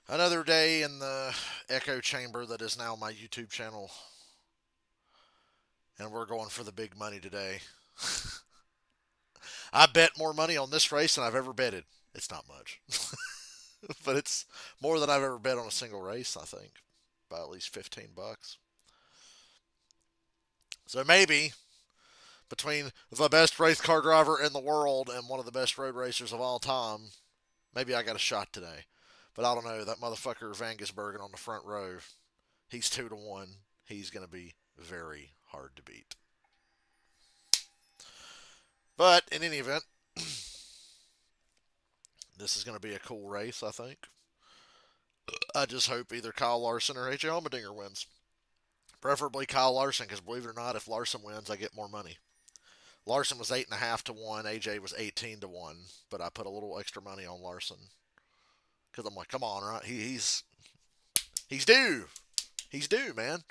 Another day in the echo chamber that is now my YouTube channel, and we're going for the big money today. I bet more money on this race than I've ever betted. It's not much, but it's more than I've ever bet on a single race, I think, by at least $15. So maybe between the best race car driver in the world and one of the best road racers of all time, maybe I got a shot today. But I don't know. That motherfucker Vangisbergen on the front row, he's 2-1. He's going to be very hard to beat. But in any event, this is going to be a cool race, I think. I just hope either Kyle Larson or AJ Allmendinger wins. Preferably Kyle Larson, because believe it or not, if Larson wins, I get more money. Larson was 8.5 to 1. AJ was 18 to 1, but I put a little extra money on Larson because I'm like, come on, right? He's due. He's due, man.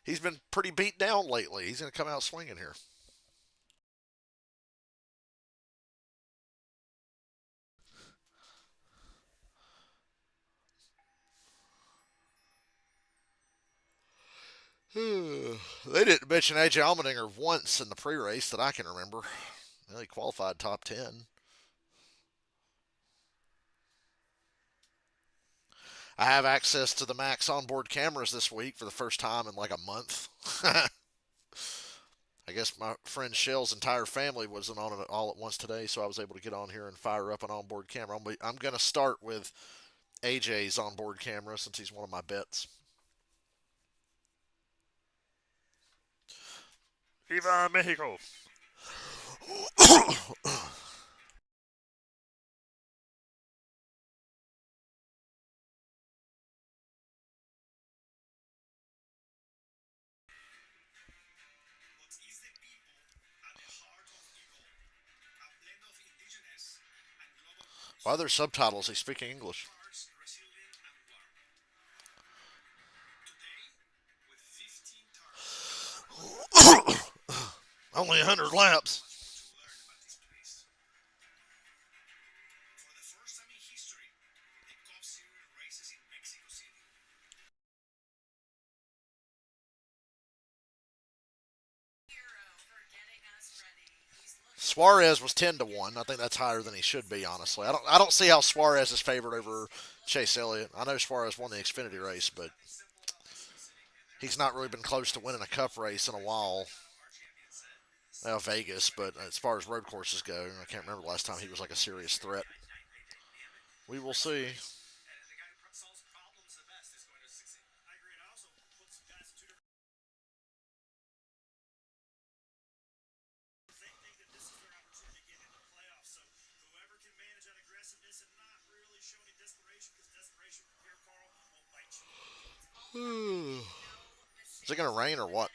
He's been pretty beat down lately. He's gonna come out swinging here. They didn't mention AJ Allmendinger once in the pre-race that I can remember. Well, he qualified top 10. I have access to the Max onboard cameras this week for the first time in like a month. I guess my friend Shell's entire family wasn't on it all at once today, so I was able to get on here and fire up an onboard camera. I'm going to start with AJ's onboard camera since he's one of my bets. Viva Mexico! Why are there subtitles? He's speaking English. Only 100 laps. Suarez was 10 to 1. I think that's higher than he should be. Honestly, I don't see how Suarez is favored over Chase Elliott. I know Suarez won the Xfinity race, but he's not really been close to winning a Cup race in a while. Well, Vegas, but as far as road courses go, I can't remember the last time he was like a serious threat. We will see. Is it going to rain or what?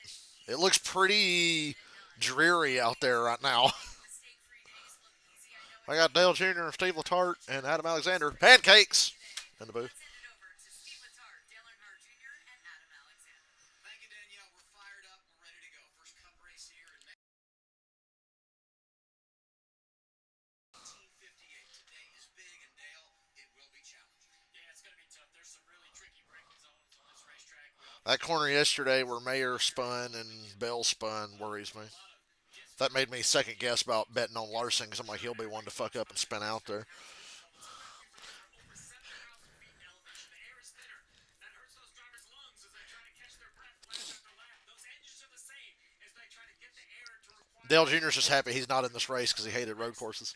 It looks pretty dreary out there right now. I got Dale Jr., Steve Letarte, and Adam Alexander. Pancakes in the booth. That corner yesterday where Mayer spun and Bell spun worries me. That made me second guess about betting on Larson because I'm like, he'll be one to fuck up and spin out there. Dale Jr.'s just happy he's not in this race because he hated road courses.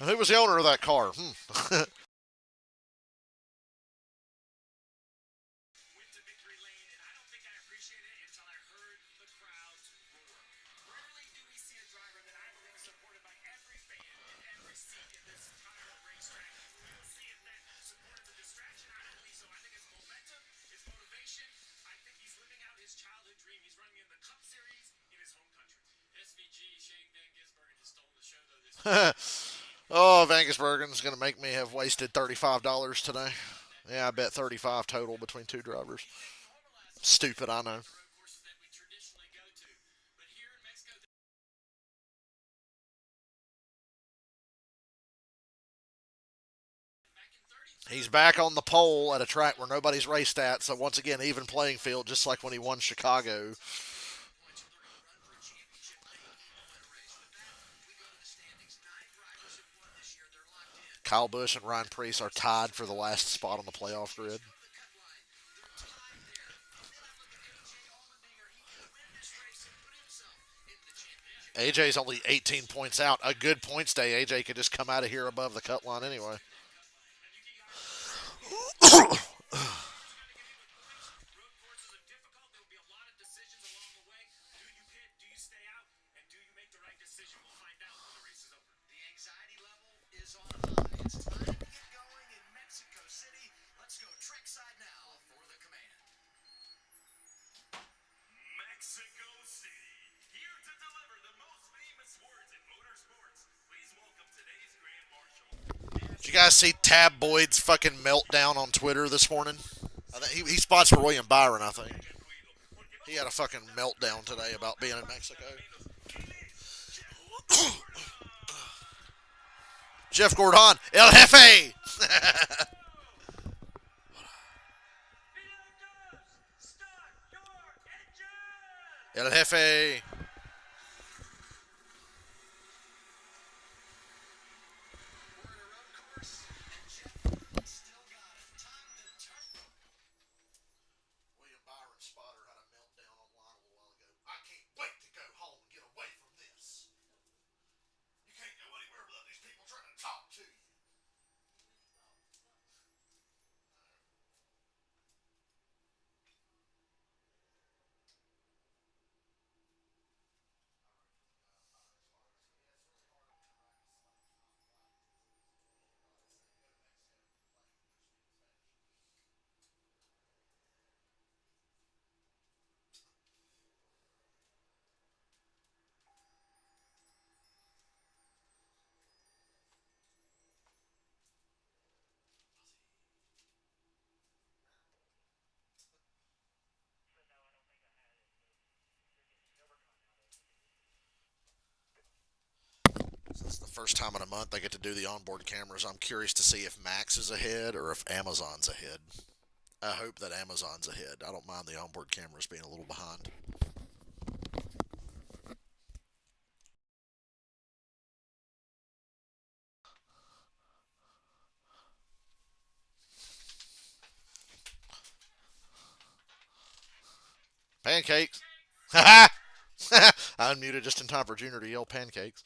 And who was the owner of that car? Oh, Vangisbergen's going to make me have wasted $35 today. Yeah, I bet 35 total between two drivers. Stupid, I know. He's back on the pole at a track where nobody's raced at, so once again, even playing field, just like when he won Chicago. Kyle Busch and Ryan Preece are tied for the last spot on the playoff grid. AJ's only 18 points out. A good points day. AJ could just come out of here above the cut line anyway. Did you guys see Tab Boyd's fucking meltdown on Twitter this morning? I think he spots for William Byron, I think. He had a fucking meltdown today about being in Mexico. Jeff Gordon, El Jefe! El Jefe! William Byron spotter had a meltdown online a little while ago. I can't wait to go home and get away from this. You can't go anywhere without these people trying to talk to you. So it's the first time in a month I get to do the onboard cameras. I'm curious to see if Max is ahead or if Amazon's ahead. I hope that Amazon's ahead. I don't mind the onboard cameras being a little behind. Pancakes! Ha ha! I unmuted just in time for Junior to yell pancakes.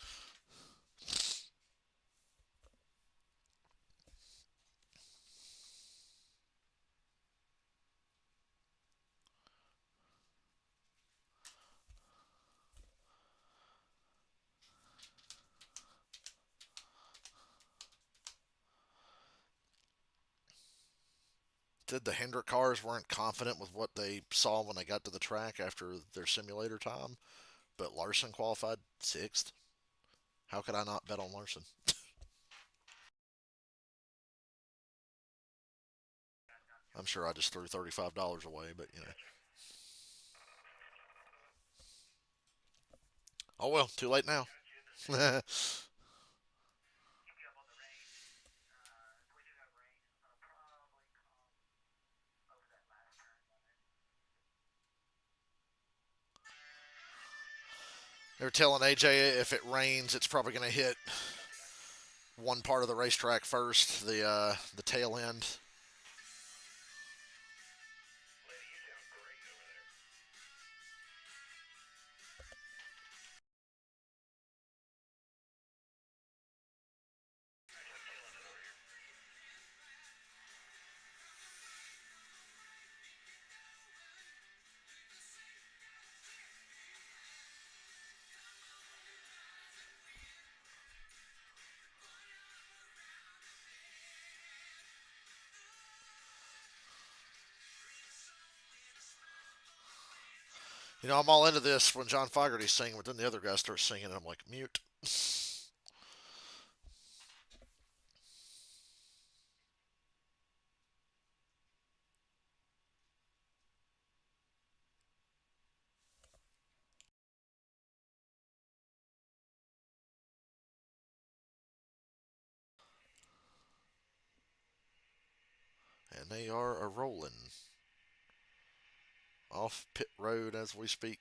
Did the Hendrick cars weren't confident with what they saw when they got to the track after their simulator time, but Larson qualified sixth? How could I not bet on Larson? I'm sure I just threw $35 away, but you know. Oh well, too late now. They're telling AJ if it rains, it's probably going to hit one part of the racetrack first, the tail end. You know, I'm all into this when John Fogerty's singing, but then the other guy starts singing, and I'm like, mute. And they are a rolling off pit road as we speak.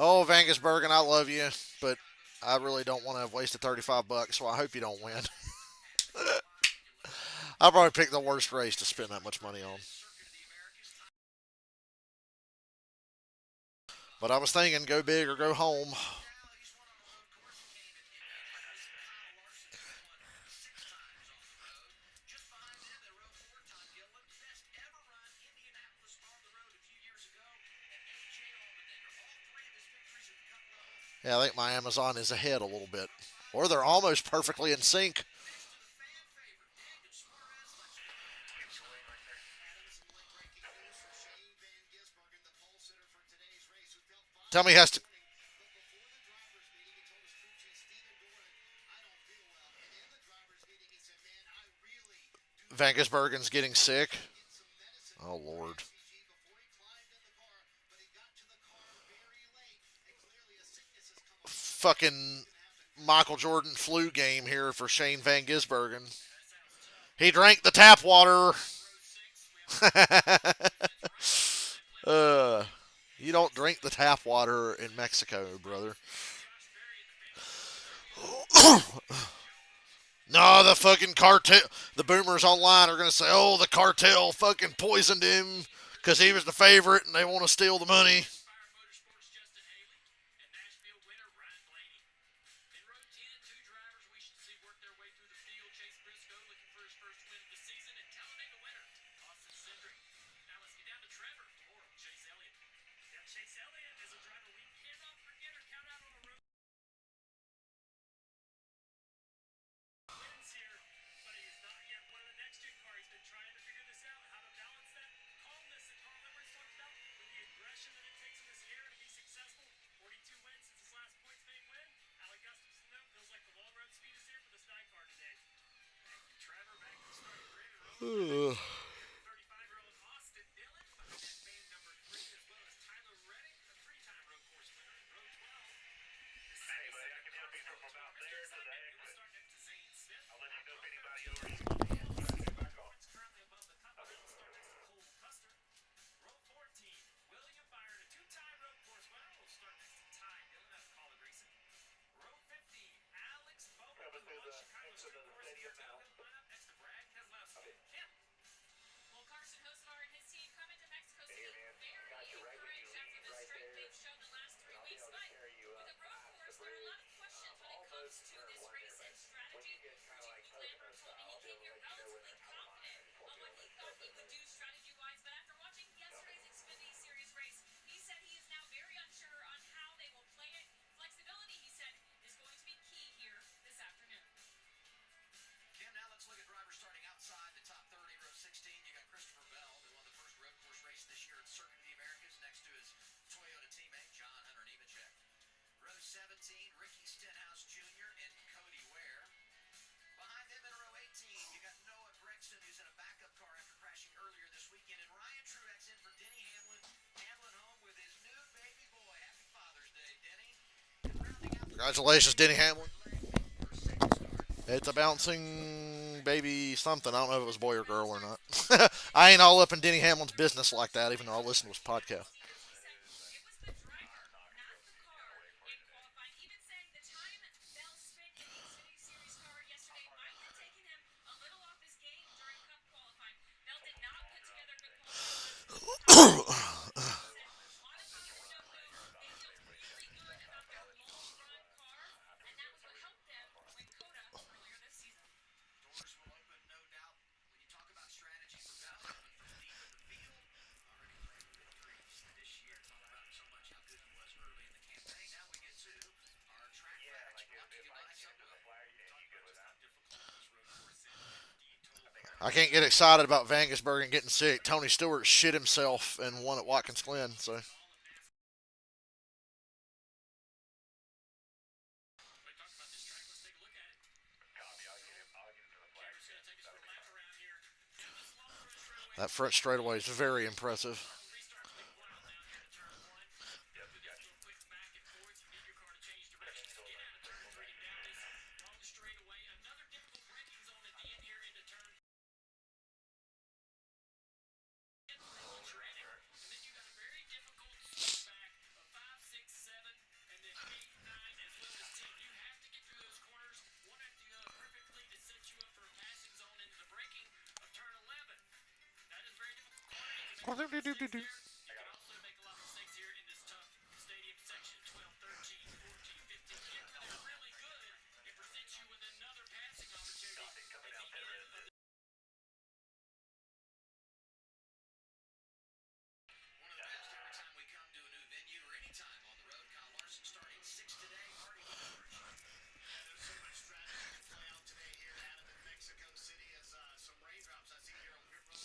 Oh, Vangisbergen, I love you, but I really don't want to have wasted $35, so I hope you don't win. I'll probably pick the worst race to spend that much money on. But I was thinking, go big or go home. Yeah, I think my Amazon is ahead a little bit, or they're almost perfectly in sync. Tell me, he has to. Vangisbergen's getting sick. Oh Lord. Fucking Michael Jordan flu game here for Shane Van Gisbergen. He drank the tap water. uh, you don't drink the tap water in Mexico, brother. No, the fucking cartel. The boomers online are going to say, oh, the cartel fucking poisoned him because he was the favorite and they want to steal the money. Congratulations, Denny Hamlin. It's a bouncing baby something. I don't know if it was boy or girl or not. I ain't all up in Denny Hamlin's business like that, even though I listen to his podcast. I can't get excited about Vangisbergen getting sick. Tony Stewart shit himself and won at Watkins Glen. So that front straightaway is very impressive.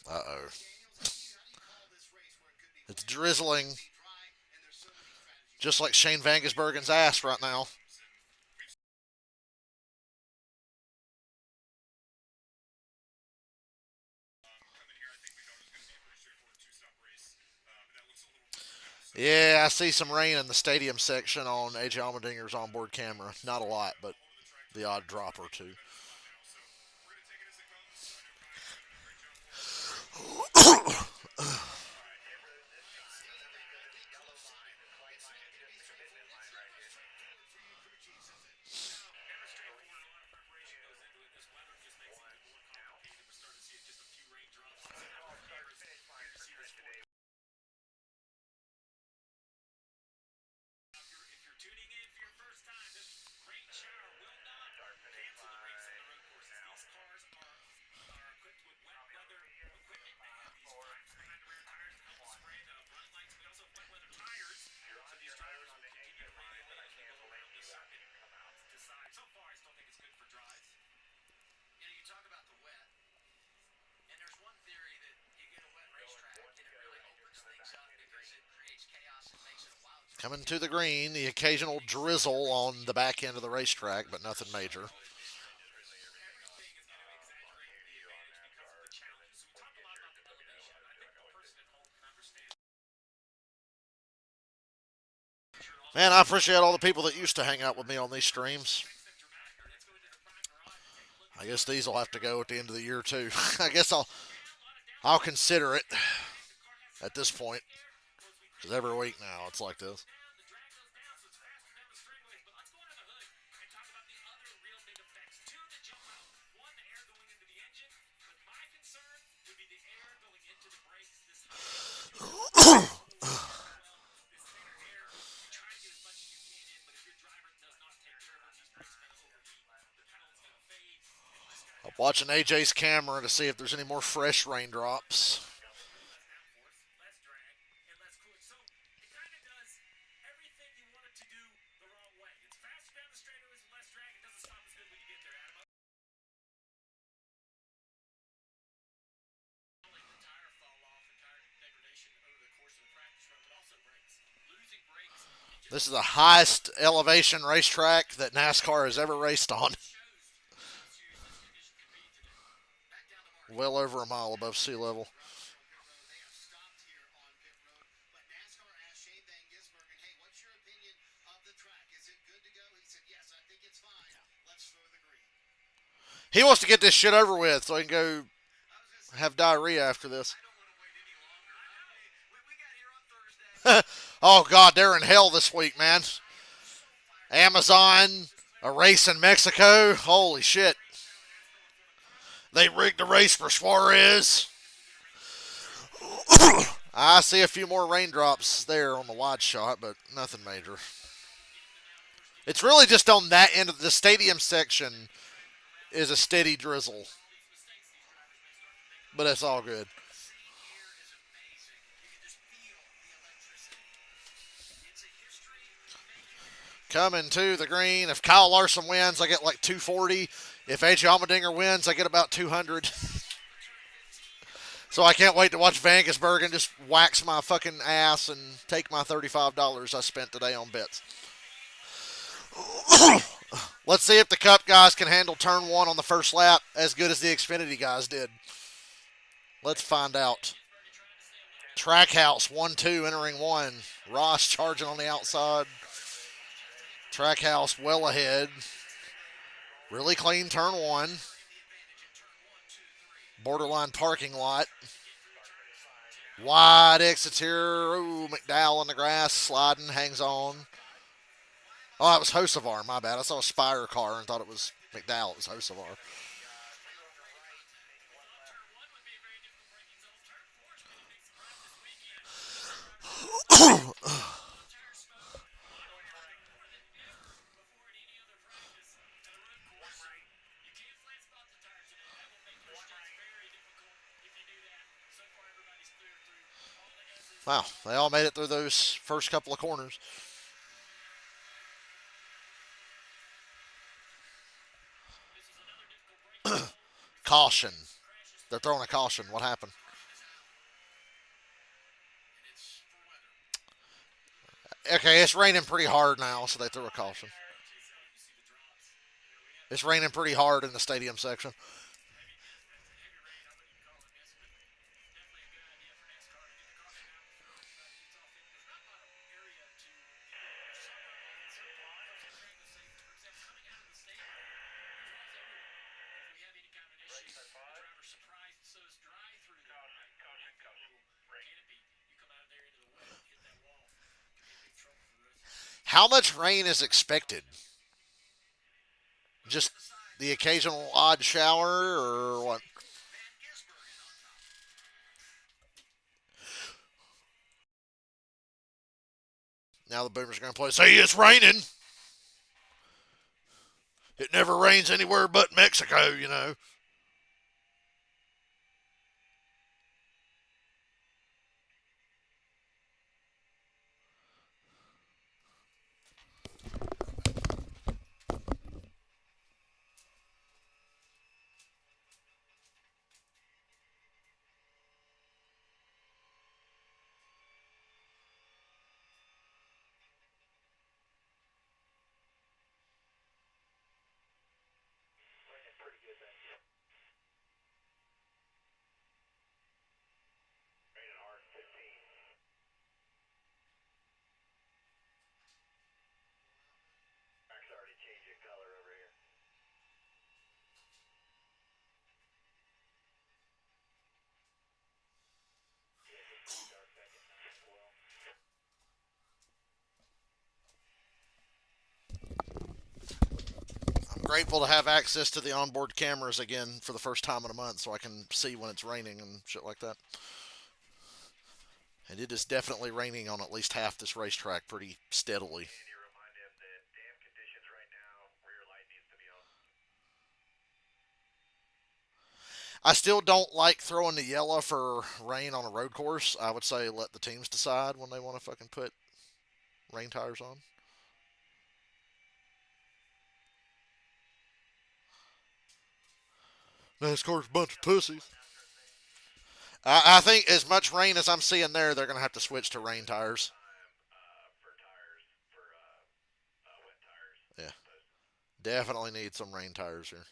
Uh oh. It's drizzling just like Shane Vangisbergen's ass right now. Yeah, I see some rain in the stadium section on AJ Allmendinger's onboard camera. Not a lot, but the odd drop or two. Coming to the green, the occasional drizzle on the back end of the racetrack, but nothing major. Man, I appreciate all the people that used to hang out with me on these streams. I guess these will have to go at the end of the year too. I guess I'll consider it at this point because every week now it's like this. I'm watching AJ's camera to see if there's any more fresh raindrops. This is the highest elevation racetrack that NASCAR has ever raced on. Well over a mile above sea level. He wants to get this shit over with so he can go have diarrhea after this. Oh, God, they're in hell this week, man. Amazon, a race in Mexico. Holy shit. They rigged the race for Suarez. I see a few more raindrops there on the wide shot, but nothing major. It's really just on that end of the stadium section is a steady drizzle. But it's all good. Coming to the green. If Kyle Larson wins, I get like 240. If AJ Allmendinger wins, I get about 200. So I can't wait to watch Vangesberg and just wax my fucking ass and take my $35 I spent today on bets. Let's see if the Cup guys can handle turn one on the first lap as good as the Xfinity guys did. Let's find out. Trackhouse 1-2 entering one. Ross charging on the outside. Trackhouse well ahead. Really clean turn one. Borderline parking lot. Wide exits here. Ooh, McDowell on the grass, sliding, hangs on. Oh, that was Hosevar, my bad. I saw a Spire car and thought it was McDowell. It was Hosevar. Wow, they all made it through those first couple of corners. Caution. They're throwing a caution. What happened? Okay, it's raining pretty hard now, so they threw a caution. It's raining pretty hard in the stadium section. How much rain is expected? Just the occasional odd shower, or what? Now the Boomers are going to play. Say it's raining. It never rains anywhere but Mexico, you know. I'm grateful to have access to the onboard cameras again for the first time in a month so I can see when it's raining and shit like that. And it is definitely raining on at least half this racetrack pretty steadily. I still don't like throwing the yellow for rain on a road course. I would say let the teams decide when they want to fucking put rain tires on. NASCAR's a bunch of pussies. I think as much rain as I'm seeing there, they're going to have to switch to rain tires. Yeah, definitely need some rain tires here.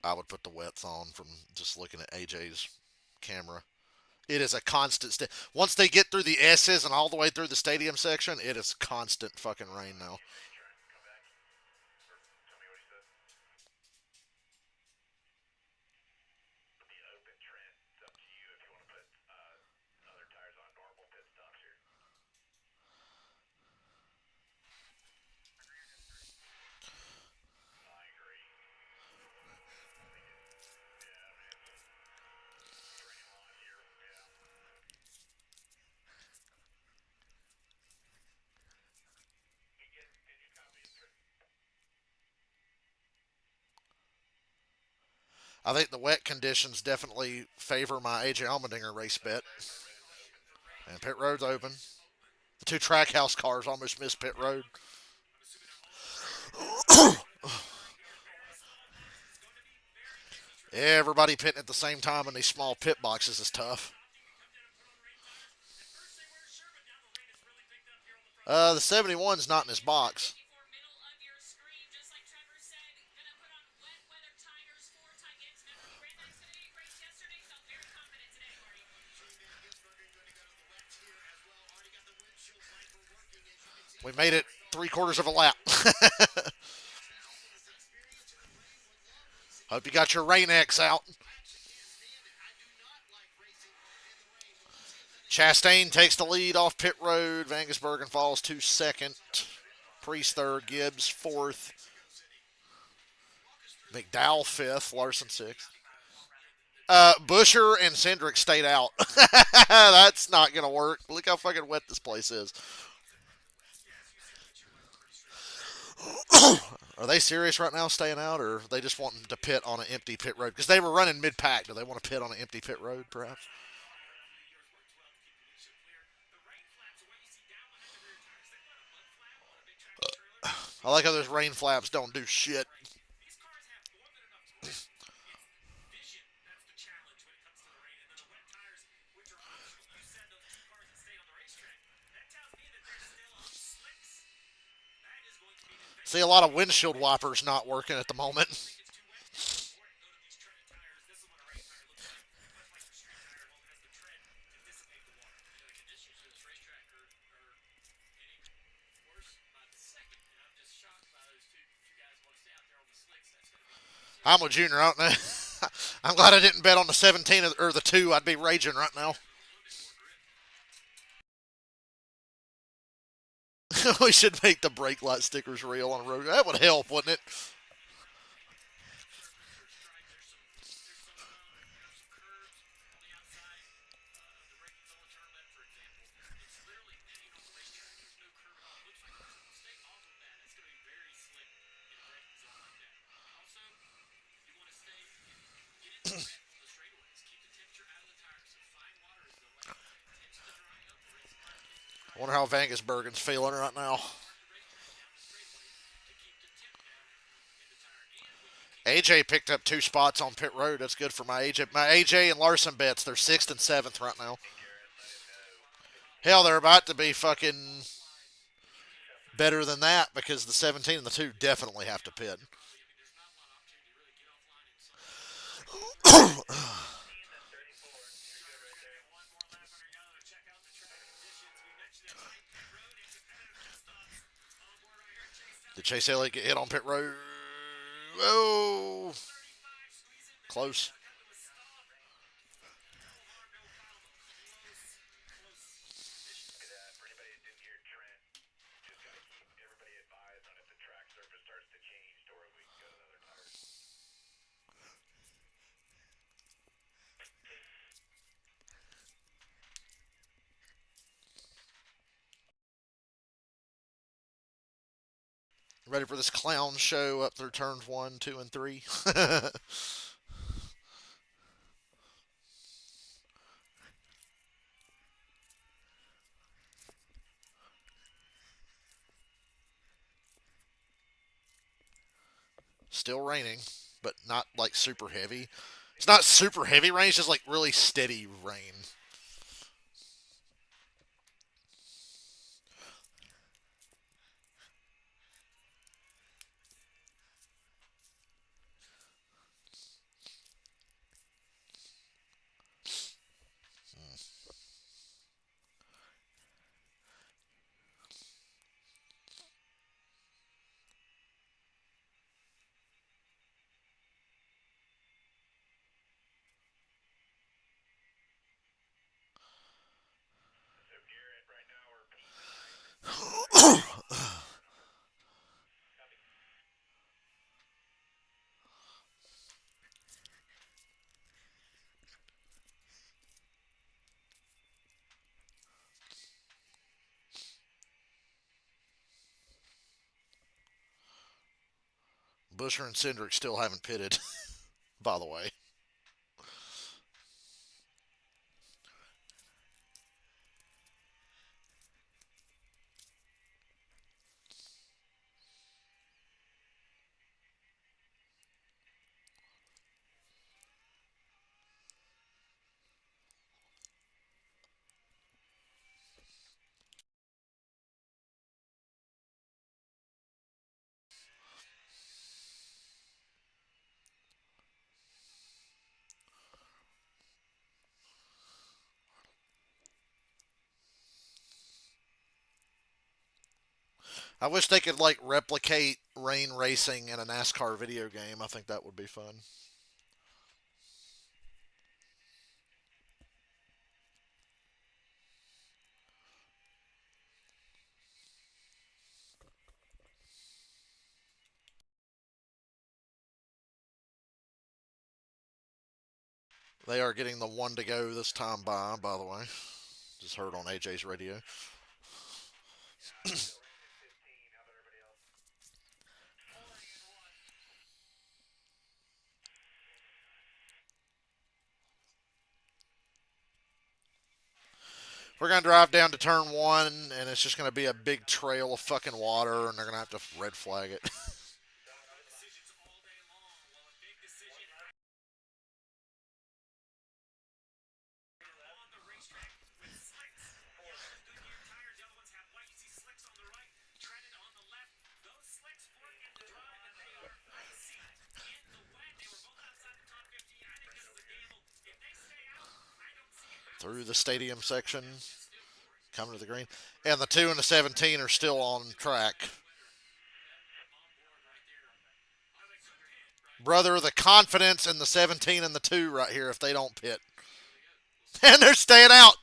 I would put the wets on from just looking at AJ's camera. It is a constant. Once they get through the S's and all the way through the stadium section, it is constant fucking rain now. I think the wet conditions definitely favor my AJ Allmendinger race bet. And pit road's open. The two track house cars almost missed pit road. Everybody pitting at the same time in these small pit boxes is tough. The 71's not in his box. We made it 3/4 of a lap. Hope you got your Rain X out. Chastain takes the lead off pit road. Vangisbergen falls to second. Priest third. Gibbs fourth. McDowell fifth. Larson sixth. Busher and Cindric stayed out. That's not going to work. Look how fucking wet this place is. Are they serious right now staying out, or are they just wanting to pit on an empty pit road? Because they were running mid-pack. Do they want to pit on an empty pit road, perhaps? I like how those rain flaps don't do shit. See a lot of windshield wipers not working at the moment. I'm a junior. I don't know. I'm glad I didn't bet on the 17 or the 2. I'd be raging right now. We should make the brake light stickers real on a road. That would help, wouldn't it? I wonder how Vangisbergen's feeling right now. AJ picked up 2 spots on pit road. That's good for my AJ. My AJ and Larson bets. They're 6th and 7th right now. Hell, they're about to be fucking better than that because the 17 and the 2 definitely have to pit. Did Chase Elliott get hit on pit road? Oh, close. Ready for this clown show up through turns 1, 2, and 3. Still raining, but not like super heavy. It's not super heavy rain, it's just like really steady rain. Busher and Cindric still haven't pitted, by the way. I wish they could like replicate rain racing in a NASCAR video game. I think that would be fun. They are getting the one to go this time by the way. Just heard on AJ's radio. We're gonna drive down to turn one, and it's just gonna be a big trail of fucking water, and they're gonna have to red flag it. Through the stadium section, coming to the green, and the 2 and the 17 are still on track. Brother, the confidence in the 17 and the 2 right here if they don't pit. And they're staying out.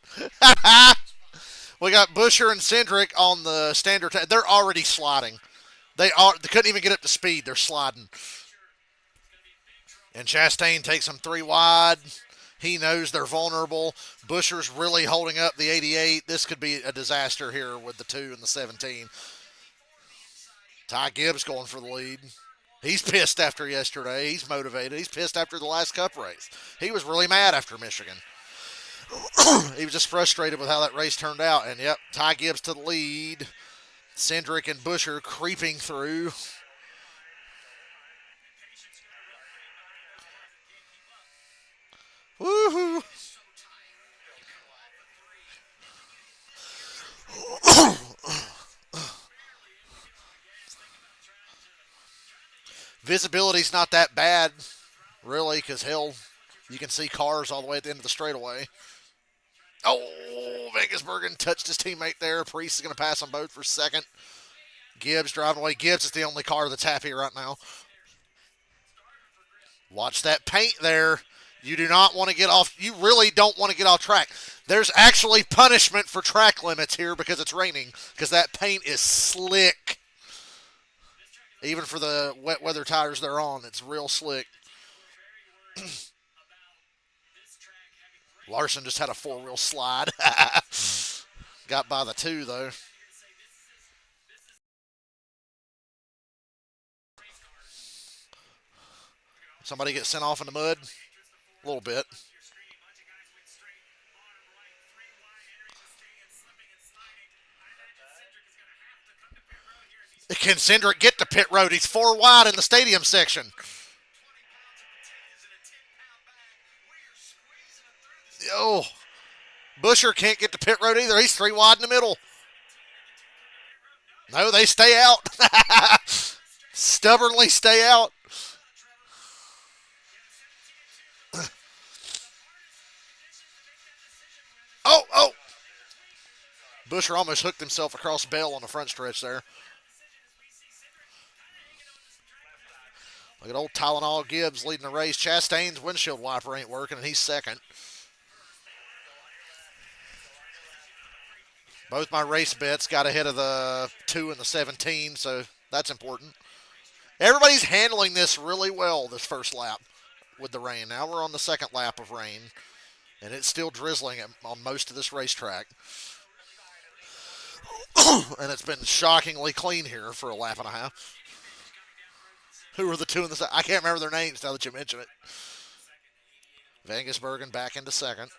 We got Busher and Cindric on the standard. They're already sliding. They couldn't even get up to speed. They're sliding. And Chastain takes them 3 wide. He knows they're vulnerable. Busher's really holding up the 88. This could be a disaster here with the 2 and the 17. Ty Gibbs going for the lead. He's pissed after yesterday. He's motivated. He's pissed after the last Cup race. He was really mad after Michigan. He was just frustrated with how that race turned out. And, yep, Ty Gibbs to the lead. Cindric and Busher creeping through. Woohoo! Visibility's not that bad, really, because hell, you can see cars all the way at the end of the straightaway. Oh, Vegas Bergen touched his teammate there. Priest is going to pass them both for second. Gibbs driving away. Gibbs is the only car that's happy right now. Watch that paint there. You do not want to get off. You really don't want to get off track. There's actually punishment for track limits here because it's raining, because that paint is slick. Even for the wet weather tires they're on, it's real slick. Larson just had a four-wheel slide. Got by the 2, though. Somebody get sent off in the mud? A little bit. Can Cindric get to pit road? He's 4 wide in the stadium section. Oh, Busher can't get to pit road either. He's 3 wide in the middle. No, they stay out. Stubbornly stay out. Oh. Busher almost hooked himself across Bell on the front stretch there. Look at old Tylenol Gibbs leading the race. Chastain's windshield wiper ain't working, and he's second. Both my race bets got ahead of the 2 and the 17, so that's important. Everybody's handling this really well this first lap with the rain. Now we're on the second lap of rain, and it's still drizzling on most of this racetrack. And it's been shockingly clean here for a lap and a half. Who were the 2 and the? I can't remember their names now that you mention it. Vangesbergen back into second.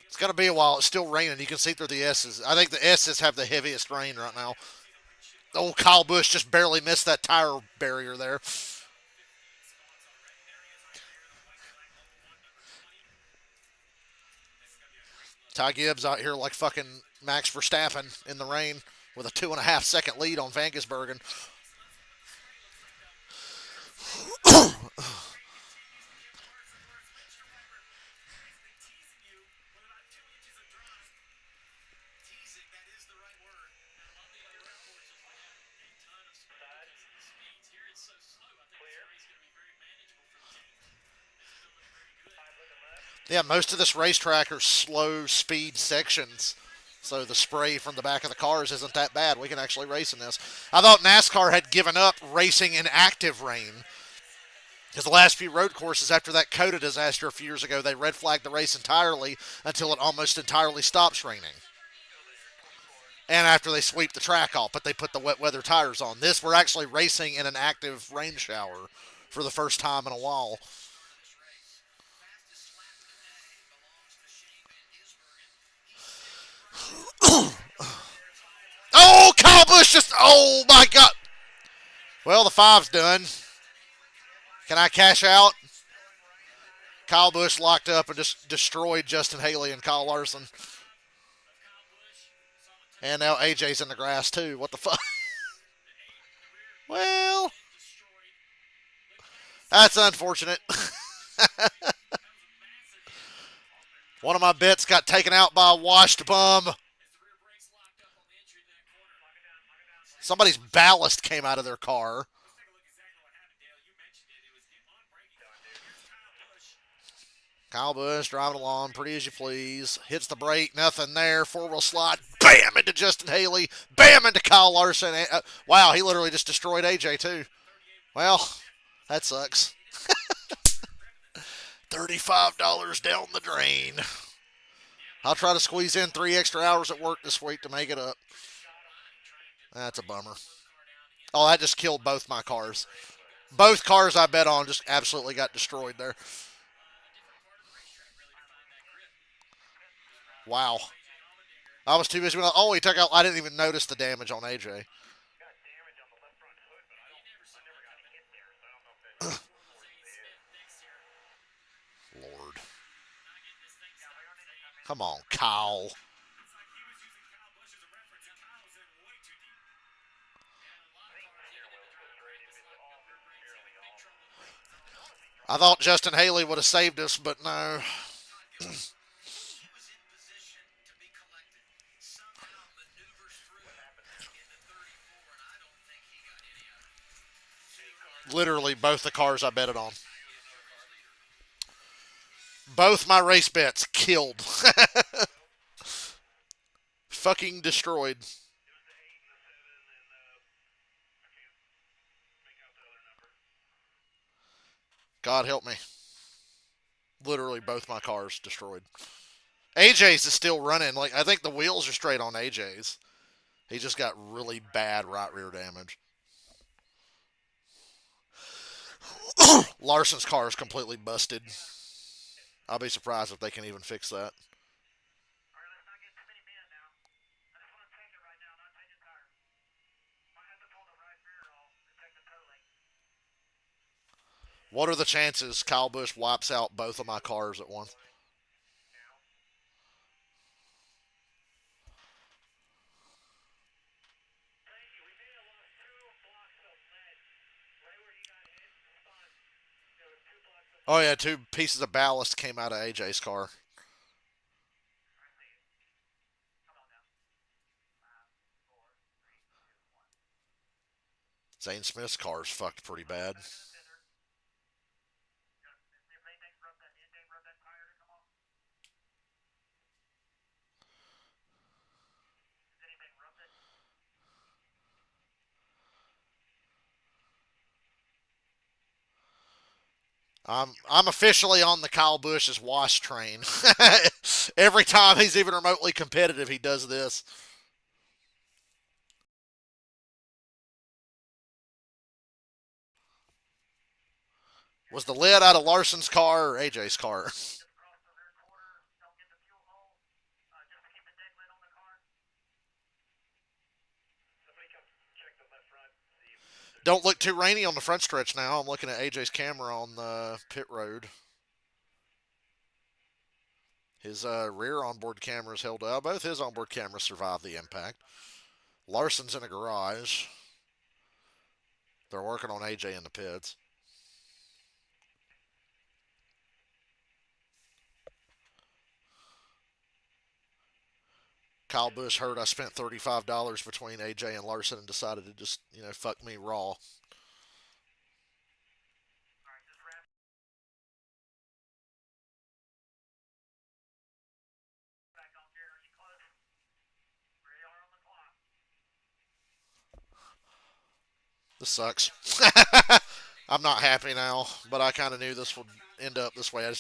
It's going to be a while. It's still raining. You can see through the S's. I think the S's have the heaviest rain right now. Old Kyle Busch just barely missed that tire barrier there. Ty Gibbs out here like fucking Max Verstappen in the rain with a 2.5 second lead on Vangesbergen. Yeah, most of this racetrack are slow speed sections. So the spray from the back of the cars isn't that bad. We can actually race in this. I thought NASCAR had given up racing in active rain because the last few road courses after that Coda disaster a few years ago, they red flagged the race entirely until it almost entirely stops raining. And after they sweep the track off, but they put the wet weather tires on. This, we're actually racing in an active rain shower for the first time in a while. Oh, Kyle Busch just, oh my God. Well, the five's done. Can I cash out? Kyle Busch locked up and just destroyed Justin Haley and Kyle Larson. And now AJ's in the grass too. What the fuck? Well, that's unfortunate. One of my bets got taken out by a washed bum. Somebody's ballast came out of their car. Kyle Busch driving along, pretty as you please. Hits the brake, nothing there. Four-wheel slide, bam into Justin Haley, bam into Kyle Larson. Wow, he literally just destroyed AJ too. Well, that sucks. $35 down the drain. I'll try to squeeze in 3 extra hours at work this week to make it up. That's a bummer. Oh, that just killed both my cars. Both cars I bet on just absolutely got destroyed there. Wow. I was too busy. Oh, he took out. I didn't even notice the damage on AJ. Lord. Come on, Kyle. I thought Justin Haley would have saved us, but no. Literally, both the cars I betted on. Both my race bets killed. Fucking destroyed. God help me. Literally, both my cars destroyed. AJ's is still running. Like, I think the wheels are straight on AJ's. He just got really bad right rear damage. Larson's car is completely busted. I'll be surprised if they can even fix that. What are the chances Kyle Busch wipes out both of my cars at once? Oh yeah, two pieces of ballast came out of AJ's car. Zane Smith's car is fucked pretty bad. I'm officially on the Kyle Busch's wash train. Every time he's even remotely competitive, he does this. Was the lid out of Larson's car or AJ's car? Don't look too rainy on the front stretch now. I'm looking at AJ's camera on the pit road. His rear onboard cameras held up. Both his onboard cameras survived the impact. Larson's in a garage. They're working on AJ in the pits. Kyle Busch heard I spent $35 between AJ and Larson and decided to just, fuck me raw. This sucks. I'm not happy now, but I kind of knew this would end up this way. I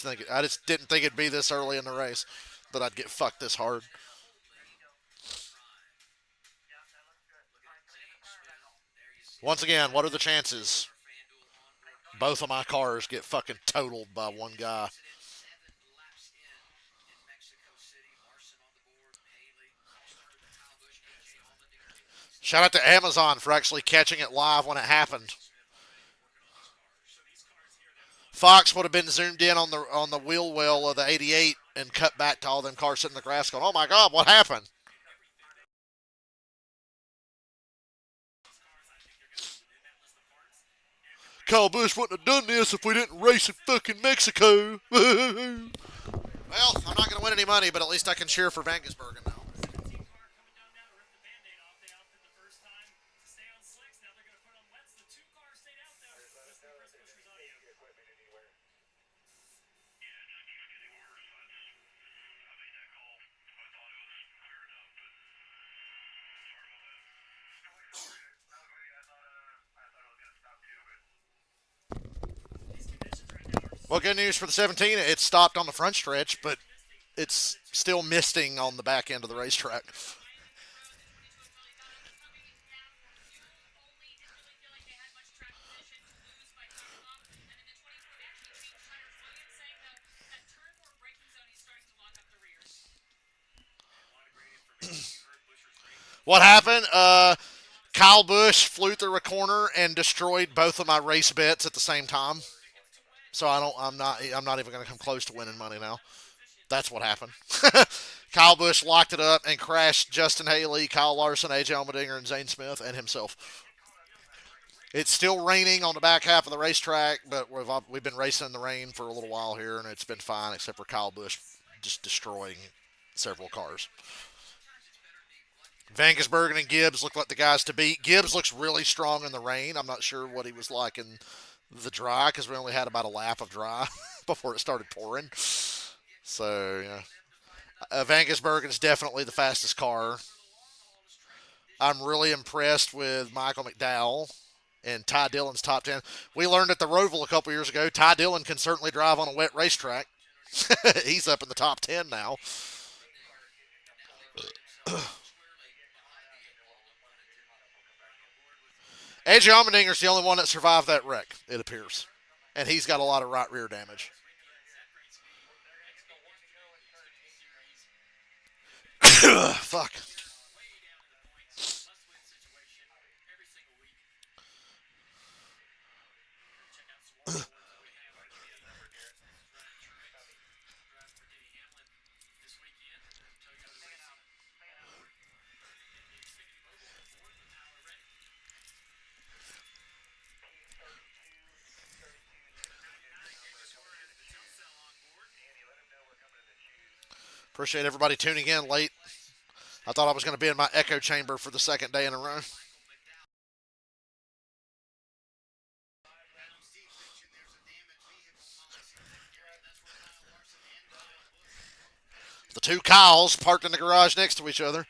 just didn't think it'd be this early in the race that I'd get fucked this hard. Once again, what are the chances both of my cars get fucking totaled by one guy? Shout out to Amazon for actually catching it live when it happened. Fox would have been zoomed in on the wheel well of the 88 and cut back to all them cars sitting in the grass going, "Oh my God, what happened?" Kyle Busch wouldn't have done this if we didn't race in fucking Mexico. Well, I'm not going to win any money, but at least I can cheer for Vangersbergen now. Well, good news for the 17. It stopped on the front stretch, but it's still misting on the back end of the racetrack. What happened? Kyle Busch flew through a corner and destroyed both of my race bets at the same time. So I don't. I'm not even going to come close to winning money now. That's what happened. Kyle Busch locked it up and crashed Justin Haley, Kyle Larson, AJ Allmendinger, and Zane Smith and himself. It's still raining on the back half of the racetrack, but we've been racing in the rain for a little while here, and it's been fine except for Kyle Busch just destroying several cars. Vangersbergen and Gibbs look like the guys to beat. Gibbs looks really strong in the rain. I'm not sure what he was like in the dry because we only had about a lap of dry before it started pouring. So, yeah. Vangersbergen is definitely the fastest car. I'm really impressed with Michael McDowell and Ty Dillon's top 10. We learned at the Roval a couple years ago, Ty Dillon can certainly drive on a wet racetrack. He's up in the top 10 now. AJ Allmendinger's the only one that survived that wreck, it appears. And he's got a lot of right rear damage. Fuck. Appreciate everybody tuning in late. I thought I was going to be in my echo chamber for the second day in a row. The two Kyles parked in the garage next to each other.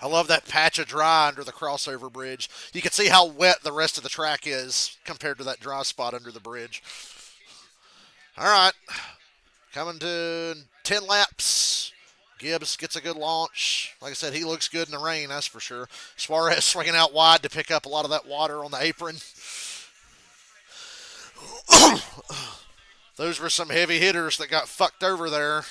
I love that patch of dry under the crossover bridge. You can see how wet the rest of the track is compared to that dry spot under the bridge. All right, coming to 10 laps. Gibbs gets a good launch. Like I said, he looks good in the rain, that's for sure. Suarez swinging out wide to pick up a lot of that water on the apron. Those were some heavy hitters that got fucked over there.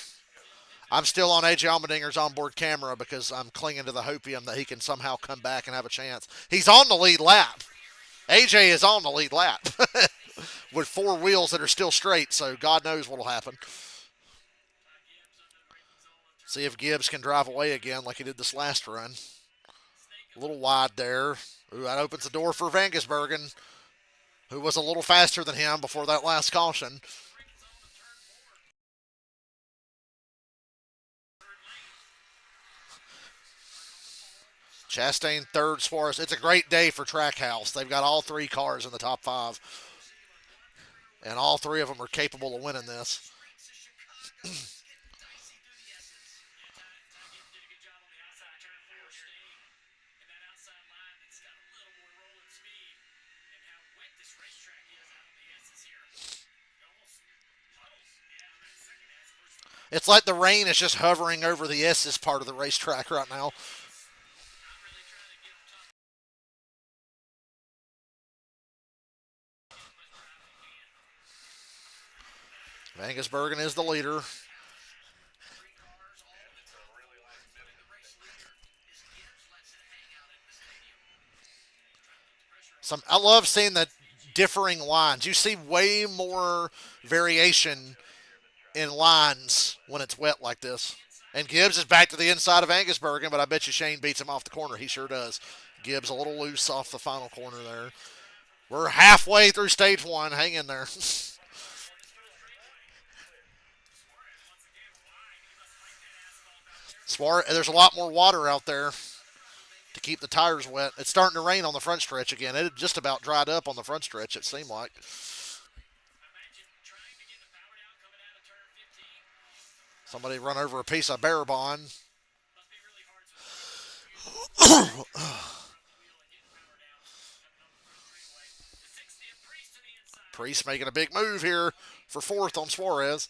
I'm still on AJ Allmendinger's onboard camera because I'm clinging to the hopium that he can somehow come back and have a chance. He's on the lead lap. AJ is on the lead lap with four wheels that are still straight, so God knows what will happen. See if Gibbs can drive away again like he did this last run. A little wide there. Ooh, that opens the door for Vangersbergen, who was a little faster than him before that last caution. Chastain third, Suarez. It's a great day for Trackhouse. They've got all three cars in the top five, and all three of them are capable of winning this. It's like the rain is just hovering over the S's part of the racetrack right now. Angus is the leader. I love seeing the differing lines. You see way more variation in lines when it's wet like this. And Gibbs is back to the inside of Angus but I bet you Shane beats him off the corner. He sure does. Gibbs a little loose off the final corner there. We're halfway through stage one. Hang in there. There's a lot more water out there to keep the tires wet. It's starting to rain on the front stretch again. It had just about dried up on the front stretch, it seemed like. Somebody run over a piece of bear bond. Priest making a big move here for fourth on Suarez.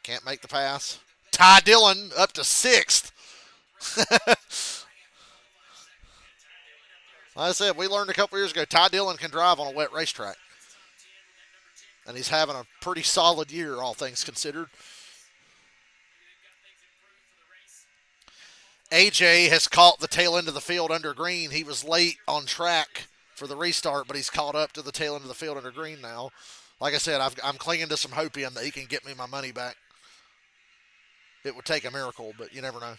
Can't make the pass. Ty Dillon up to sixth. Like I said, we learned a couple years ago Ty Dillon can drive on a wet racetrack. And he's having a pretty solid year, all things considered. AJ has caught the tail end of the field under green. He was late on track for the restart, but he's caught up to the tail end of the field under green now. Like I said, I'm clinging to some hopium that he can get me my money back. It would take a miracle, but you never know.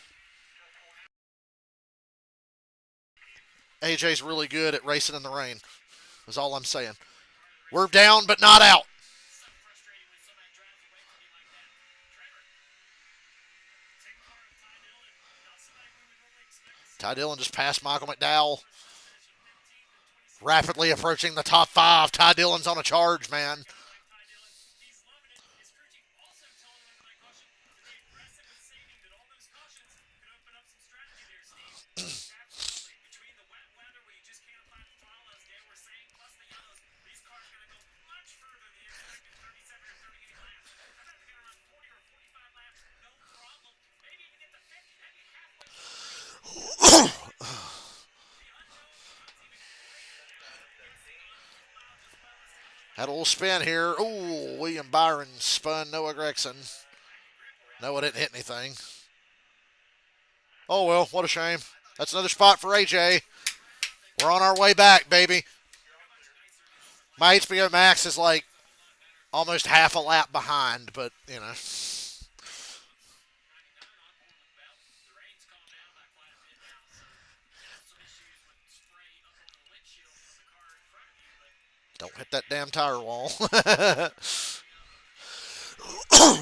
AJ's really good at racing in the rain, is all I'm saying. We're down, but not out. Ty Dillon just passed Michael McDowell. Rapidly approaching the top five. Ty Dillon's on a charge, man. Had a little spin here. Ooh, William Byron spun Noah Gregson. Noah didn't hit anything. Oh, well, what a shame. That's another spot for AJ. We're on our way back, baby. My HBO Max is like almost half a lap behind, but, you know. Don't hit that damn tire wall. Well,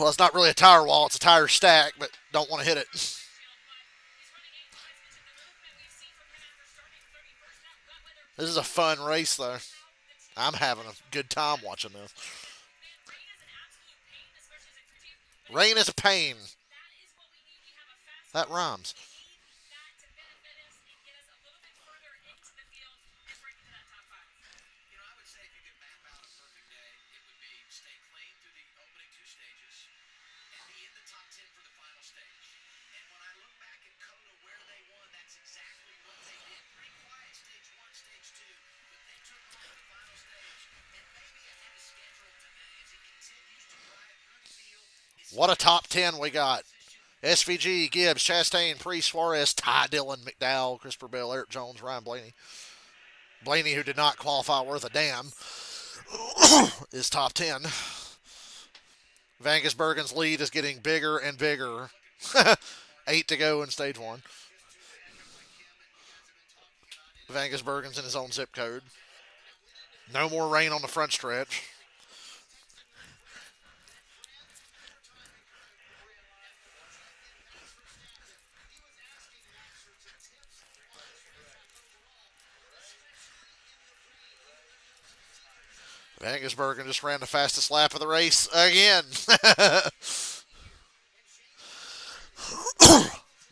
it's not really a tire wall, it's a tire stack, but don't want to hit it. This is a fun race, though. I'm having a good time watching this. Rain is a pain. That rhymes. What a top 10 we got. SVG, Gibbs, Chastain, Priest, Suarez, Ty Dillon, McDowell, Christopher Bell, Eric Jones, Ryan Blaney. Blaney, who did not qualify worth a damn, is top 10. Vangesbergen's lead is getting bigger and bigger. 8 to go in stage one. Vangesbergen's in his own zip code. No more rain on the front stretch. Vangesbergen just ran the fastest lap of the race again.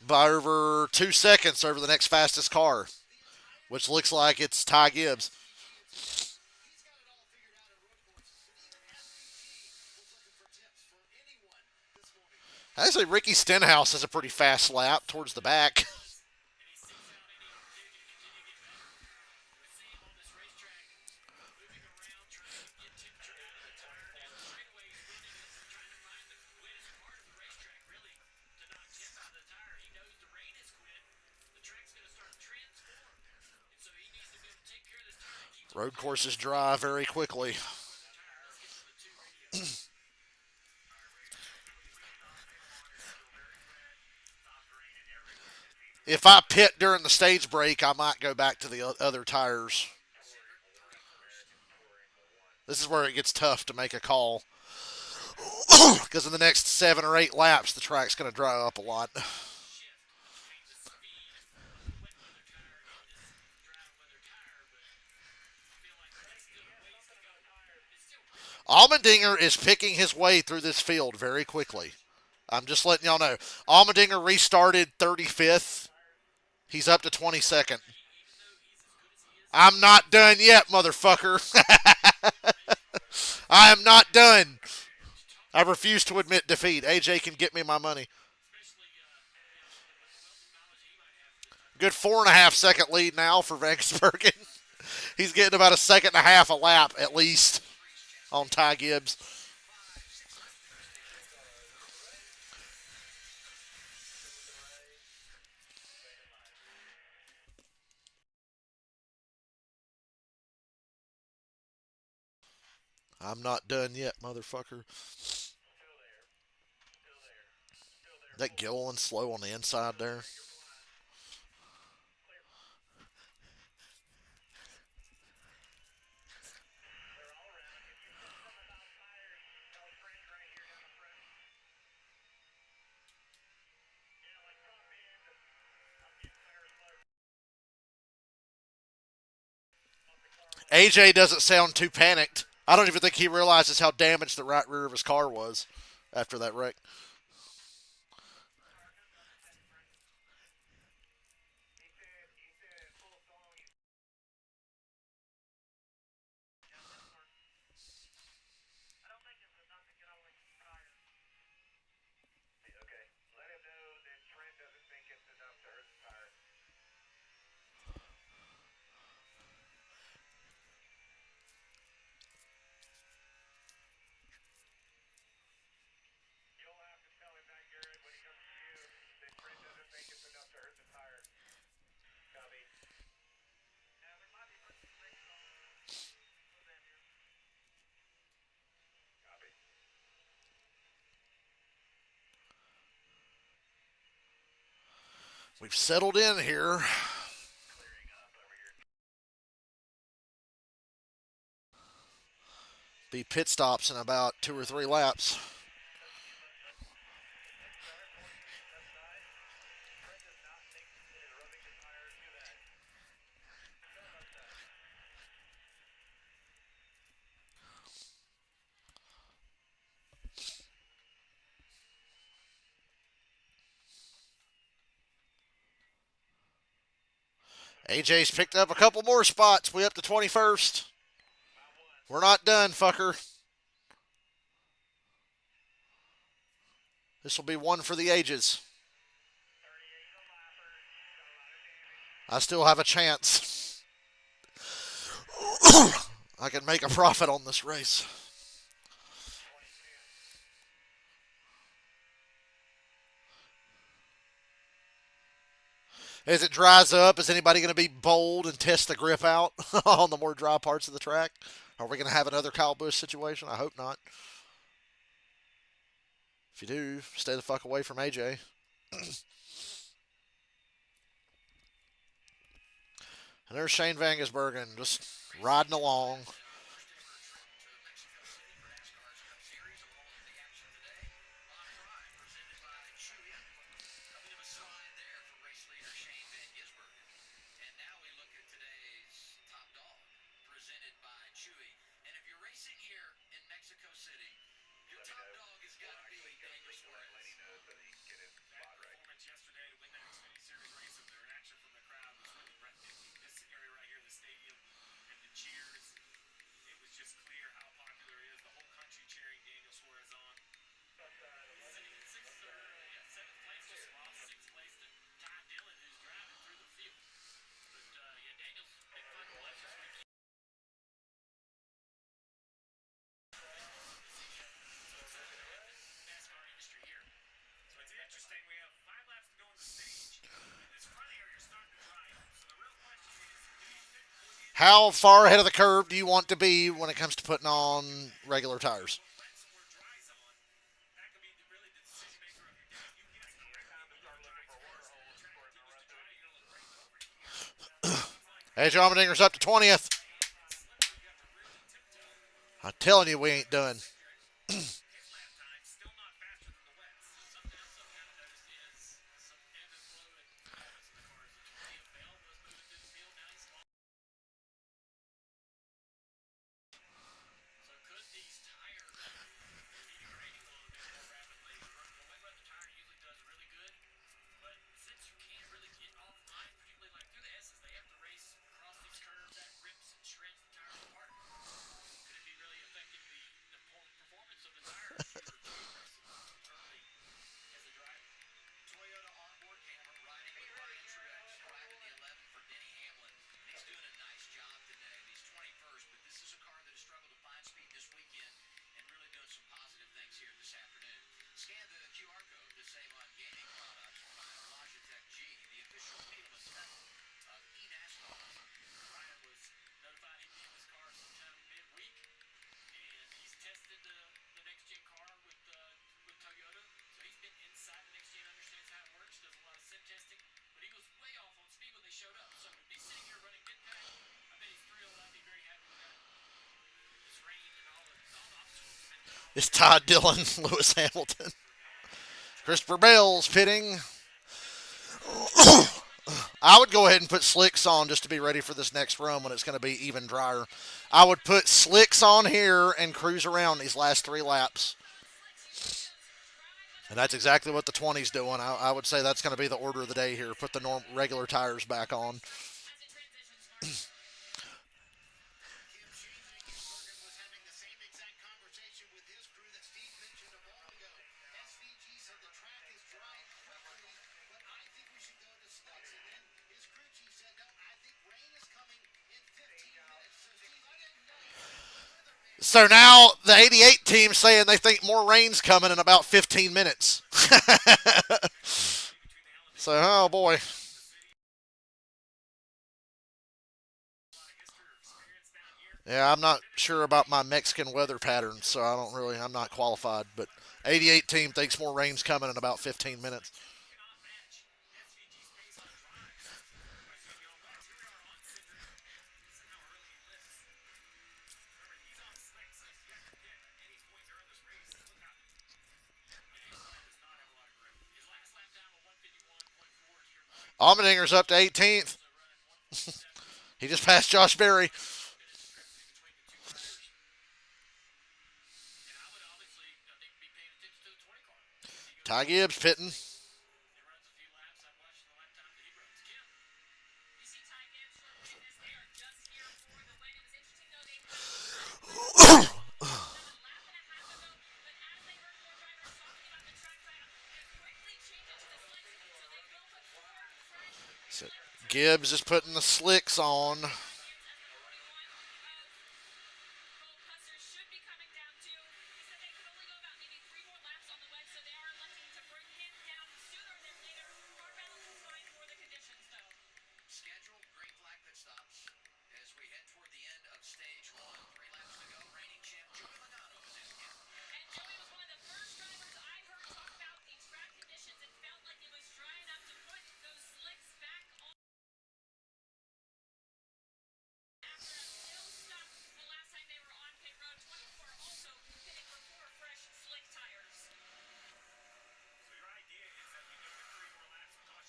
By over 2 seconds over the next fastest car, which looks like it's Ty Gibbs. Actually, Ricky Stenhouse has a pretty fast lap towards the back. Road courses dry very quickly. If I pit during the stage break, I might go back to the other tires. This is where it gets tough to make a call because in the next 7 or 8 laps, the track's going to dry up a lot. Almendinger is picking his way through this field very quickly. I'm just letting y'all know. Almendinger restarted 35th. He's up to 22nd. I'm not done yet, motherfucker. I am not done. I refuse to admit defeat. AJ can get me my money. Good 4.5 second lead now for Vegasbergen. He's getting about a second and a half a lap at least on Ty Gibbs. I'm not done yet, motherfucker. That Gilliland slow on the inside there. AJ doesn't sound too panicked. I don't even think he realizes how damaged the right rear of his car was after that wreck. We've settled in here. Be pit stops in about 2 or 3 laps. AJ's picked up a couple more spots. We up to 21st. We're not done, fucker. This will be one for the ages. I still have a chance. I can make a profit on this race. As it dries up, is anybody going to be bold and test the grip out on the more dry parts of the track? Are we going to have another Kyle Busch situation? I hope not. If you do, stay the fuck away from AJ. And there's Shane Van Gisbergen just riding along. How far ahead of the curve do you want to be when it comes to putting on regular tires? Edge Allmendinger's up to 20th. I'm telling you, we ain't done. It's Todd Dillon, Lewis Hamilton. Christopher Bell's pitting. I would go ahead and put slicks on just to be ready for this next run when it's going to be even drier. I would put slicks on here and cruise around these last 3 laps. And that's exactly what the 20's doing. I would say that's going to be the order of the day here. Put the regular tires back on. So now the 88 team saying they think more rain's coming in about 15 minutes. So, oh boy. Yeah, I'm not sure about my Mexican weather patterns, so I'm not qualified. But 88 team thinks more rain's coming in about 15 minutes. Allmendinger's up to 18th. He just passed Josh Berry. Ty Gibbs pitting. So Gibbs is putting the slicks on.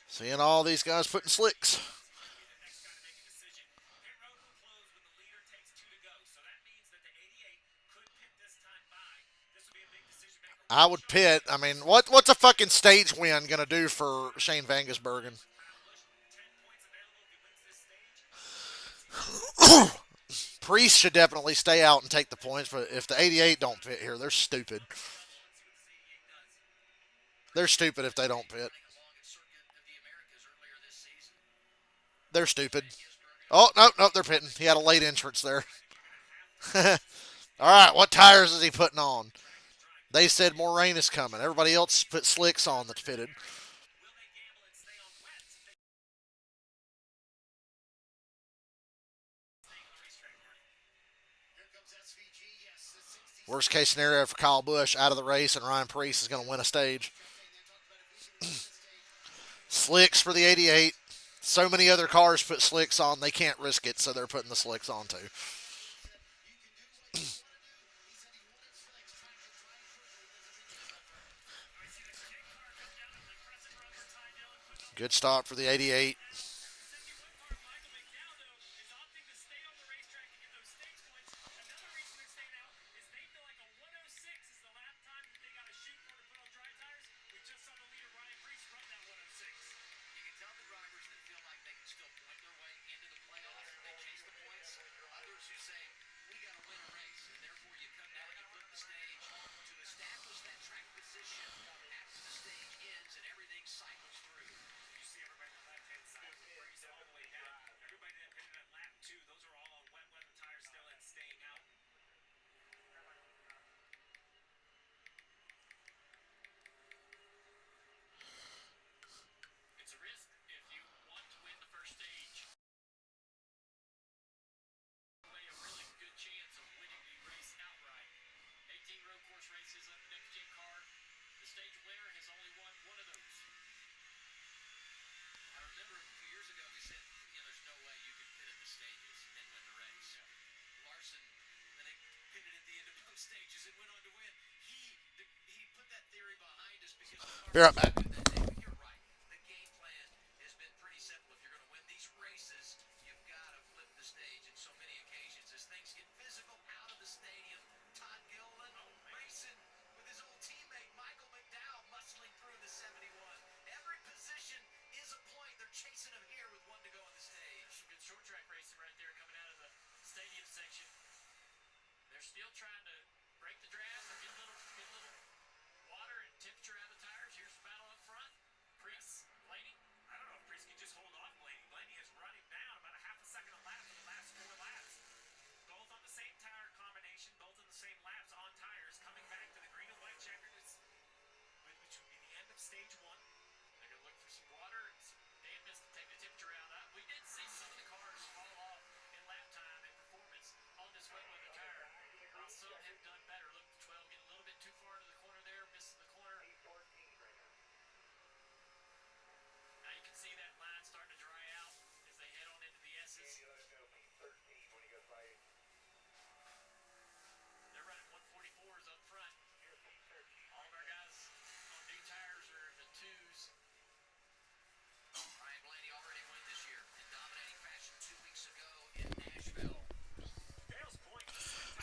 Seeing all these guys putting slicks. I would pit. I mean, what's a fucking stage win gonna do for Shane Vangesbergen? Priest should definitely stay out and take the points, but if the 88 don't pit here, they're stupid. They're stupid if they don't pit. They're stupid. Oh, no, no, they're pitting. He had a late entrance there. All right, what tires is he putting on? They said more rain is coming. Everybody else put slicks on that's pitted. Worst case scenario for Kyle Busch, out of the race, and Ryan Preece is going to win a stage. Slicks for the 88. So many other cars put slicks on, they can't risk it, so they're putting the slicks on too. Good stop for the 88. Be right back.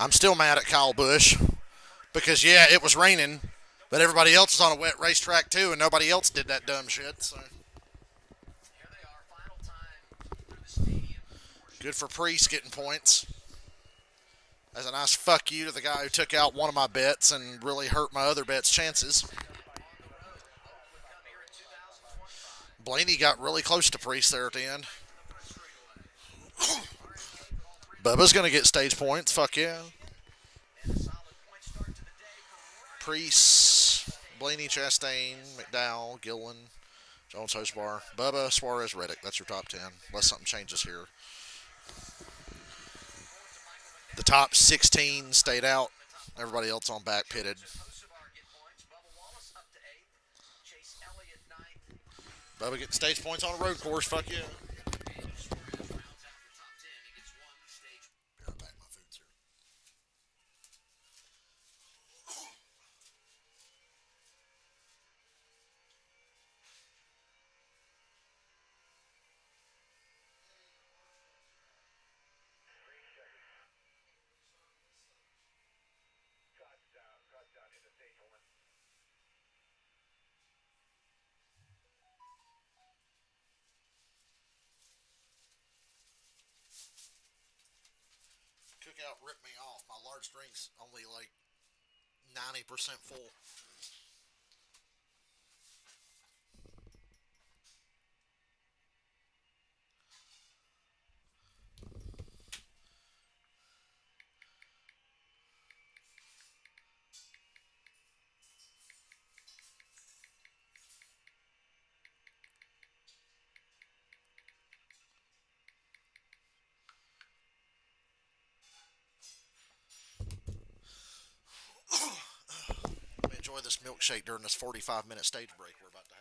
I'm still mad at Kyle Busch because, yeah, it was raining, but everybody else is on a wet racetrack too, and nobody else did that dumb shit. So good for Priest getting points. As a nice fuck you to the guy who took out one of my bets and really hurt my other bet's chances. Blaney got really close to Priest there at the end. Bubba's going to get stage points. Fuck yeah. Priest, Blaney, Chastain, McDowell, Gillen, Jones, Hosbar, Bubba, Suarez, Reddick. That's your top 10. Unless something changes here. The top 16 stayed out. Everybody else on back pitted. Bubba getting stage points on a road course. Fuck yeah. Cookout ripped me off. My large drink's only like 90% full. enjoy this milkshake during this 45-minute stage break we're about to have.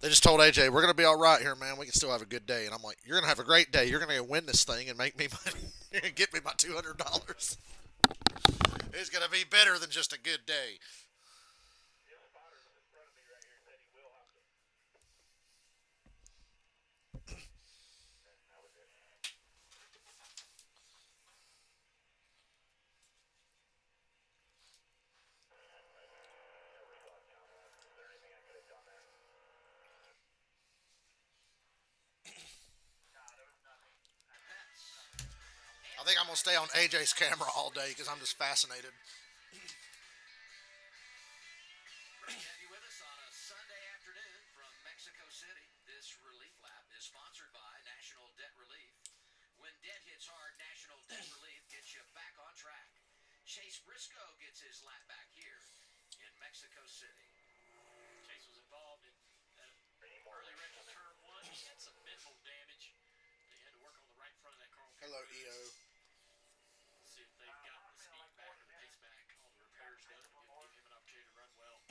They just told AJ, we're going to be all right here, man. We can still have a good day. And I'm like, you're going to have a great day. You're going to win this thing and make me money. And get me my $200. It's going to be better than just a good day. I think I'm going to stay on AJ's camera all day because I'm just fascinated. Have you with us on a Sunday afternoon from Mexico City? This relief lap is sponsored by National Debt Relief. When debt hits hard, National Debt Relief gets you back on track. Chase Briscoe gets his lap back here in Mexico City. Chase was involved in that early wreck of turn one. He had some minimal damage. They had to work on the right front of that Carl. Hello, EO. See if they've got the speed back or the pace back. All the repairs done to give him an opportunity to run well.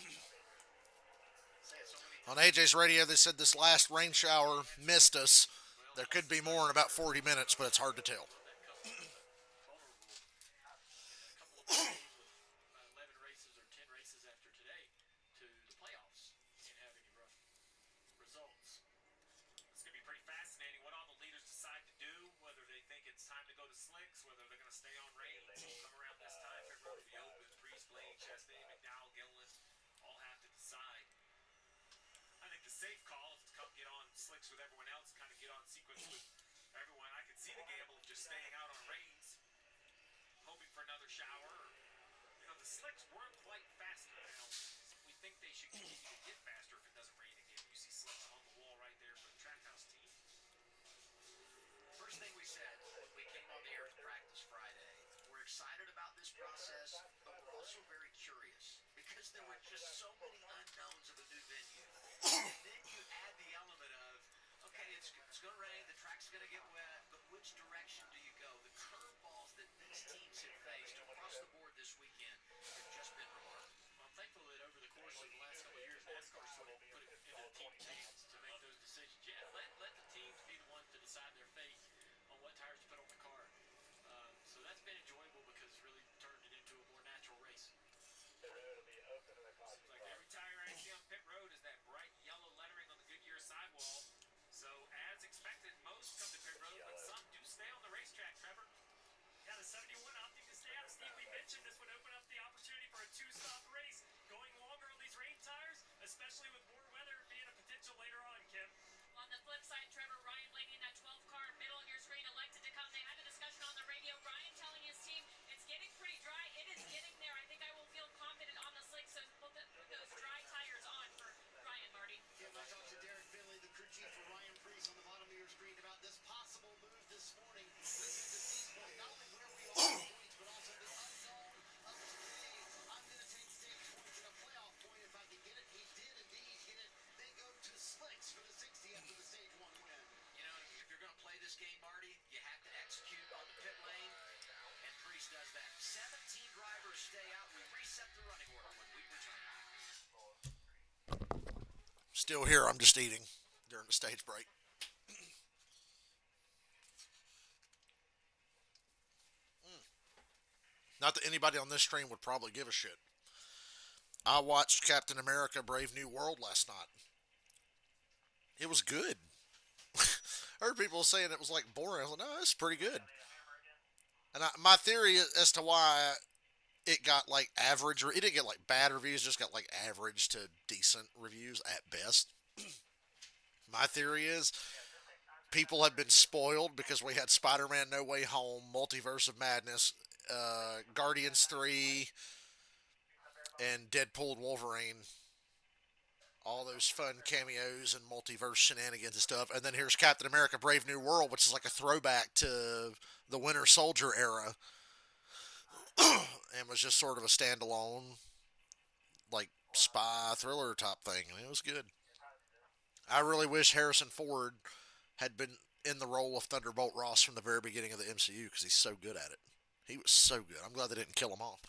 On AJ's radio, they said this last rain shower missed us. There could be more in about 40 minutes, but it's hard to tell. Time to go to slicks, whether they're going to stay on range, come around this time. Pit Road will be open. Priest, Blaine, Chastain, McDowell, Gilliland all have to decide. I think the safe call is to come get on slicks with everyone else, kind of get on sequence with everyone. I could see the gamble of just staying out on reins, hoping for another shower. The slicks weren't quite fast enough. We think they should continue to get faster if it doesn't rain again. You see slicks on the wall right there for the Trackhouse team. First thing we said when we came on the air to practice Friday, we're excited about this process, but we're also very curious because there were just so many unknowns of a new venue. And then you add the element of, okay, it's going to rain, the track's going to get wet, but which direction do you go? The curveballs that these teams have faced across the board this weekend have just been remarkable. Well, I'm thankful that over the course of the last couple of years, NASCAR sort of put it into the team's hands to make those decisions. Yeah, let the teams be the ones to decide their fate on what tires to put on the car. So that's been enjoyable because it's really turned it into a more natural race. Seems like every tire I see on pit road is that bright yellow lettering on the Goodyear sidewall. So as expected, most come to pit road, but some do stay on the racetrack, Trevor. Yeah, the 71 opting to stay out. Steve, we mentioned this would open up the opportunity for a two-stop race. Going longer on these rain tires, especially with more weather being a potential later on, Kim. On the flip side, Trevor, Ryan Blaney in that 12 car, middle of your screen, elected to come. They had a discussion on the radio. Ryan telling his team, it's getting pretty dry. It is getting there. I think I will feel confident on the slicks. So put those dry tires on for Ryan, Marty. Yeah, we talked to Derek Finley, the crew chief for Ryan Preece on the bottom of your screen about this possible move this morning. Listen to Steve's point, not only where we are in points, but also the unknown of today. I'm going to take stage points and a playoff point if I can get it. He did indeed get it. They go to slicks for the 60 after the stage one win. If you're going to play this game, Marty, you have to execute on the pit lane, and Priest does that. 17 drivers stay out. We reset the running order when we return. Still here, I'm just eating during the stage break. Not that anybody on this stream would probably give a shit. I watched Captain America: Brave New World last night. It was good. I heard people saying it was like boring. I was like, no, it's pretty good. And my theory as to why it got like average, it didn't get like bad reviews, just got like average to decent reviews at best. My theory is people have been spoiled because we had Spider-Man: No Way Home, Multiverse of Madness, Guardians 3, and Deadpool and Wolverine. All those fun cameos and multiverse shenanigans and stuff. And then here's Captain America: Brave New World, which is like a throwback to the Winter Soldier era, and was just sort of a standalone, like spy thriller type thing. And it was good. I really wish Harrison Ford had been in the role of Thunderbolt Ross from the very beginning of the MCU because he's so good at it. He was so good. I'm glad they didn't kill him off.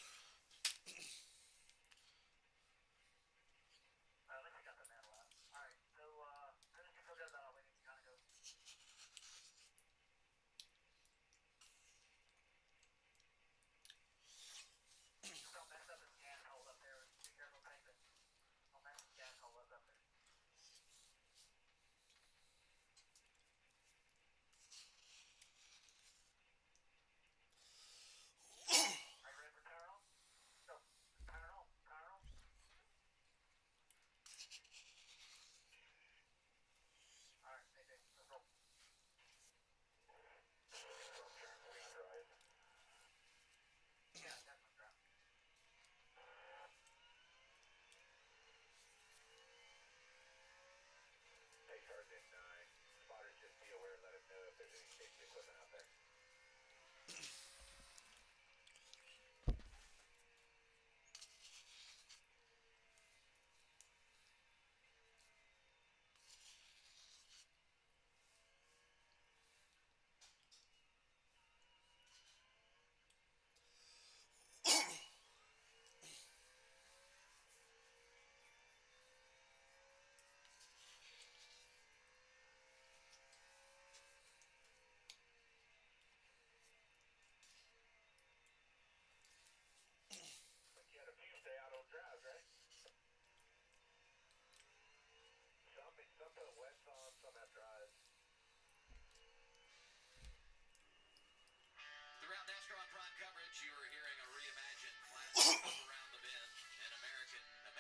Throughout NASCAR on Prime coverage, you are hearing a reimagined classic Around the Bend, an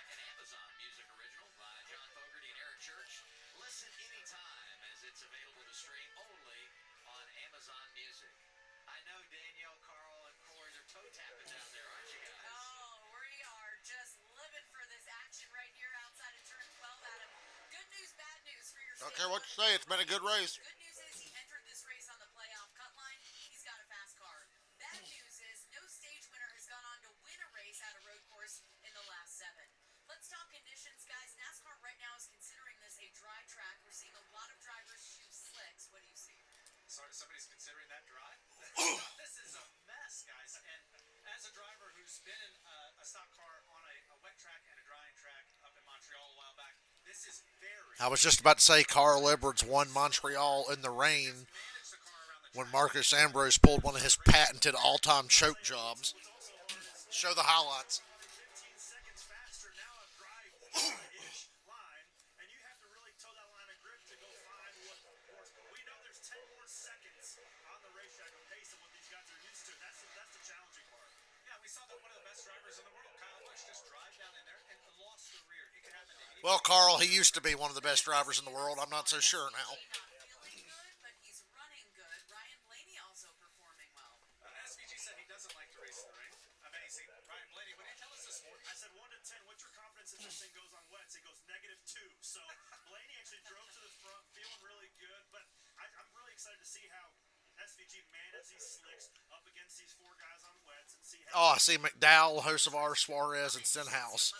an Amazon music original by John Fogerty and Eric Church. Listen anytime as it's available to stream only on Amazon Music. I know Danielle, Carl, and Corey, they're toe tapping down there, aren't you guys? Oh, we are just living for this action right here outside of turn 12, Adam. Good news, bad news for your Don't state. care what you say. It's been a good race. Good news is he entered this race on the playoff cut line. He's got a fast car. Bad news is no stage winner has gone on to win a race at a road course in the last 7. Let's talk conditions, guys. NASCAR right now is considering this a dry track. We're seeing a lot of drivers shoot slicks. What do you see? Sorry, somebody's considering that dry? This is a mess, guys. And as a driver who's been in a stock car on a wet track and a drying track up in Montreal a while back, this is very. I was just about to say Carl Edwards won Montreal in the rain Manage the car around the when track. Marcus Ambrose pulled one of his patented all-time choke jobs. Show the highlights. 15 seconds faster now a dry-ish line, and you have to really toe that line of grip to go find what works. We know there's 10 more seconds on the racetrack of pace than what these guys are used to. That's the challenging part. Yeah, we saw that one of the best drivers in the world, Kyle Busch, just drive down in there and lost the rear. It could happen to anybody. Well, Carl, he used to be one of the best drivers in the world. I'm not so sure now. Not feeling good, but he's running good. Ryan Blaney also performing well. SVG said he doesn't like to race in the rain. Amazing. Ryan Blaney, what did you tell us this morning? I said 1 to 10. What's your confidence if this thing goes on wet? He goes -2. So Blaney actually drove to the front, feeling really good. But I'm really excited to see how SVG manages these slicks up against these 4 guys on wets and see Oh, how. I see McDowell, Hocevar, Suarez, and Stenhouse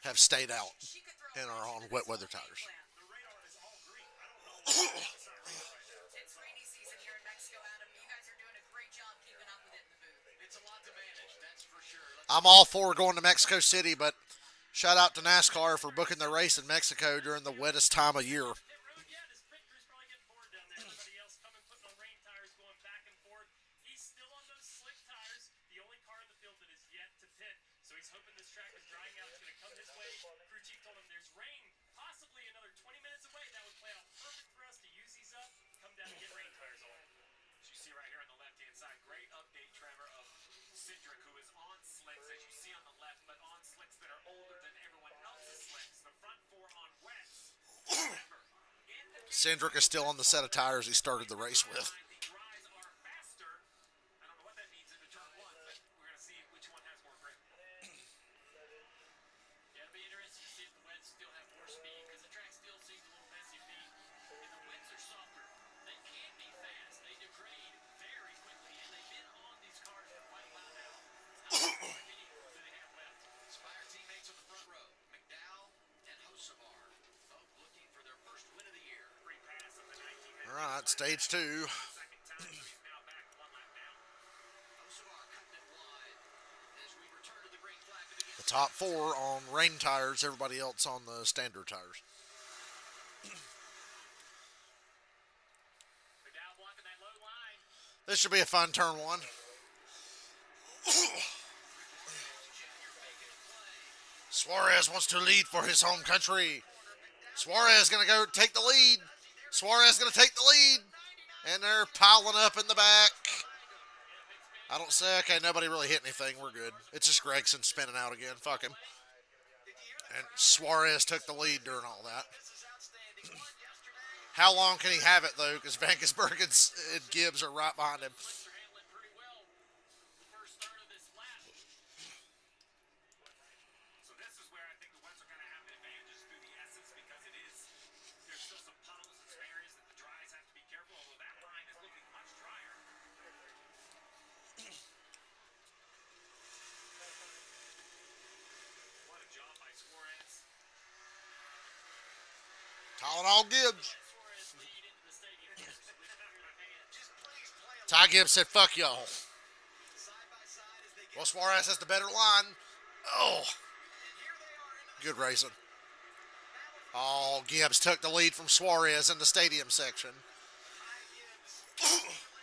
have stayed out She could throw and a are wrench on into wet this weather whole game tires. plan. The radar is all green. I don't know why it's not raining right now. It's rainy season here in Mexico, Adam. You guys are doing a great job keeping up with it in the booth. It's a lot to manage, that's for sure. I'm all for going to Mexico City, but shout out to NASCAR for booking the race in Mexico during the wettest time of year. Pit road yet? His pit crew's probably getting bored down there. Everybody else coming, putting on rain tires, going back and forth. He's still on those slick tires. The only car in the field that track was drying out. It's going to come his way. Crew chief told him there's rain possibly another 20 minutes away. That would play out perfect for us to use these up, come down and get rain tires on. As you see right here on the left-hand side, great update, Trevor, of Cindric, who is on slicks, as you see on the left, but on slicks that are older than everyone else's slicks. The front four on wets. Remember, in the Cindric is still on the set of tires he started the race with. the dries are faster. I don't know what that means into turn one, but we're going to see which one has more grip. Yeah, it'll be interesting to see if the wets still have more speed because the track still seems a little messy feet. And the wets are softer. They can be fast. They degrade very quickly, and they've been on these cars for quite a while now. How much more do they have left? Spire teammates on the front row, McDowell and Hocevar, both looking for their first win of the year. Free pass of the 19. All right, stage 2. Second time, so he's now back one lap down. Hocevar cutting it wide as we return to the green flag to begin. The top 4 on rain tires, everybody else on the standard tires. McDowell blocking that low line. This should be a fun turn 1. Suarez wants to lead for his home country. Suarez going to go take the lead. Suarez going to take the lead. And they're piling up in the back. I don't say, okay, nobody really hit anything. We're good. It's just Gregson spinning out again. Fuck him. And Suarez took the lead during all that. How long can he have it, though? Because Vankersberg and Gibbs are right behind him. They're handling pretty well. First third of this lap. So this is where I think the wets are going to have the advantages through the S's because there's still some puddles and some areas that the dries have to be careful, although that line is looking much drier. What a job by Suarez. Tylenol Gibbs. Suarez lead into the stadium. Just please play a Ty Gibbs said, fuck y'all. side by side as they get. Well, Suarez has the better line. Oh, And here they are into the good racing. Oh, Gibbs took the lead from Suarez in the stadium section. high Gibbs. Feeling the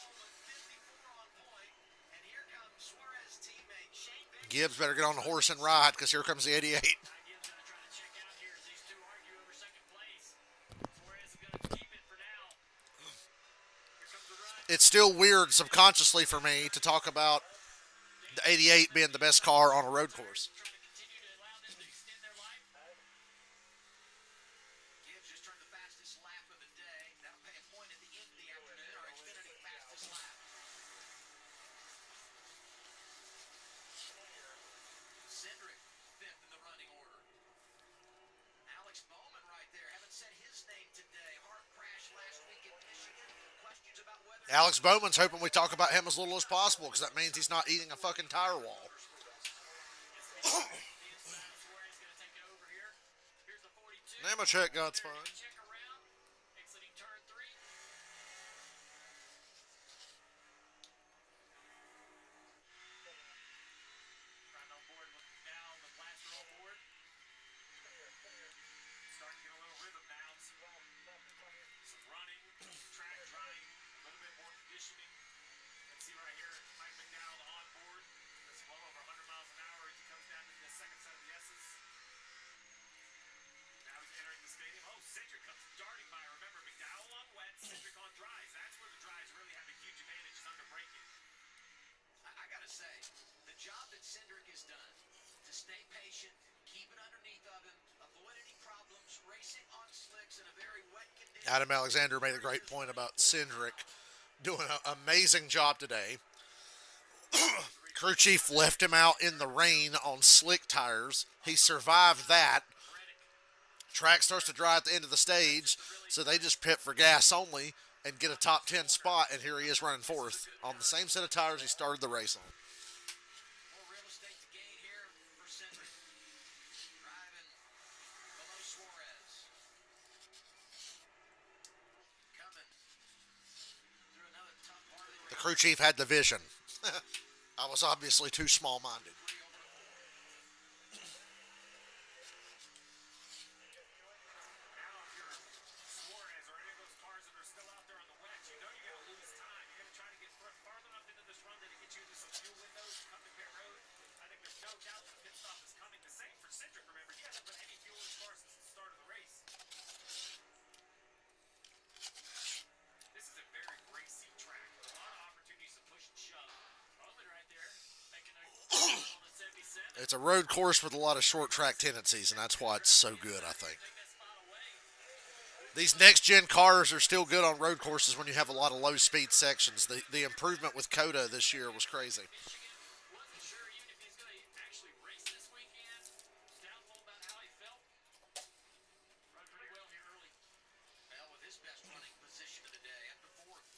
moment, 54 on point. And here comes Suarez teammate Shane Van. Gibbs better get on the horse and ride because here comes the 88. Ty Gibbs going to try to check out here as these two argue over second place. Suarez is going to keep it for now. Here comes the run. It's still weird subconsciously for me to talk about the 88 being the best car on a road course. Trying to continue to allow them to extend their life. Gibbs just turned the fastest lap of the day. That'll pay a point at the end of the afternoon. Our Xfinity fastest lap. Cindric, fifth in the running order. Alex Bowman right there. Haven't said his name today. Hard crash last week in Michigan. Questions about whether Alex Bowman's hoping we talk about him as little as possible because that means he's not eating a fucking tire wall. The inside of Suarez going to take it over here. Here's the 42. Nemechek got fine. Check around. Exiting turn 3. Riding on board with now the blaster on board. Starting to get a little rhythm now. Some running, track drying, a little bit more conditioning. Let's see right here, Mike McDowell on board. That's well over 100 miles an hour as he comes down to the second set of the S's. Now he's entering the stadium. Oh, Cindric comes darting by. Remember, McDowell on wet, Cindric on dries. That's where the dries really have a huge advantage is under braking. I gotta say, the job that Cindric has done to stay patient, keep it underneath of him, avoid any problems, racing on slicks in a very wet condition. Adam Alexander made a great point about Cindric doing an amazing job today. Crew chief left him out in the rain on slick tires. He survived that. Track starts to dry at the end of the stage, so they just pit for gas only and get a top 10 spot, and here he is running fourth on the same set of tires he started the race on. More real estate to gain here for Cindric. Driving below Suarez. Coming through another tough part of the The crew chief had the vision. I was obviously too small-minded. Now, if you're Suarez or any of those cars that are still out there on the wet, you know you're going to lose time. You're going to try to get farther enough into this run to get you into some fuel windows and come to pit road. I think there's no doubt that the pit stop is It's a road course with a lot of short track tendencies, and that's why it's so good, I think. These next gen cars are still good on road courses when you have a lot of low speed sections. The improvement with Coda this year was crazy. Wasn't sure even if he's going to actually race this weekend. Was doubtful about how he felt. Run pretty well here early. Bell with his best running position of the day, up to fourth.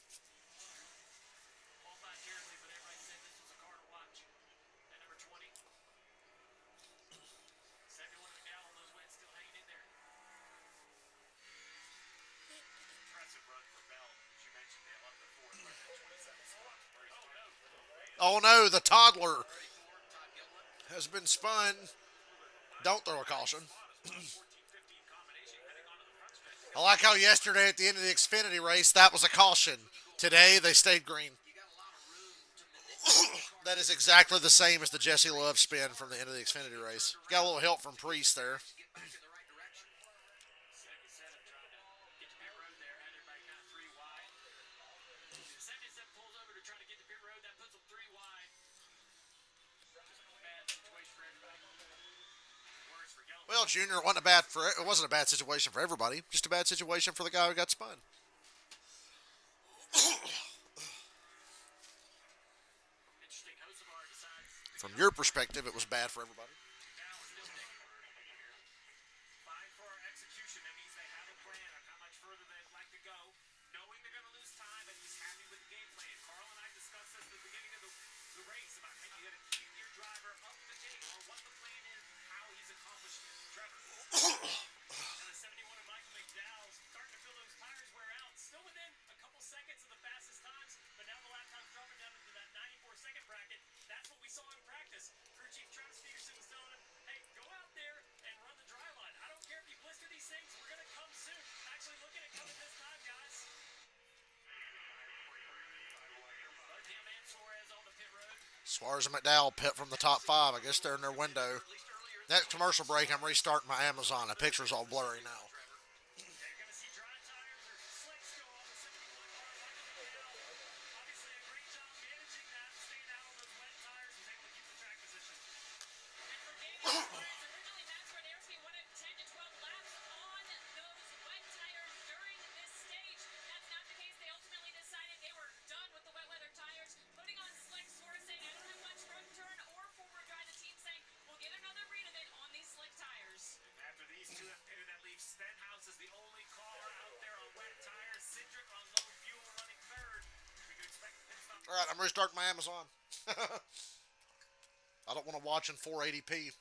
Qualified terribly, but everybody said this was a car to watch. At number 20. Second one to McDowell on those wins, still hanging in there. Impressive run for Bell. As you mentioned, they up to fourth right at 27 spots. Where he's Oh no, the toddler 34, Todd Gilliland. has been spun. Don't throw a caution. spot as well. 14-15 combination heading onto the front stretch. I like how yesterday at the end of the Xfinity race, that was a caution. Today, they stayed green. You got a lot of room to manipulate the car. That is exactly the same as the Jesse Love spin from the end of the Xfinity race. Got a little help from Priest there. Get back in the right direction. 77 trying to get to pit road there. Had everybody kind of three wide. 77 pulls over to try to get to pit road. That puts them three wide. Bad situation for everybody. Words for Gilliland. Well, Junior, it wasn't a bad situation for everybody. Just a bad situation for the guy who got spun. Interesting. Hocevar decides From your perspective, it was bad for everybody. now is still digging. Fine for execution. That means they have a plan on how much further they'd like to go. Knowing they're going to lose time, but he's happy with the game plan. Carl and I discussed this at the beginning of the race about how you got to keep your driver up to date on what the plan is, how he's accomplishing it. Trevor. And the 71 of Michael McDowell starting to feel those tires wear out. Still within a couple seconds of the fastest times, but now the lap time's dropping down into that 94-second bracket. That's what we saw in practice. Crew Chief Travis Peterson was telling him, hey, go out there and run the dry line. I don't care if you blister these things. We're going to come soon. Actually, look at it coming this time, guys. Both him and Suarez on the pit road. Suarez and McDowell pit from the top five. I guess they're in their window. Next commercial break, I'm restarting my Amazon. The picture's all blurry now. You're going to see dry tires or slicks go on the 71 car. Michael McDowell, obviously a great job managing that, staying out on those wet tires. Was able to keep the track position. And for Danny Suarez, originally Max Verderski wanted 10 to 12 laps on those wet tires during this stage. That's not the case. They ultimately decided they were done with the wet weather tires, putting on slicks. Suarez saying, I don't have much front turn or forward drive. The team saying, we'll get another read of it on these slick tires. After these two have pitted, that leaves Stenhouse as the only car out there on wet tires. Cindric on low fuel running third. We could expect a pit stop. All right, I'm restarting my Amazon. I don't want to watch in 480p.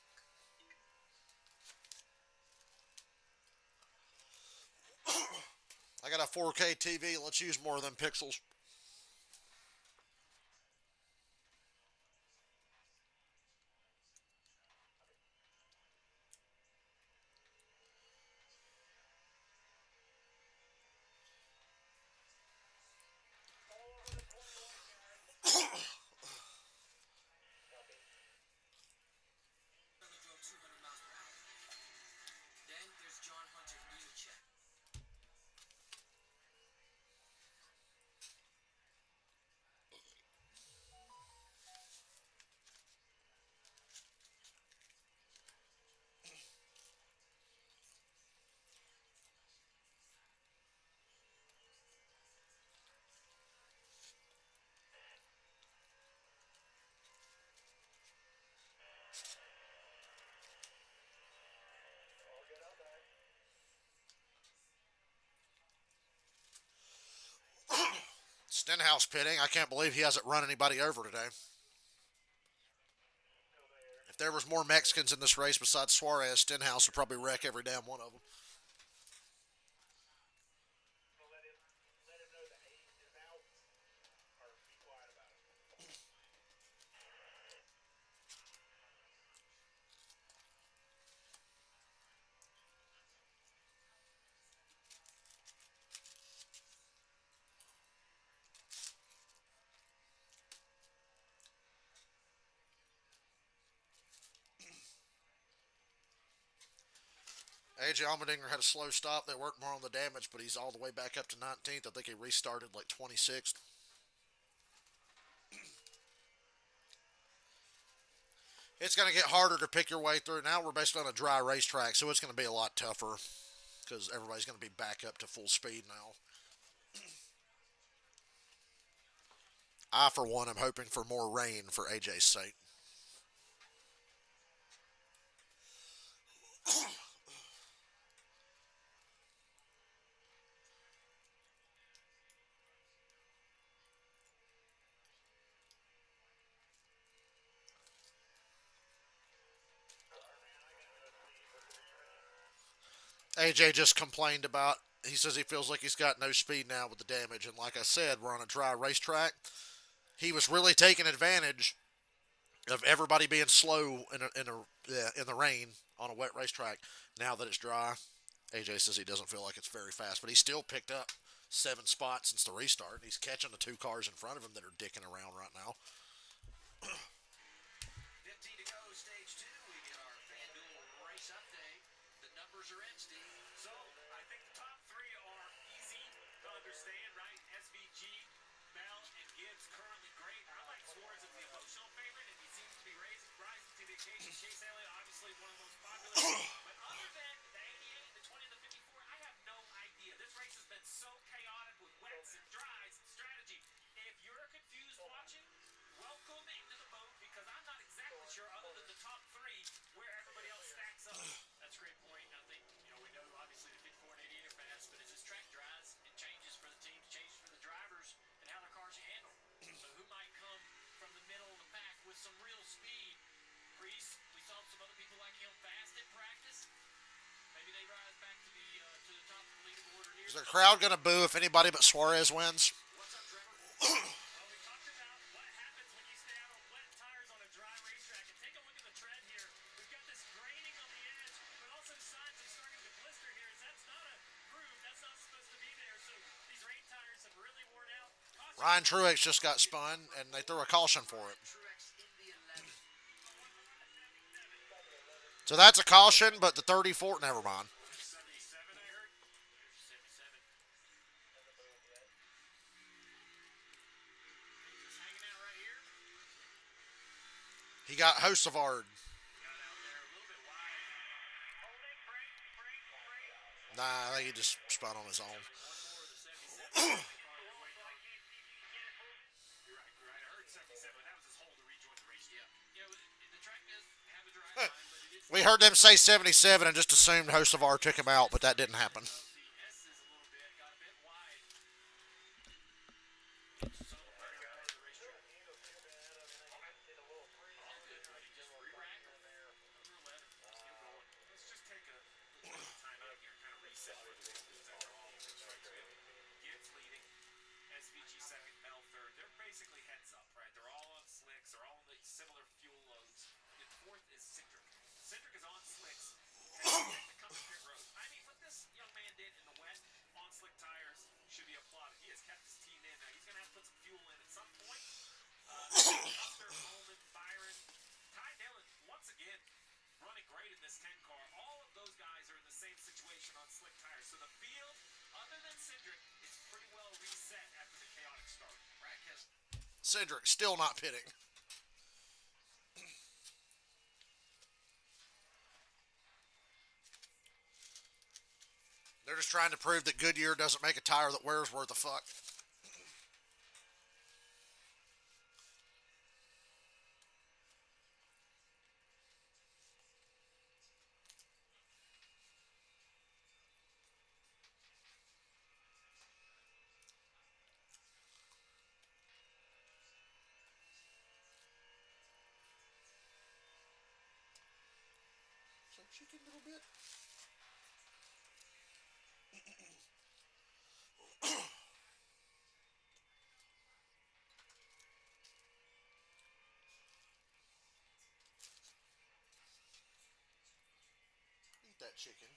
I got a 4K TV. Let's use more of them pixels. Only drove 200 miles per hour. Then there's John Hunter Nemechek. Stenhouse pitting. I can't believe he hasn't run anybody over today. If there was more Mexicans in this race besides Suarez, Stenhouse would probably wreck every damn one of them. AJ Allmendinger had a slow stop. They worked more on the damage, but he's all the way back up to 19th. I think he restarted like 26th. It's going to get harder to pick your way through. Now we're basically on a dry racetrack, so it's going to be a lot tougher because everybody's going to be back up to full speed now. I, for one, am hoping for more rain for AJ's sake. AJ just complained about. He says he feels like he's got no speed now with the damage, and like I said, we're on a dry racetrack. He was really taking advantage of everybody being slow in the rain on a wet racetrack. Now that it's dry, AJ says he doesn't feel like it's very fast, but he still picked up 7 spots since the restart. He's catching the 2 cars in front of him that are dicking around right now. 15 to go, stage two. We get our FanDuel race update. The numbers are in, Steve. So I think the top three are easy to understand, right? SVG, Bell, and Gibbs currently great. I like Suarez as the emotional favorite, and he seems to be rising to the occasion. Chase Elliott, obviously one of the most popular. But other than the 88, the 20, and the 54, I have no idea. This race has been so chaotic with wets and dries and strategy. If you're confused watching, welcome into the boat because I'm not exactly sure, other than the top three, where everybody else stacks up. That's a great point. I think, we know obviously the 54 and 88 are fast, but as this track dries, it changes for the teams, changes for the drivers, and how their cars handle. So who might come from the middle of the pack with some real speed? Priest, we saw some other people like him fast in practice. Maybe they rise back to the top of the leaderboard or near. Is the crowd going to boo if anybody but Suarez wins? What's up, Trevor? Well, we talked about what happens when you stay out on wet tires on a dry racetrack. And take a look at the tread here. We've got this graining on the edge, but also signs of starting to blister here. That's not a groove. That's not supposed to be there. So these rain tires have really worn out. Caution. Ryan Truex just got spun, and they threw a caution for it. Truex in the 11. So that's a caution, but the 34, never mind. 77, I heard. There's 77. Just hanging out right here. He got Hosevard. Got out there a little bit wide. Holding, break. Nah, I think he just spun on his own. One more of the 77. You're right. I heard 77. That was his hold to rejoin the race. Yeah. The track does have a dry line, but it is We heard them say 77 and just assumed Hosevar took him out, but that didn't happen. the S's a little bit, got a bit wide. So part of the racetrack. All good, buddy. Just re-rack them. Number 11. Let's get going. Let's just take a little bit of time out here and kind of reset where the field is after all of this strikes good. Gibbs leading, SVG second, Bell third. They're basically heads up, right? They're all on slicks. They're all on the similar fuel loads. And fourth is Cindric. Cindric is on slicks. Has yet to come to pit road. I mean, what this young man did in the wet on slick tires should be applauded. He has kept his team in. Now he's going to have to put some fuel in at some point. Custer, Coleman, Byron, Ty Dillon, once again, running great in this 10 car. All of those guys are in the same situation on slick tires. So the field, other than Cindric, is pretty well reset after the chaotic start. Rack has Cedric still not pitting. They're just trying to prove that Goodyear doesn't make a tire that wears worth a fuck. Some chicken little bit. Eat that chicken.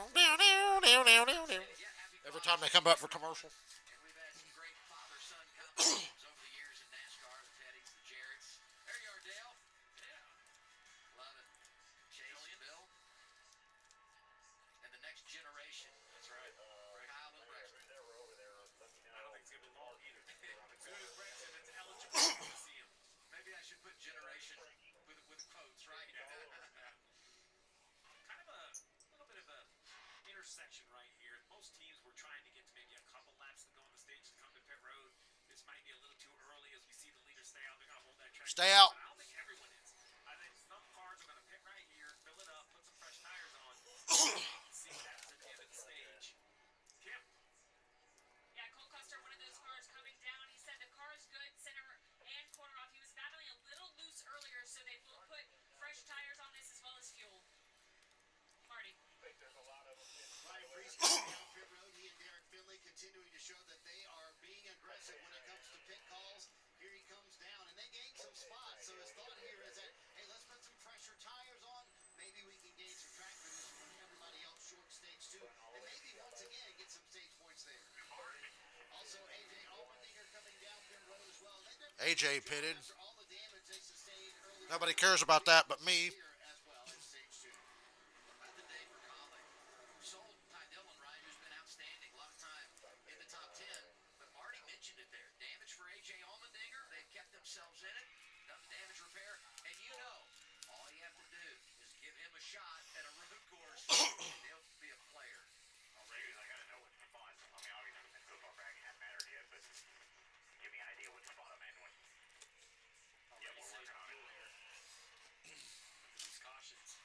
Yeah, happy Every time Father's they come up for commercial. And we've had some great father-son combinations over the years in NASCAR, the Teddys, the Jarretts. There you are, Dale. Yeah. Love it. Chase, Bill, and the next generation. That's right. Kyle and Braxton. I don't think it's going to be long either. As soon as Braxton is eligible, you're going to see him. Maybe I should put generation with quotes, right? Kind of a little bit of a intersection right here. Most teams were trying to get to maybe a couple laps to go on the stage to come to pit road. This might be a little too early as we see the leaders stay out. They're going to hold that track. Stay out. I don't think everyone is. I think some cars are going to pit right here, fill it up, put some fresh tires on, and see what happens at the end of the stage. Kim, Yeah, Cole Custer, one of those cars coming down. He said the car is good, center and corner off. He was battling a little loose earlier, so they will put fresh tires on this as well as fuel. Marty. Ryan Preece coming down pit road. He and Derek Finley continuing to show that they are being aggressive when it comes to pit calls. Here he comes down, and they gained some spots. So his thought here is that, hey, let's put some fresher tires on. Maybe we can gain some track position when everybody else short stage two, and maybe once again get some stage points there. Also, AJ Allmendinger coming down pit road as well. AJ pitted. After all the damage they sustained earlier. Nobody cares about that but me. Here as well in stage two. What about the day for Collie? Sold Ty Dillon, right, who's been outstanding, a lot of time in the top 10. But Marty mentioned it there. Damage for A.J. Allmendinger. They've kept themselves in it, done the damage repair. And you know, all you have to do is give him a shot at a road course, and he'll be a player. I'll say I got to know what's fun. I mean, obviously, in football bragging hasn't mattered yet, but give me an idea what's fun. I mean, when, yeah, we're working on it. These cautions.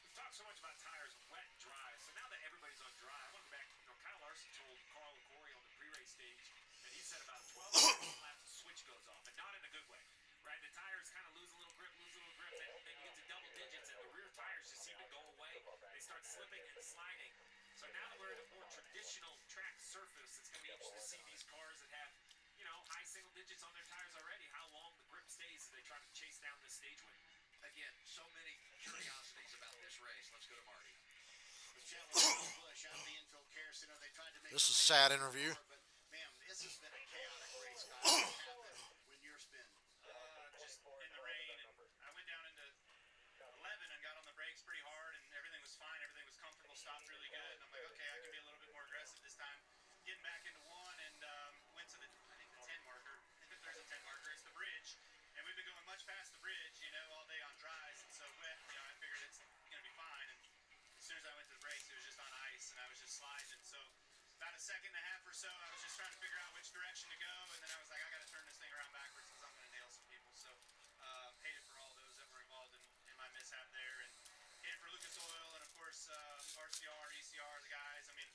We've talked so much about tires, wet and dry. So now that everybody's on dry, I want to go back. Kyle Larson told Carl Corey on the pre-race stage that he said about 12 laps the switch goes off, and not in a good way. Right, the tires kind of lose a little grip, then you get to double digits, and the rear tires just seem to go away. They start slipping and sliding. So now that we're at a more traditional track surface, it's going to be interesting to see these cars that have, high single digits on their tires already, how long the grip stays as they try to chase down this stage win. Again, so many curiosities about this race. Let's go to Marty. Bush out of the infield care center. They tried to make This is a sad interview. but man, this has been a chaotic race, guys. What happened when you're spinning? Just in the rain, and I went down into 11 and got on the brakes pretty hard, and everything was fine. Everything was comfortable, stopped really good. And I'm like, okay, I can be a little bit more aggressive this time. Getting back into one and went to I think the 10 marker. If there's a 10 marker, it's the bridge. And we've been going much past the bridge, all day on dries. And so wet, I figured it's going to be fine. And as soon as I went to the brakes, it was just on ice, and I was just sliding. And so about a second and a half or so, I was just trying to figure out which direction to go. And then I was like, I got to turn this thing around backwards because I'm going to nail some people. So hated for all those that were involved in my mishap there. And hated for Lucas Oil and, of course, RCR, ECR, the guys. I mean,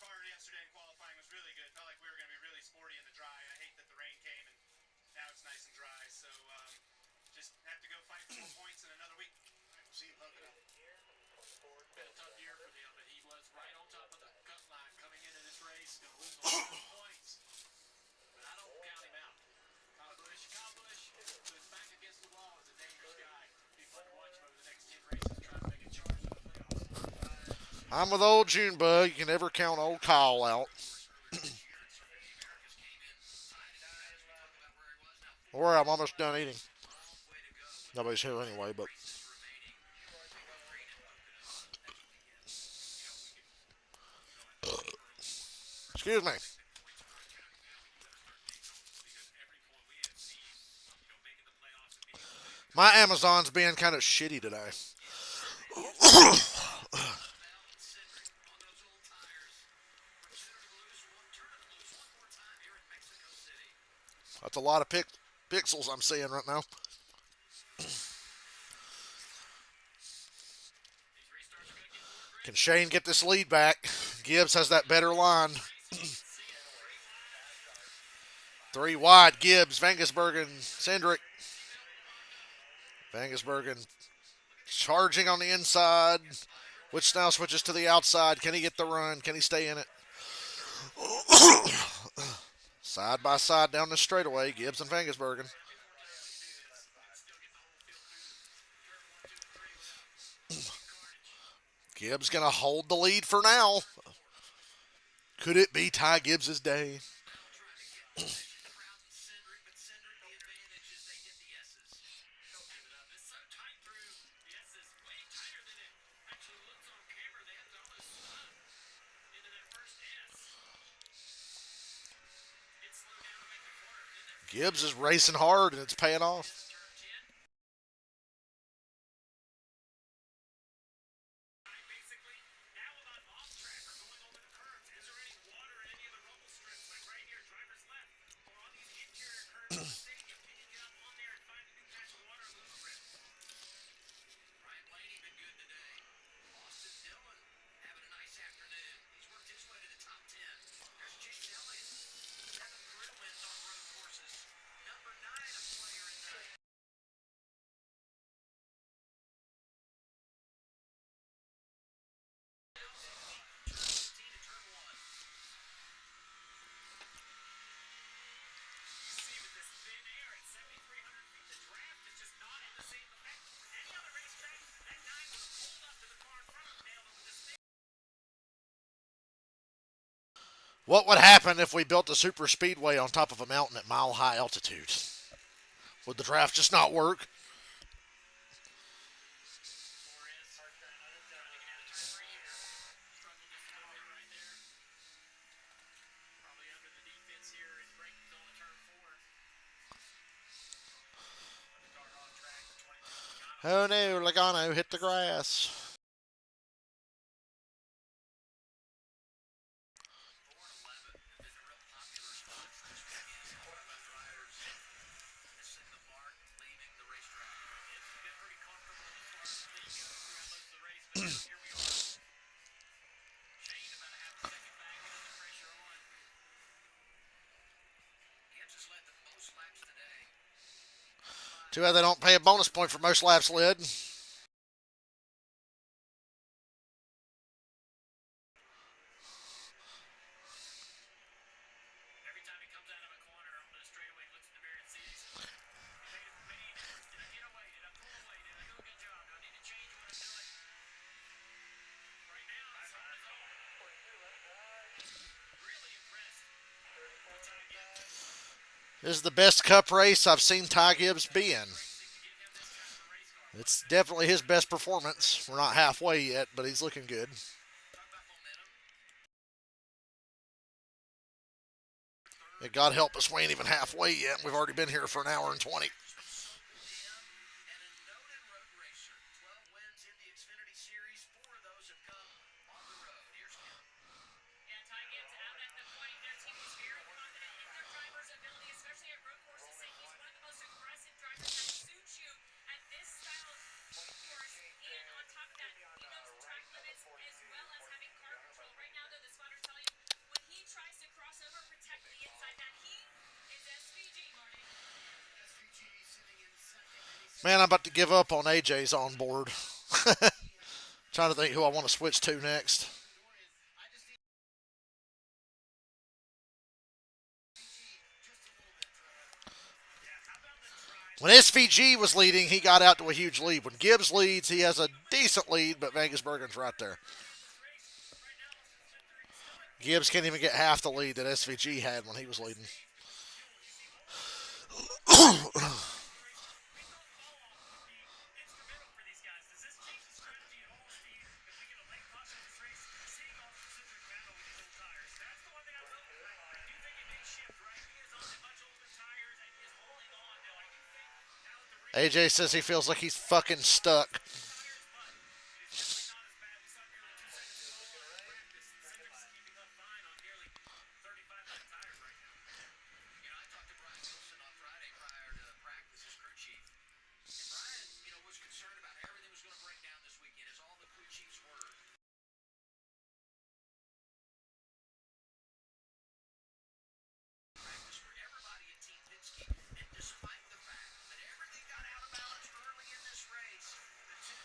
car yesterday in qualifying was really good. Felt like we were going to be really sporty in the dry. I hate that the rain came, and now it's nice and dry. So just have to go fight for more points in another week. See you, Pocono. Been a tough year for them, but he was right on top of the cut line coming into this race. Going to lose a lot of points, but I don't count him out. Kyle Busch, who's back against the wall, is a dangerous guy. Be fun to watch him over the next 10 races, trying to make a charge in the playoffs. I'm with old Junebug. You can never count old Kyle out. Or I'm almost done eating. Nobody's here anyway, but. Excuse me. My Amazon's being kind of shitty today. That's a lot of pixels I'm seeing right now. Can Shane get this lead back? Gibbs has that better line. 3 wide, Gibbs, Vangesbergen, Cindric. Vangesbergen charging on the inside, which now switches to the outside. Can he get the run? Can he stay in it? Side by side down the straightaway, Gibbs and Vangesbergen. Gibbs going to hold the lead for now. Could it be Ty Gibbs' day? Trying to get position around Cindric, but Cindric the advantage as they get the S's. Give it up. It's so tight through the S's. Way tighter than it actually looks on camera. They have to almost stop into that first S. It slowed down to make the corner. Gibbs is racing hard and it's paying off. Turn 10. Basically, now a lot off track or going over the curves. Is there any water in any of the rumble strips? Like right here, driver's left. Or on these interior curves of the stadium. Can you get up on there and find a new patch of water or lose grip? Ryan Blaney been good today. Austin Dillon having a nice afternoon. He's worked his way to the top 10. There's Chase Elliott. 7 career wins on road courses. Number 9, a player in the See with this thin air at 7,300 feet, the draft is just not in the same effect. Any other racetrack, that 9 would have pulled up to the car in front of him, nailed it with this thing. What would happen if we built a super speedway on top of a mountain at mile high altitude? Would the draft just not work? Flores trying to get out of turn 3 here. Struggled just a little bit right there. Probably under the defense here as braking zone to turn 4. The car off track, the 20. Oh no, Logano hit the grass. 4 and 11 have been real popular spots this weekend. Talk about drivers missing the mark, leaving the racetrack. It's been pretty comfortable as far as the lead goes throughout most of the race, but now here we are. Shane about to have the second back and the pressure on. Gibbs has led the most laps today. Too bad they don't pay a bonus point for most laps led. Every time he comes out of a corner on the straightaway, he looks in the mirror and sees he made it made. Did I get away? Did I pull away? Did I do a good job? Do I need to change what I'm doing? Right now, it's on his own. Really impressed with Ty Gibbs. This is the best Cup race I've seen Ty Gibbs be in. Racing to give him this kind of a race car. It's definitely his best performance. We're not halfway yet, but he's looking good. Talk about momentum. And God help us, we ain't even halfway yet. We've already been here for an hour and 20. So good to him and a noted road racer. 12 wins in the Xfinity Series. 4 of those have come on the road. Here's Kim. Yeah, Ty Gibbs out at the point. Their team was very confident in their driver's ability, especially at road courses. Say he's one of the most aggressive drivers that suits you at this style of course. And on top of that, he knows track limits as well as having car control. Right now, though, the spotters tell you when he tries to cross over, protect the inside. That he is SVG, Marty. SVG sitting in second. And he's Man, I'm about to give up on AJ's on board. Trying to think who I want to switch to next. I just need just a little bit, Trevor. Yeah, how about the drive? When SVG was leading, he got out to a huge lead. When Gibbs leads, he has a decent lead, but Vegas Bergen's right there. Gibbs can't even get half the lead that SVG had when he was leading. Instrumental for these guys. Does this change the strategy at all, Steve? If we get a late caution in this race, seeing Austin Cindric battle with these old tires. That's the one thing I will. I do think it may shift, right? He is on the much older tires and he is holding on. Now, I do think now that the race AJ says he feels like he's fucking stuck. tires, but it's definitely not as bad. We saw nearly 2 seconds slower in practice. Cindric's keeping up fine on nearly 35 tires right now. You know, I talked to Brian Wilson on Friday prior to practice, his crew chief. And Brian, was concerned about everything was going to break down this weekend, as all the crew chiefs were. Practice for everybody at Team Penske, and despite the fact that everything got out of balance early in this race, the two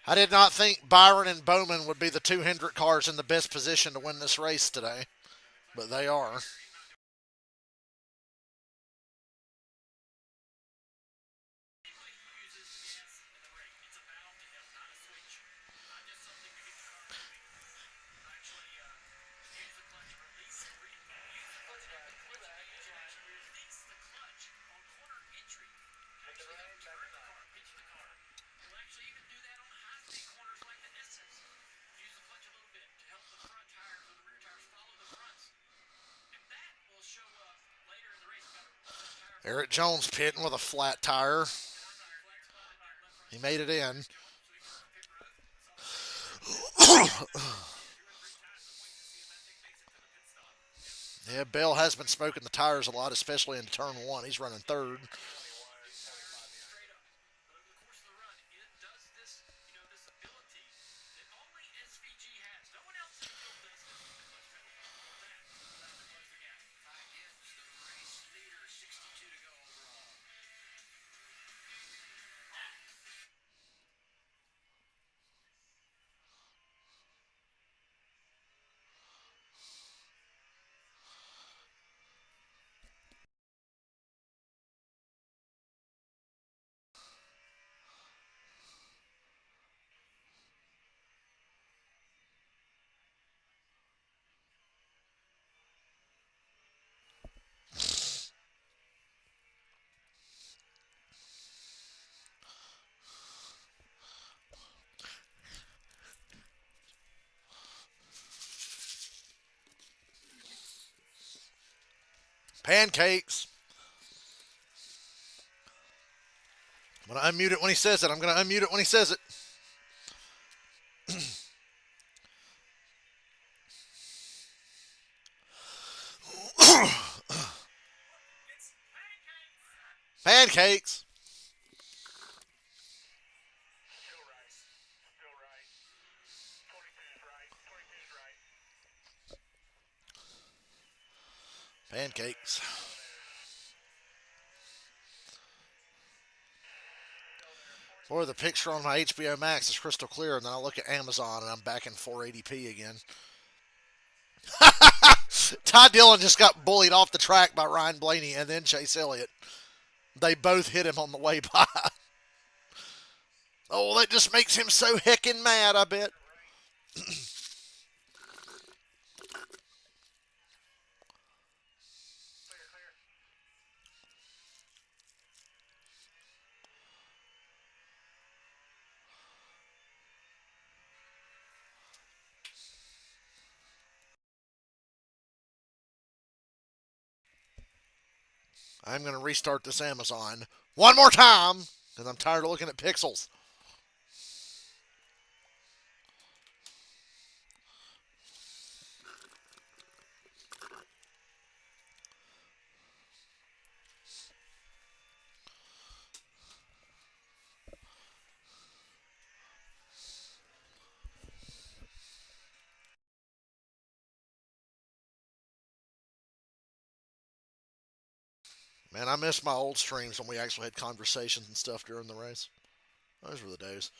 I did not think Byron and Bowman would be the two Hendrick cars in the best position to win this race today, but they are. Eric Jones pitting with a flat tire. He made it in. Yeah, Bell has been smoking the tires a lot, especially in turn one. He's running third. Pancakes. I'm going to unmute it when he says it. I'm going to unmute it when he says it. Pancakes. Pancakes. Boy, the picture on my HBO Max is crystal clear, and then I look at Amazon and I'm back in 480p again. Ty Dillon just got bullied off the track by Ryan Blaney and then Chase Elliott. They both hit him on the way by. Oh, that just makes him so heckin' mad, I bet. I'm going to restart this Amazon one more time because I'm tired of looking at pixels. Man, I miss my old streams when we actually had conversations and stuff during the race. Those were the days.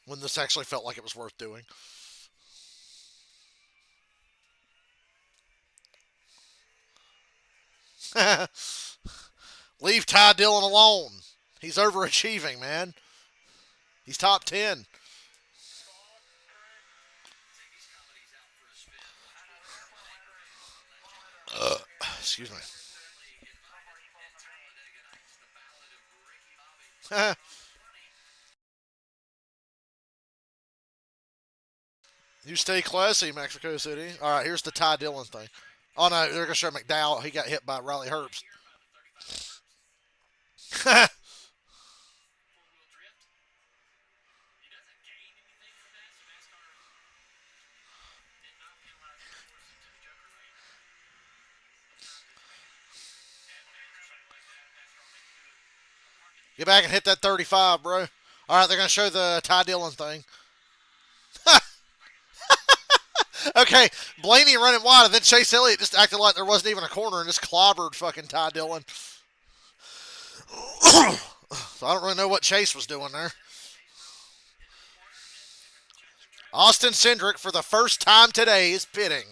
When this actually felt like it was worth doing. Leave Ty Dillon alone. He's overachieving, man. He's top 10. Excuse me. You stay classy, Mexico City. All right, here's the Ty Dillon thing. Oh, no, they're going to show McDowell. He got hit by Riley Herbst. Get back and hit that 35, bro. All right, they're going to show the Ty Dillon thing. Okay, Blaney running wide, and then Chase Elliott just acted like there wasn't even a corner and just clobbered fucking Ty Dillon. So I don't really know what Chase was doing there. Austin Cindric, for the first time today, is pitting.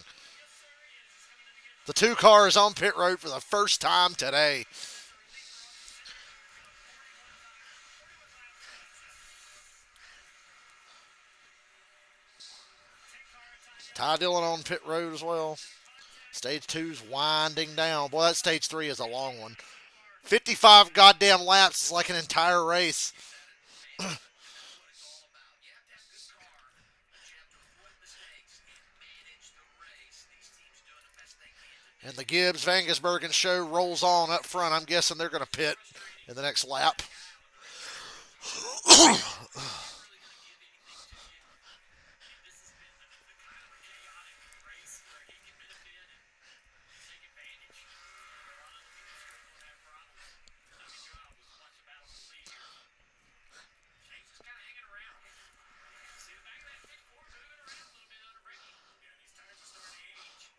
The two cars on pit road for the first time today. Ty Dillon on pit road as well. Stage two's winding down. Boy, that stage three is a long one. 55 goddamn laps is like an entire race. And the Gibbs Vangersbergen show rolls on up front. I'm guessing they're going to pit in the next lap.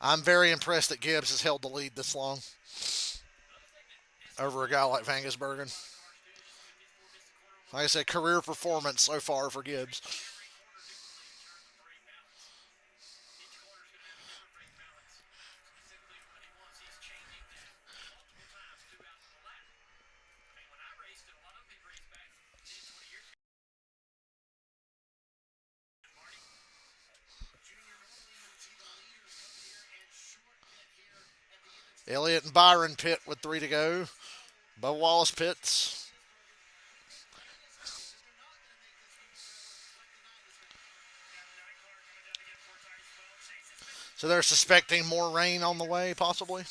I'm very impressed that Gibbs has held the lead this long over a guy like Vangersbergen. Like I said, career performance so far for Gibbs. Elliott and Byron pit with 3 to go. Bubba Wallace pits. So they're suspecting more rain on the way, possibly.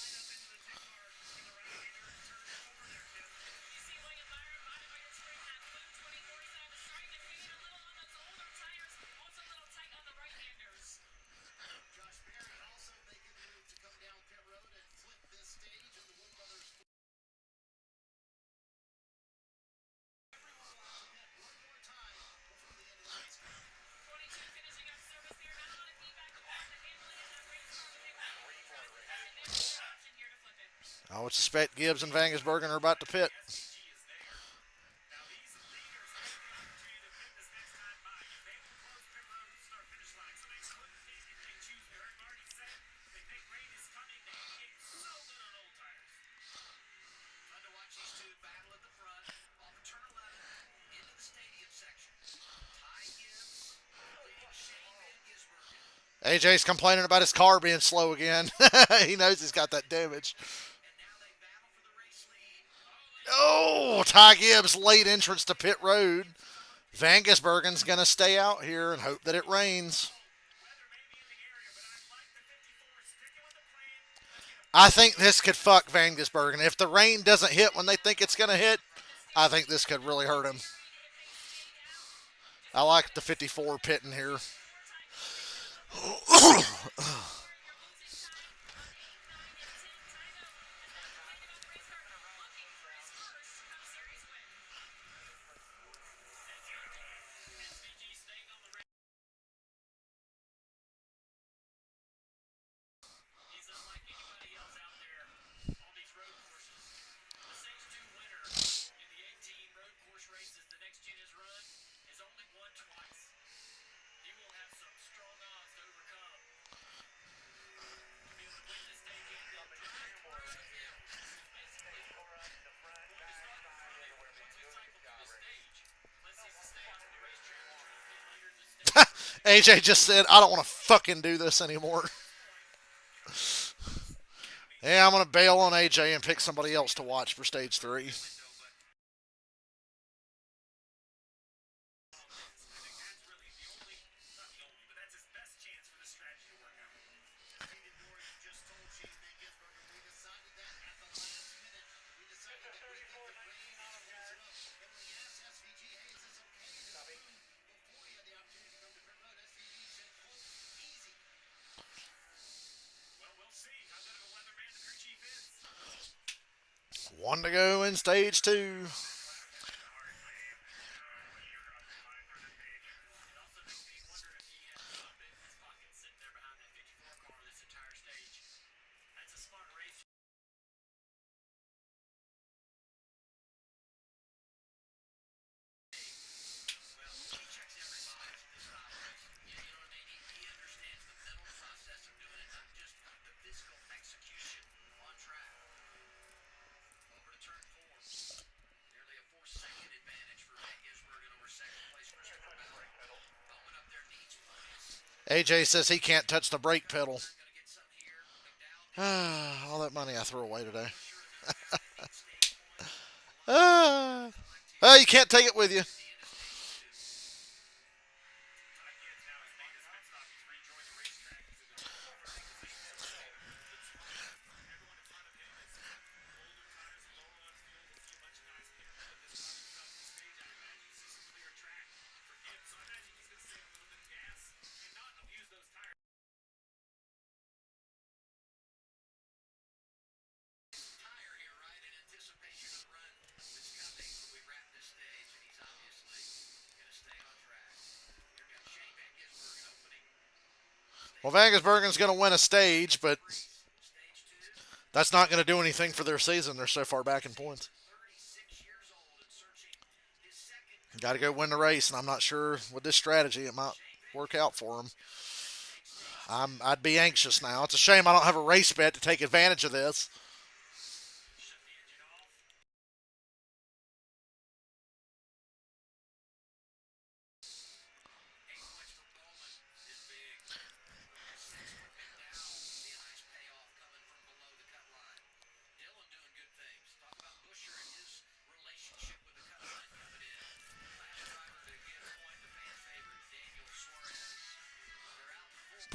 I would suspect Gibbs and Vangersbergen are about to pit. AJ's complaining about his car being slow again. He knows he's got that damage. Oh, Ty Gibbs' late entrance to pit road. Vangersbergen's going to stay out here and hope that it rains. I think this could fuck Vangersbergen. If the rain doesn't hit when they think it's going to hit, I think this could really hurt him. I like the 54 pitting here. AJ just said, I don't want to fucking do this anymore. Yeah, I'm going to bail on AJ and pick somebody else to watch for stage three. One to go in stage two. AJ says he can't touch the brake pedal. Going to get some here. McDowell All that money I threw away today. sure that from a team standpoint, a lot of Ah, collect here you can't take it with you. at the end of stage two. Again, now has made his pit stop. He's rejoined the racetrack to the starting position as well. Despite everyone in front of him has older tires, lower on fuel. We'll see a bunch of guys picking up at this time and throughout the stage. I imagine you see some clear track for him. So I imagine he's going to save a little bit of gas and not abuse those tires. Tire here, right, in anticipation of the run that's coming when we wrap this stage, and he's obviously going to stay on track. Here comes Shane Van Gisbergen opening Well, Vegasbergen's going to win a stage, but stage two. that's not going to do anything for their season. They're so far back in points. 36 years old and searching his second Got to go win the race, and I'm not sure with this strategy it might work out for them. I'd be anxious now. It's a shame I don't have a race bet to take advantage of this. Shut the engine off. 8 points for Bowman is big. 6 for McDowell. See a nice payoff coming from below the cut line. Dylan doing good things. Talk about Busher and his relationship with the cut line coming in. Last driver to get a point, the fan favorite, Daniel Suarez. They're out in full.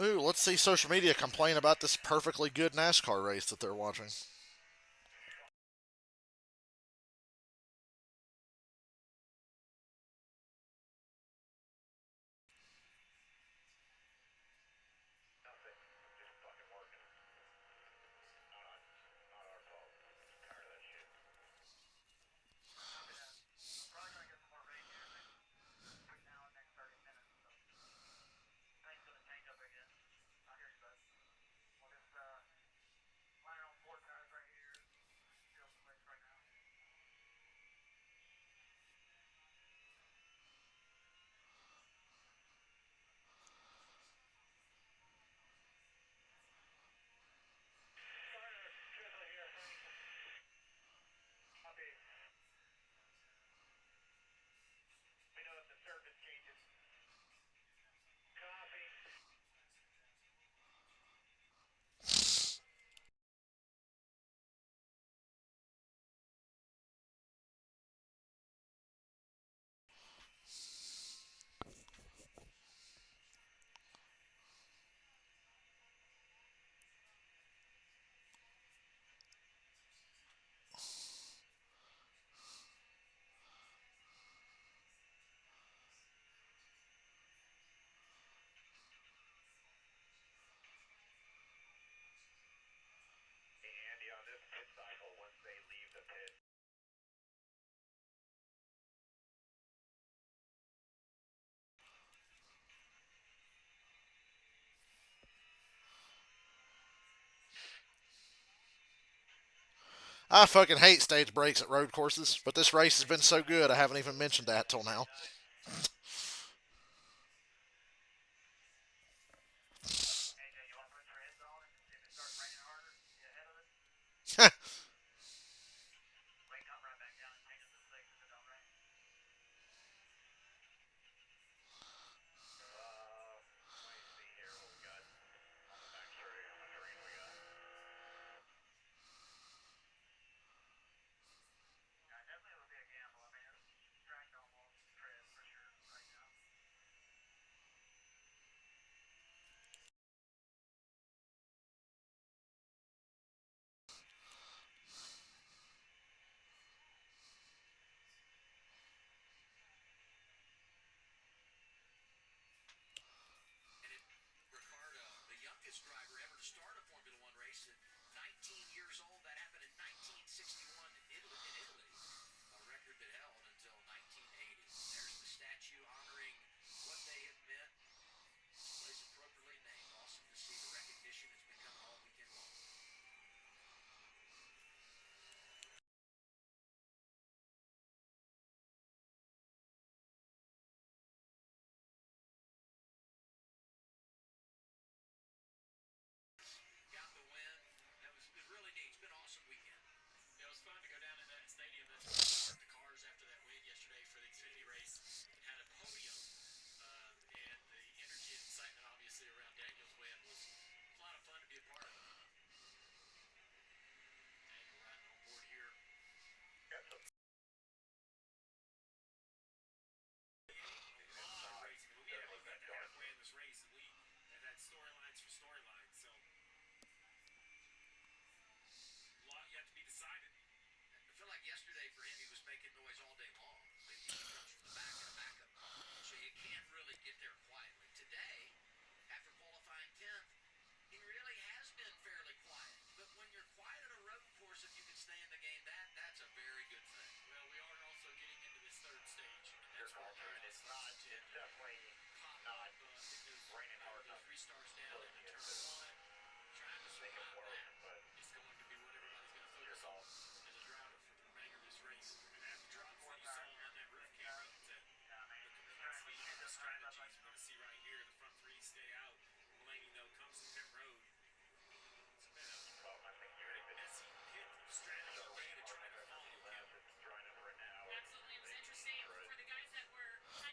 Ooh, let's see social media complain about this perfectly good NASCAR race that they're watching. I fucking hate stage breaks at road courses, but this race has been so good I haven't even mentioned that till now.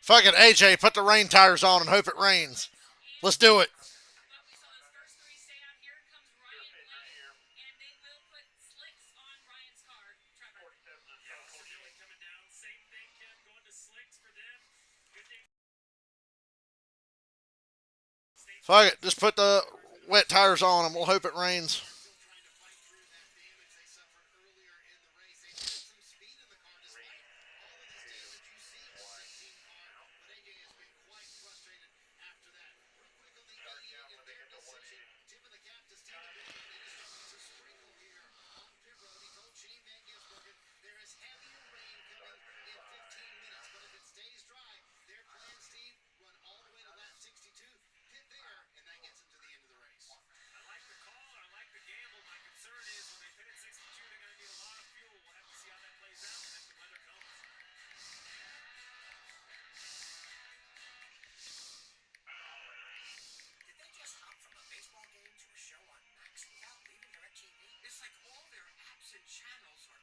Fucking AJ, put the rain tires on and hope it rains. Let's do it. But we saw those first three stay out. Here comes Ryan Blaney, and they will put slicks on Ryan's car. Trevor. Yeah, Severely coming down. Same thing, Kim, going to slicks for them. Good thing. Fuck it, just put the wet tires on and we'll hope it rains. Still trying to fight through that damage they suffered earlier in the race. They've had some speed in the car despite all of this damage you see in the 16 car. But AJ has been quite frustrated after that. Real quick on the 88 in their decision. Tip of the cap to Steven Bishop. It is starting to sprinkle here on pit road. He told Shane Van Gisbergen there is heavier rain coming in 15 minutes. But if it stays dry, their plan, Steve, run all the way to lap 62, pit there, and that gets them to the end of the race. I like the call. I like the gamble. My concern is when they pit at 62, they're going to need a lot of fuel. We'll have to see how that plays out if the weather comes. Did they just hop from a baseball game to a show on Max without leaving DirecTV? It's like all their apps and channels are.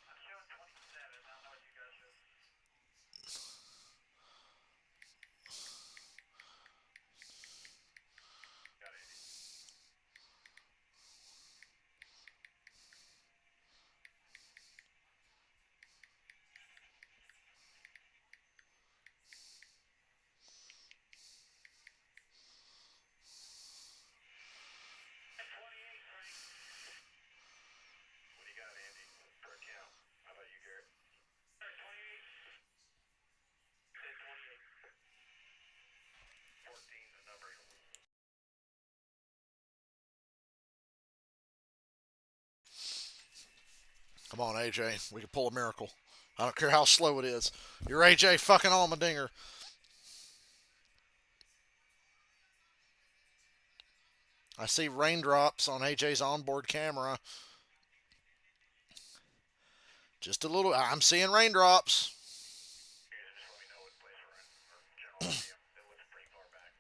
I'm showing 27. I don't know what you guys show. Got it. At 28, Frank. What do you got, Andy? Per count. How about you, Garrett? 28. Say 28. 14, the number. Come on, AJ. We can pull a miracle. I don't care how slow it is. You're AJ fucking Allmendinger. I see raindrops on AJ's onboard camera. Just a little. I'm seeing raindrops. You guys just let me know what place we're in. Or general idea. It looks pretty far back.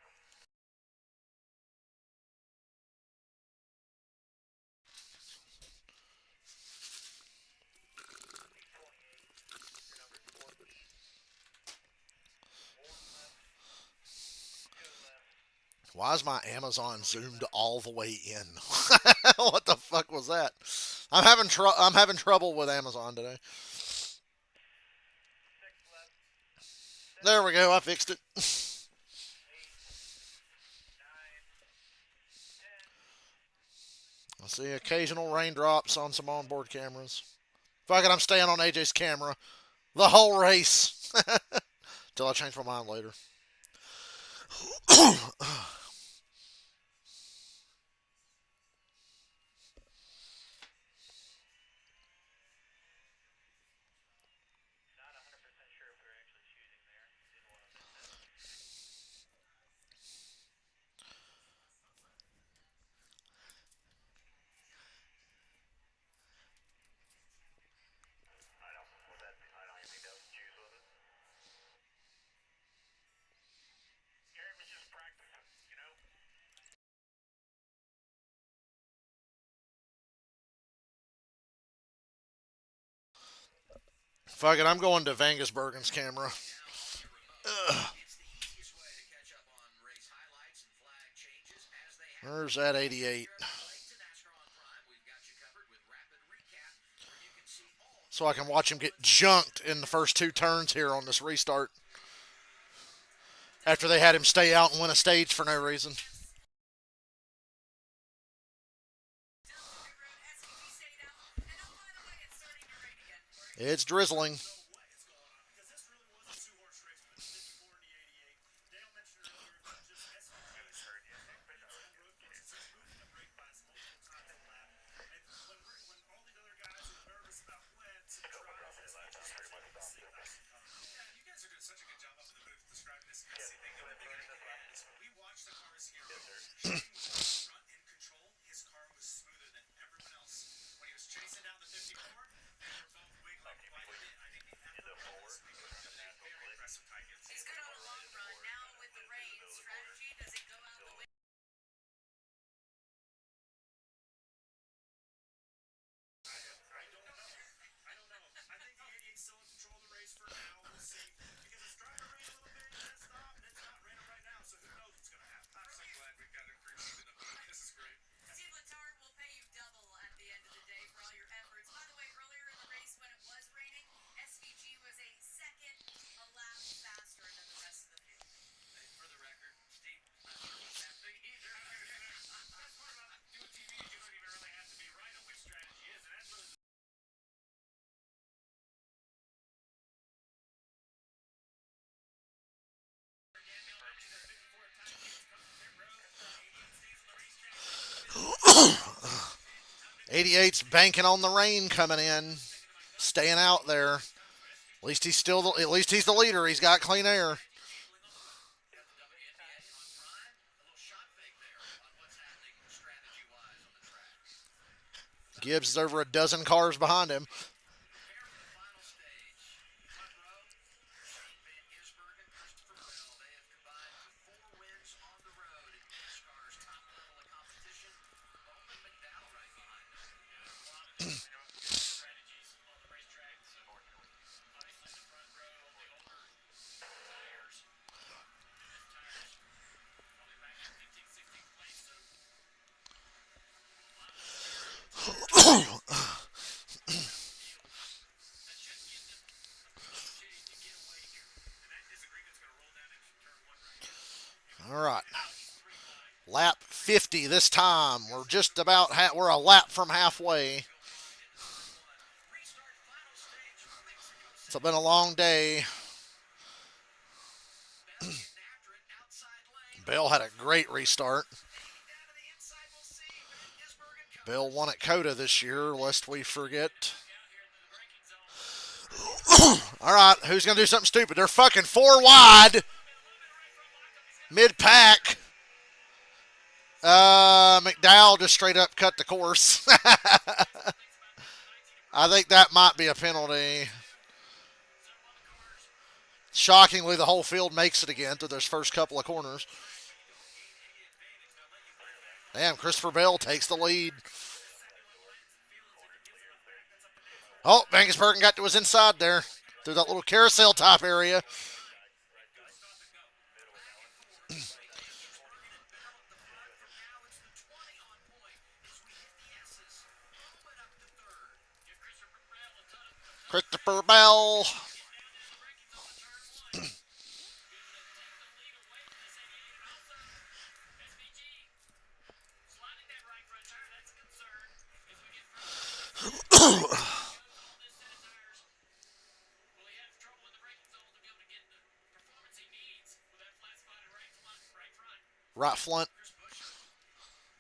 Your number's 14. One left. Two left. Why is my Amazon zoomed all the way in? What the fuck was that? I'm having trouble with Amazon today. 6 left. There we go. I fixed it. 8, 9, 10. I see occasional raindrops on some onboard cameras. Fuck it, I'm staying on AJ's camera the whole race. Till I change my mind later. Not 100% sure if we're actually choosing there. Didn't want to miss that. I don't. Was that? I don't even think that was choose, was it? Garrett was just practicing, you know? Fuck it, I'm going to Vangisbergen's camera. Ugh. It's the easiest way to catch up on race highlights and flag changes as they happen. Where's that 88? Thanks to NASCAR on Prime, we've got you covered with rapid recap where you can see all. So I can watch him get junked in the first two turns here on this restart. After they had him stay out and win a stage for no reason. It's drizzling. Know what is going on because this really was a two-horse race with the 54 and the 88. Dale mentioned earlier about just SUVs. Road courses, it's moving the brake pads multiple times a lap. And when all the other guys are nervous about wets and dries, it's just messy nice and calm. Yeah, you guys are doing such a good job up in the booth describing this messy thing. The only thing I can add is when we watched the cars here, Shane was in front in control. His car was smoother than everyone else. When he was chasing down the 54, they were both wiggling quite a bit. I think 88's banking on the rain coming in, staying out there. At least he's the leader. He's got clean air. Got the WNBA on Prime. A little shot fake there on what's happening strategy-wise on the track. Gibbs is over a dozen cars behind him. Prepare for the final stage. Front row, Shane Van Gisbergen, Christopher Bell. They have combined for 4 wins on the road in NASCAR's top level of competition. Bowman McDowell right behind them. A lot of strategies on the racetrack. So obviously the front row, the older tires, probably back in 15, 16 place. So that should give them an opportunity to get away here. And that disagreement's going to roll down into turn one right here. All right. Three wide. Lap 50 this time. We're just about we're a lap from halfway. Restart final stage from Mexico It's City. been a long day. Bell getting after it outside lane. Bell had a great restart. Fading down to the inside. We'll see. Van Gisbergen coming. Bill won at Coda this year, lest we forget. All right, who's going to do something stupid? They're fucking 4 wide. Mid-pack. McDowell just straight up cut the course. I think that might be a penalty. Shockingly, the whole field makes it again through those first couple of corners. Damn, Christopher Bell takes the lead. Oh, Vangisbergen got to his inside there through that little carousel top area. Christopher Bell. Right front.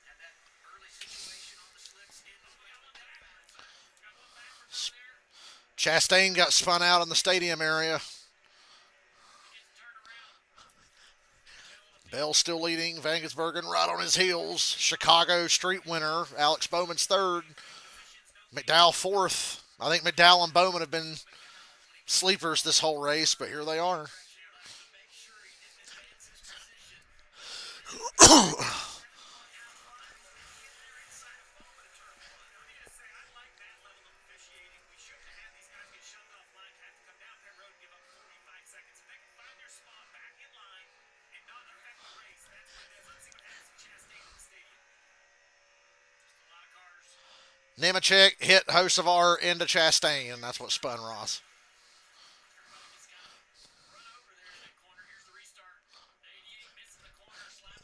Had that early situation on the slicks in Chastain got spun out in the stadium area. Bell still leading. Vangisbergen right on his heels. Chicago street winner. Alex Bowman's third. McDowell fourth. I think McDowell and Bowman have been sleepers this whole race, but here they are. Nemechek hit Hocevar into Chastain, and that's what spun Ross.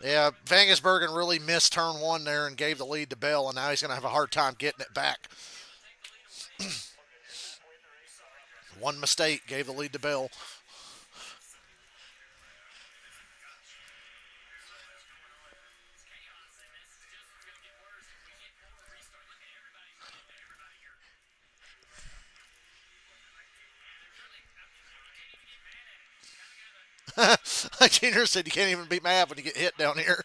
Yeah, Vangisbergen really missed turn one there and gave the lead to Bell, and now he's going to have a hard time getting it back. One mistake gave the lead to Bell. Like Junior said, you can't even be mad when you get hit down here.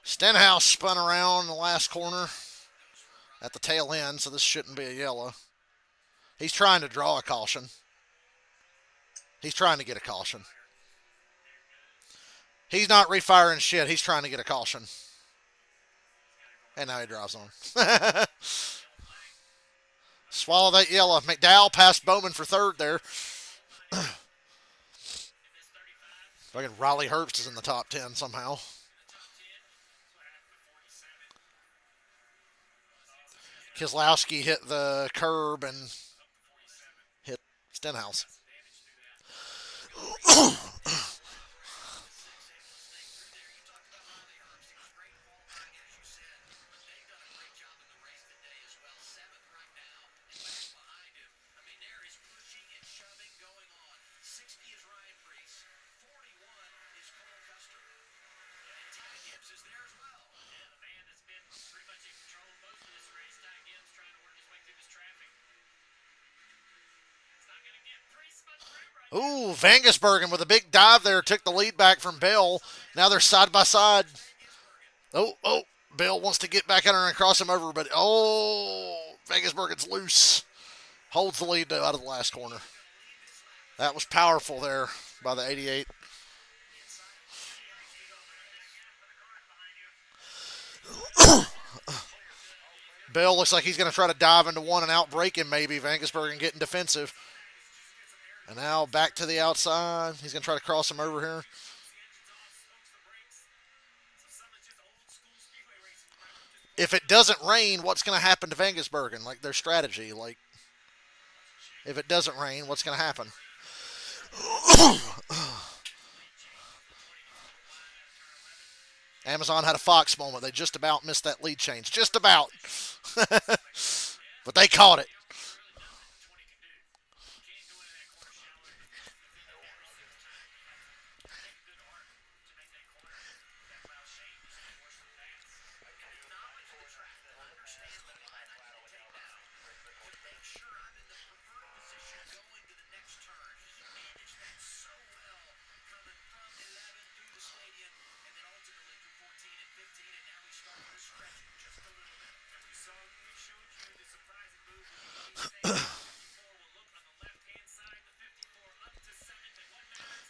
Stenhouse spun around in the last corner at the tail end, so this shouldn't be a yellow. He's trying to draw a caution. He's trying to get a caution. He's not refiring shit. He's trying to get a caution. And now he drives on. Swallow that yellow. McDowell passed Bowman for third there. Fucking Riley Herbst is in the top 10 somehow. Keselowski hit the curb and hit Stenhouse. Is there as well. Yeah, the man that's been pretty much in control of most of this race, Ty Gibbs, trying to work his way through this traffic. It's not going to get pretty much room right now. Ooh, Vangisbergen with a big dive there took the lead back from Bell. Now they're side by side. Oh, Bell wants to get back under and cross him over, but Vangisbergen's loose. Holds the lead though out of the last corner. That was powerful there by the 88. Bell looks like he's going to try to dive into one and outbreak him maybe. Vangisbergen getting defensive. And now back to the outside. He's going to try to cross him over here. If it doesn't rain, what's going to happen to Vangisbergen? Like their strategy. Like, if it doesn't rain, what's going to happen? Amazon had a Fox moment. They just about missed that lead change. Just about. But they caught it.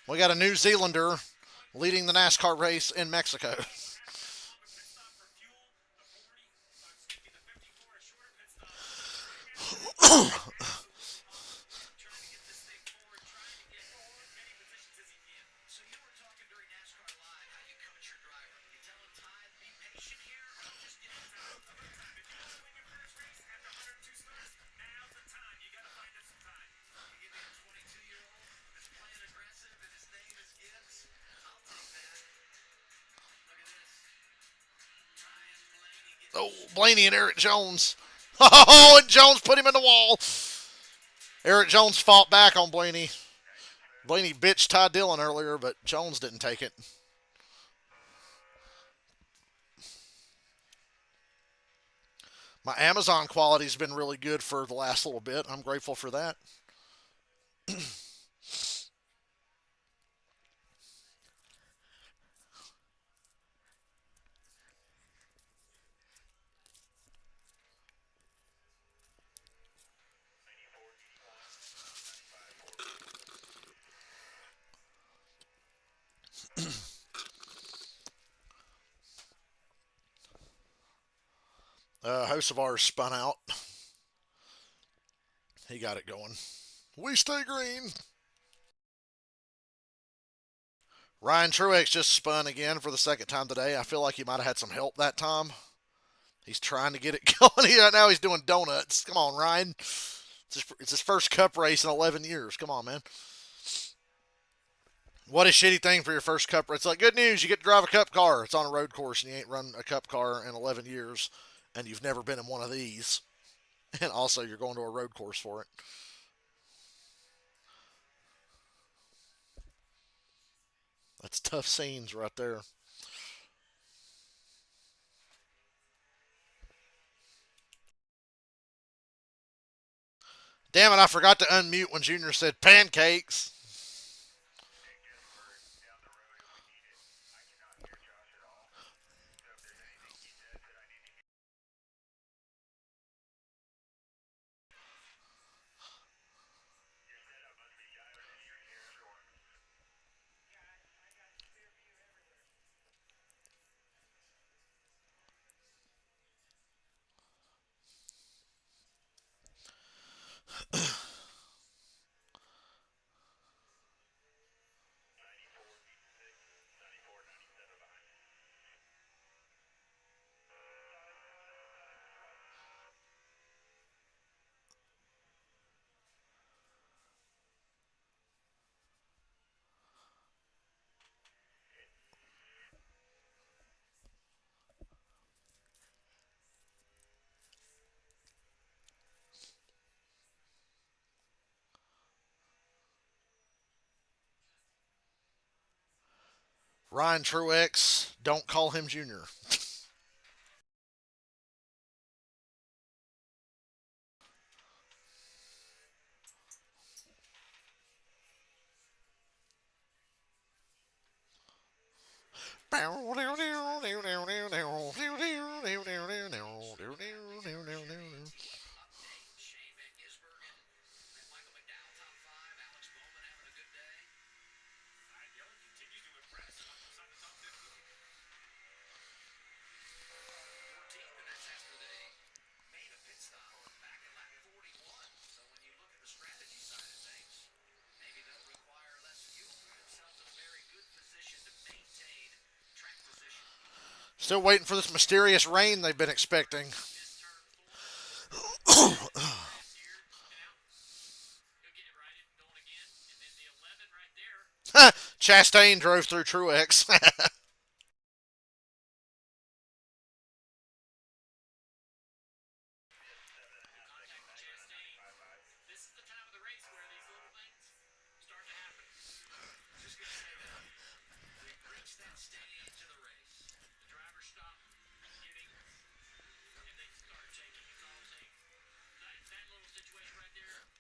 We got a New Zealander leading the NASCAR race in Mexico. Oh, Blaney and Eric Jones. Oh, and Jones put him in the wall. Eric Jones fought back on Blaney. Blaney bitched Ty Dillon earlier, but Jones didn't take it. My Amazon quality's been really good for the last little bit. I'm grateful for that. House of ours spun out. He got it going. We stay green. Ryan Truex just spun again for the second time today. I feel like he might have had some help that time. He's trying to get it going. Right now he's doing donuts. Come on, Ryan. It's his first cup race in 11 years. Come on, man. What a shitty thing for your first cup race. It's like good news. You get to drive a cup car. It's on a road course and you ain't run a cup car in 11 years and you've never been in one of these. And also you're going to a road course for it. That's tough scenes right there. Damn it, I forgot to unmute when Junior said pancakes. Ryan Truex, don't call him Junior. Update: Shane Van Gisbergen and Michael McDowell top five. Alex Bowman having a good day. Dillon continues to impress among those on the top 50. 14th, and that's after they made a pit stop back at lap 41. So when you look at the strategy side of things, maybe they'll require less fuel, put themselves in a very good position to maintain track position. Still waiting for this mysterious rain they've been expecting. This turn four, last year. And now he'll get it right and going again. And then the 11 right there. Chastain drove through Truex. Contact with Chastain. This is the time of the race where these little things start to happen. just going to say that we've reached that stage of the race. The drivers stop giving, and they start taking and causing. That little situation right there,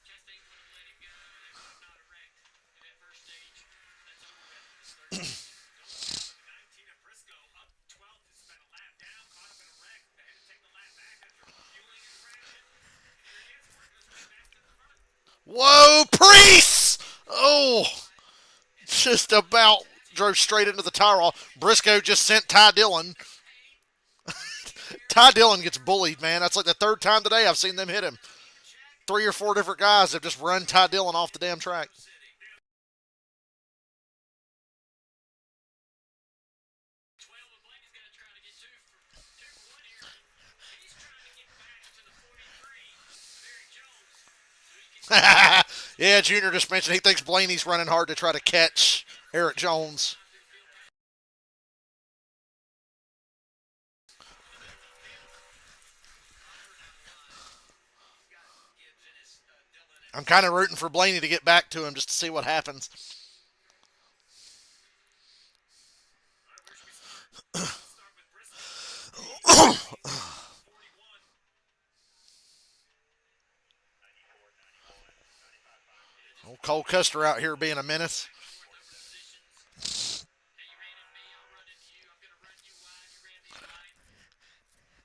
Chastain would have let him go. They would have not wrecked in that first stage. That's over with in this third stage. Going down to 19 at Briscoe, up 12 to spend a lap down, caught up in a wreck. They had to take the lap back after fueling and crashing. And here he is, working his way back to the front. Whoa, Priest! Oh, just about drove straight into the tire wall. Briscoe just sent Ty Dillon. Ty Dillon gets bullied, man. That's like the third time today I've seen them hit him. 3 or 4 different guys have just run Ty Dillon off the damn track. 12, and Blaney's going to try to get two for one here. He's trying to get back to the 43. Barry Jones, so he can Yeah, Junior just mentioned he thinks Blaney's running hard to try to catch Eric Jones. I'm kind of rooting for Blaney to get back to him just to see what happens. All right, where should we start? Start with Briscoe. 41. Old Cole Custer out here being a menace. north open positions. Hey, you ran into me, I'll run into you. I'm going to run you wide. You ran me wide.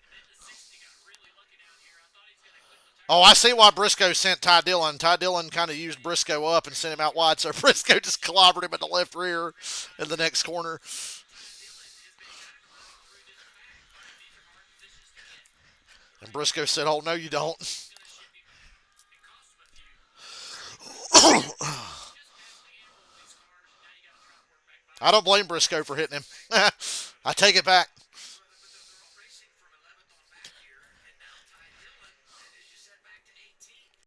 And then the 60 got really lucky down here. I thought he's going to clip the tire. Oh, I see why Briscoe sent Ty Dillon. Ty Dillon kind of used Briscoe up and sent him out wide, so Briscoe just clobbered him in the left rear in the next corner. Dillon has been kind of running through this back. These are hard positions to get. And Briscoe said, "Oh no, you don't." He's going to ship him and cost him a few. Just barely able with these cars. Now you got to try to work back by. I don't blame Briscoe for hitting him. I take it back. But they're all racing from 11th on back here, and now Ty Dillon, as you said, back to 18th.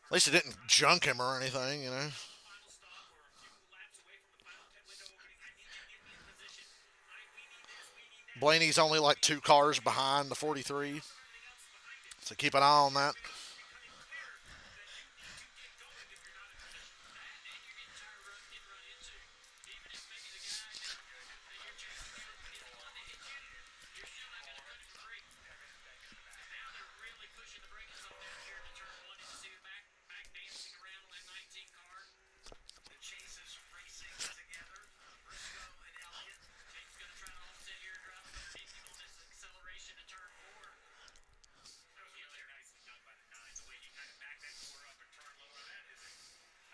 At least it didn't junk him or anything, you know. Final stop. We're a few laps away from the final pit window opening. I need you to get me in position. We need this. We need that. Blaney's only like 2 cars behind the 43, Everything else behind it. so keep an eye on that. It's becoming clear that you need to get going if you're not in position. That and you're getting tired of getting run into. Even if maybe the guy that you're chasing down is the one that hit you, you're still not going to cut him a break. And now they're really pushing the brakes on down here into turn one. And you see the back dancing around on that 19 car. The Chases racing together, Briscoe and Elliott. Jake's going to try to offset here, driving underneath him on this acceleration to turn four. That was really nicely done by the nine. The way he kind of backed that core up and turned lower. That is a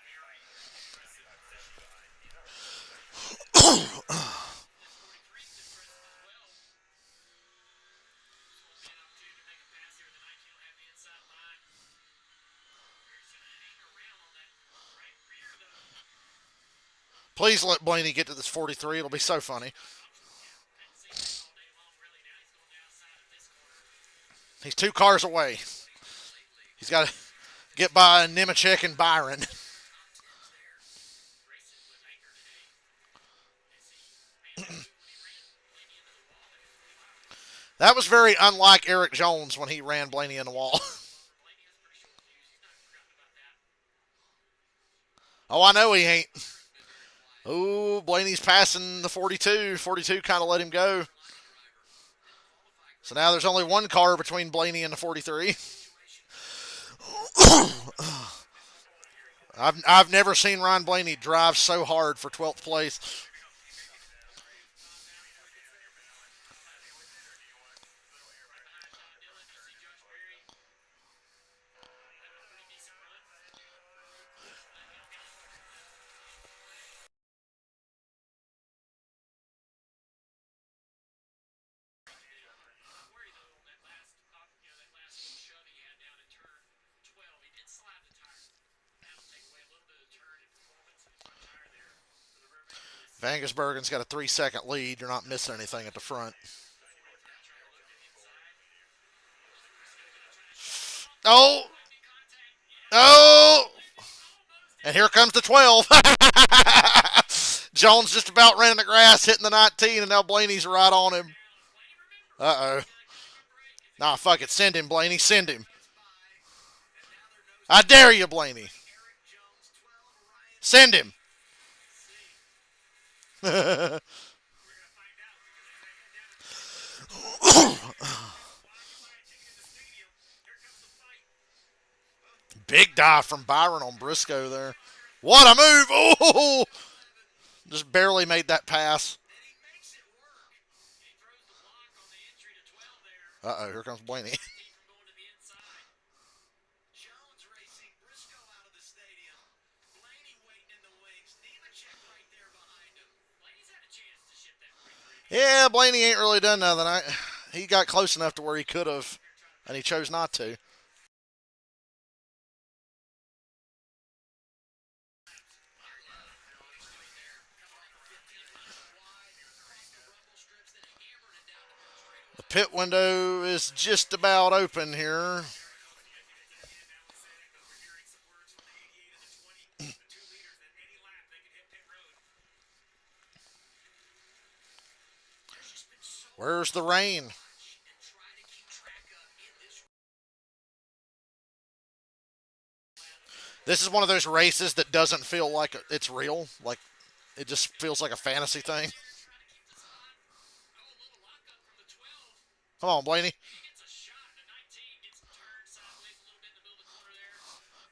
very impressive position behind. This 43 is impressive as well. This will be an opportunity to make a pass here. The 19 will have the inside line. He's going to hang around on that right rear, though. Please let Blaney get to this 43. It'll be so funny. Hadn't seen this all day long, really. Now he's going outside of this corner. He's 2 cars away. He's got to get by Nemechek and Byron. Racing with Anchor today. As he ran into when he ran Blaney into the wall at 45. That was very unlike Eric Jones when he ran Blaney in the wall. Blaney has a pretty short fuse. He's not forgotten about that. Oh, I know he ain't. Oh, Blaney's passing the 42. 42 kind of let him go. So now there's only one car between Blaney and the 43. I've never seen Ryan Blaney drive so hard for 12th place. Vangersbergen's got a 3-second lead. You're not missing anything at the front. Oh! Oh! And here comes the 12. Jones just about ran in the grass, hitting the 19, and now Blaney's right on him. Uh-oh. Nah, fuck it. Send him, Blaney. Send him. I dare you, Blaney. Send him. Big dive from Byron on Briscoe there. What a move! Oh! Just barely made that pass. Uh-oh, here comes Blaney. Jones racing Briscoe out of the stadium. Blaney waiting in the wings. Nemechek right there behind him. Blaney's had a chance to ship that 43. Yeah, Blaney ain't really done nothing. He got close enough to where he could have, and he chose not to. The pit window is just about open here. Where's the rain? This is one of those races that doesn't feel like it's real. Like, it just feels like a fantasy thing. Come on, Blaney.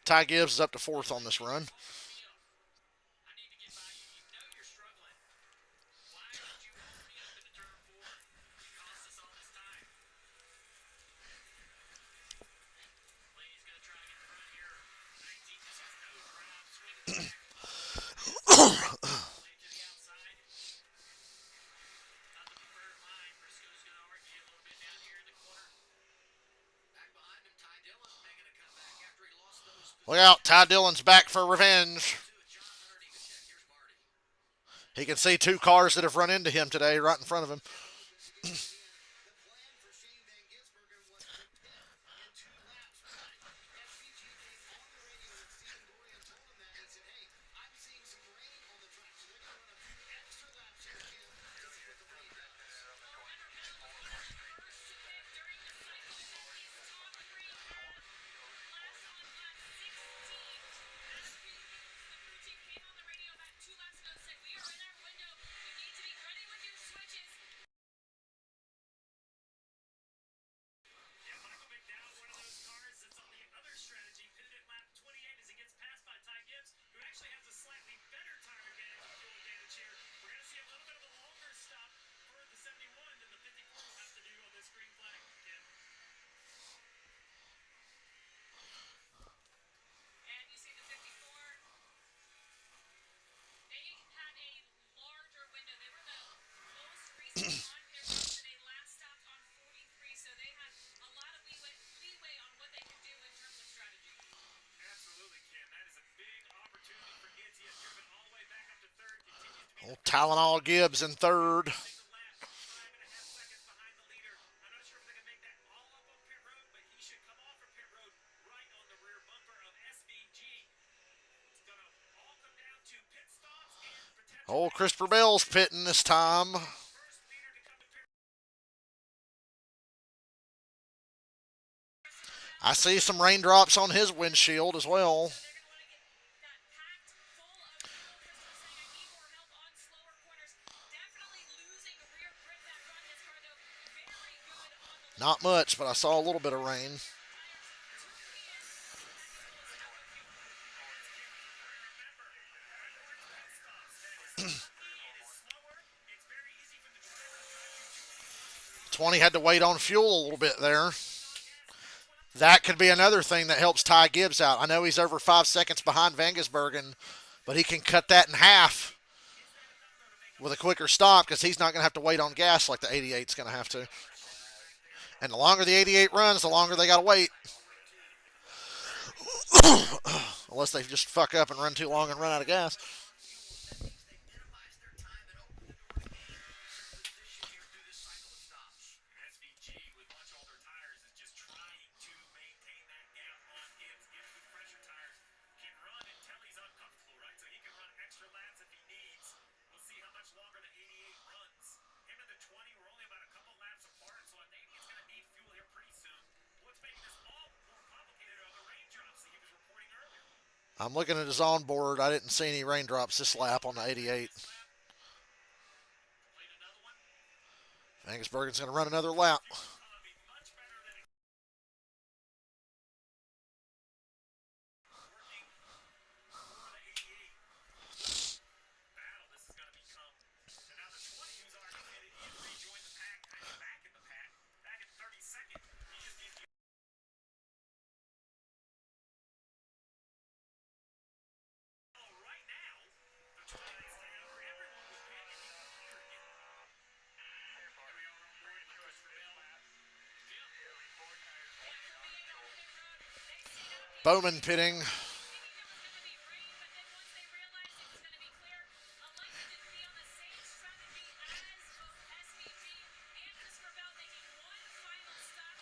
Ty Gibbs is up to 4th on this run. Look out, Ty Dillon's back for revenge. He can see 2 cars that have run into him today right in front of him. Old Tylenol Gibbs in 3rd. Old Christopher Bell's pitting this time. I see some raindrops on his windshield as well. Not much, but I saw a little bit of rain. It's very easy for the driver to drive you to a stop. 20 had to wait on fuel a little bit there. That's what I'm That could be another thing that helps Ty Gibbs out. I know he's over 5 seconds behind Vangesbergen, but he can cut that in half with a quicker stop because he's not going to have to wait on gas like the 88 is going to have to. And the longer the 88 runs, the longer they got to wait. Unless they just fuck up and run too long and run out of gas. That means they minimize their time and open the door to gain position here through this cycle of stops. SVG with much older tires is just trying to maintain that gap on Gibbs. Gibbs with fresher tires can run until he's uncomfortable, right? So he can run extra laps if he needs. We'll see how much longer the 88 runs. Him and the 20 were only about a couple laps apart, so I think he's going to need fuel here pretty soon. What's making this all more complicated are the raindrops that he was reporting earlier. I'm looking at his onboard. I didn't see any raindrops this lap on the 88. Played another one. Vangesbergen's going to run another lap. Much better than working for the 88 battle. This is going to become. And now the 20 who's already pitted, he has rejoined the pack, back in the pack, back in 32nd. He just needs to. Right now, the 20 needs to have everyone with pit, and he can clear again. Here we are on board with Christopher Bell. Bowman pitting.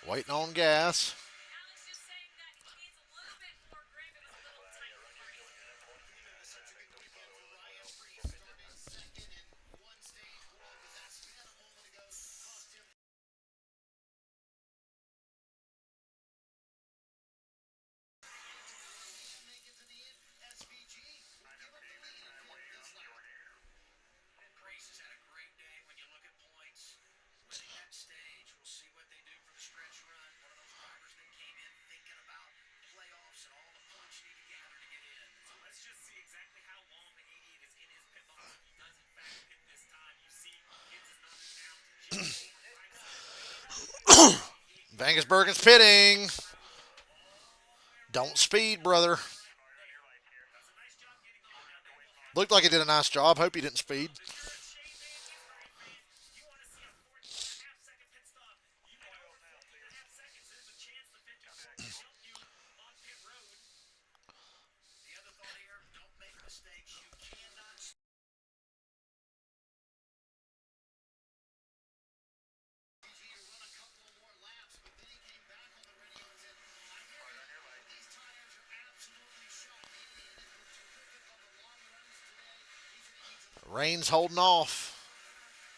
Waiting on gas. Alex just saying that he needs a little bit more grip. It was a little tight for him. Such a good weekend for Ryan Preece, starting second in one stage world, but that spin a moment ago cost him. Make it to the end. SVG will give up the lead at this lap. Grace has had a great day when you look at points. Winning that stage, we'll see what they do for the stretch run. One of those drivers that came in thinking about playoffs and all the points you need to gather to get in. So let's just see exactly how long the 88 is in his pit box. If he does in fact pit this time, you see Gibbs is knocking out just Vangesbergen's pitting. Don't speed, brother. Looked like he did a nice job. Hope he didn't speed. The other thought here, don't make mistakes. You cannot SVG to run a couple of more laps, but then he came back on the radio and said, I hear you, but these tires are absolutely shot. The Indians were terrific on the long runs today. He said he needs a Rain's holding off.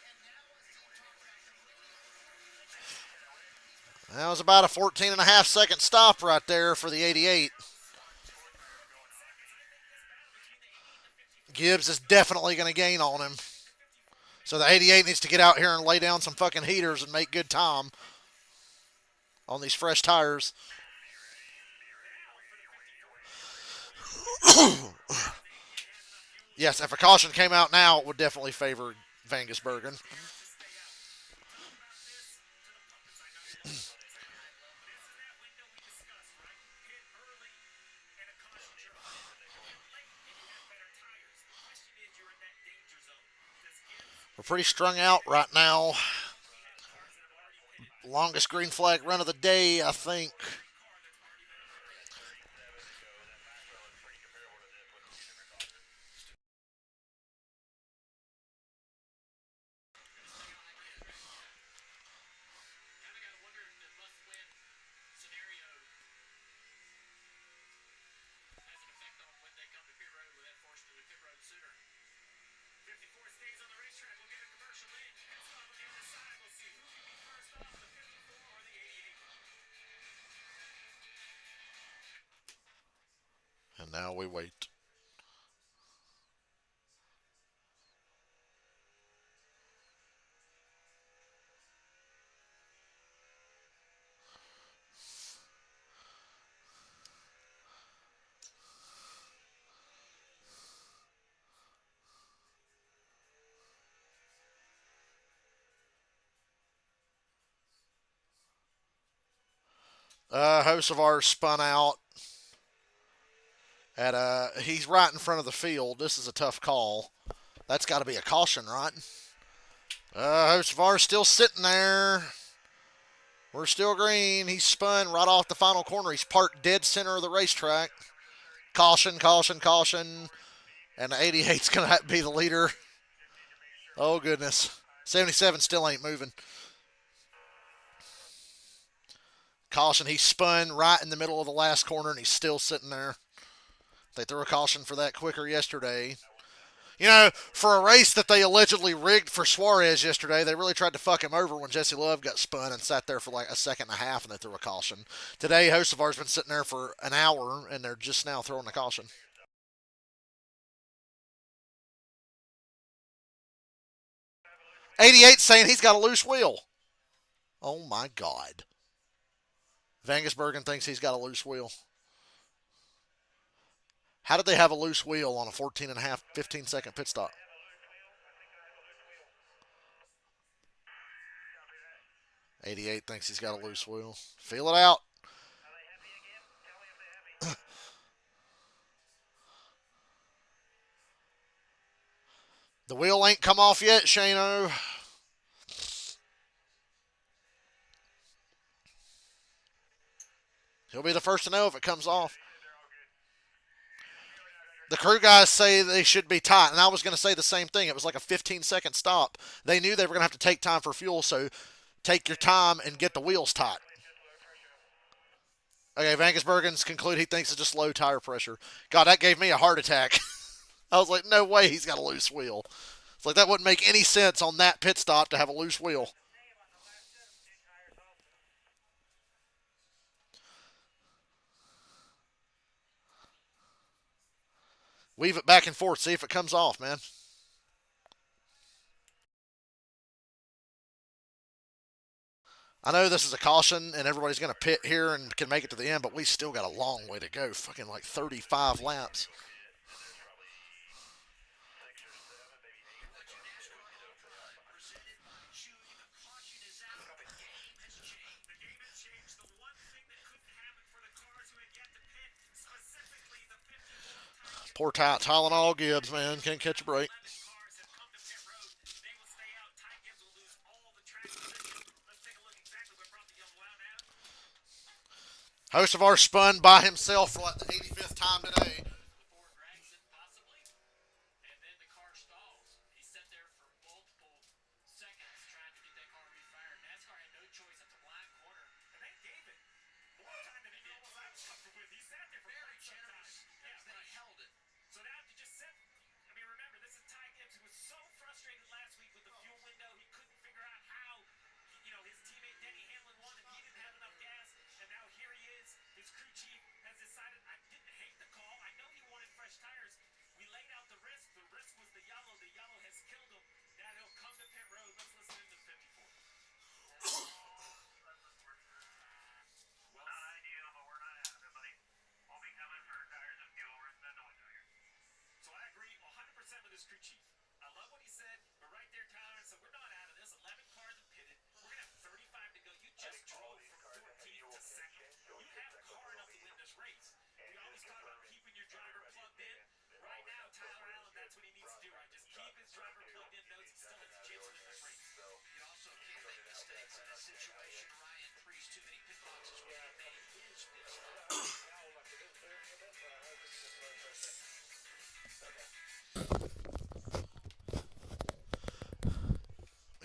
and now as he talked about the radio, That was about a 14 and a half second stop right there for the 88. Gibbs is definitely going to gain on him. So the 88 needs to get out here and lay down some fucking heaters and make good time on these fresh tires. Yes, if a caution came out now, it would definitely favor Vangesbergen. We're pretty strung out right now. Longest green flag run of the day, I think. Kind of got to wonder if the must-win scenario has an effect on when they come to pit road with that forced to the pit road sooner. 54 stays on the racetrack. We'll get a commercial in. Pit stop on the other side. We'll see who can be first off, the 54 or the 88. And now we wait. Hocevar spun out at he's right in front of the field. This is a tough call. That's got to be a caution, right? Hocevar's still sitting there. We're still green. He's spun right off the final corner. He's parked dead center of the racetrack. Caution, caution, caution. And the 88's going to be the leader. Oh, goodness. 77 still ain't moving. Caution, he spun right in the middle of the last corner, and he's still sitting there. They threw a caution for that quicker yesterday. You know, for a race that they allegedly rigged for Suarez yesterday, they really tried to fuck him over when Jesse Love got spun and sat there for like a second and a half, and they threw a caution. Today, Hocevar's been sitting there for an hour, and they're just now throwing a caution. 88 saying he's got a loose wheel. Oh my God. Vangisbergen thinks he's got a loose wheel. How did they have a loose wheel on a 14 and a half, 15-second pit stop? 88 thinks he's got a loose wheel. Feel it out. The wheel ain't come off yet, Shano. He'll be the first to know if it comes off. The crew guys say they should be tight, and I was going to say the same thing. It was like a 15-second stop. They knew they were going to have to take time for fuel, so take your time and get the wheels tight. Okay, Vangisbergen's conclude he thinks it's just low tire pressure. God, that gave me a heart attack. I was like, no way he's got a loose wheel. It's like that wouldn't make any sense on that pit stop to have a loose wheel. Weave it back and forth. See if it comes off, man. I know this is a caution and everybody's going to pit here and can make it to the end, but we still got a long way to go. Fucking like 35 laps. Poor Tylenol Gibbs, man. Can't catch a break. Hocevar spun by himself for like the 85th time today.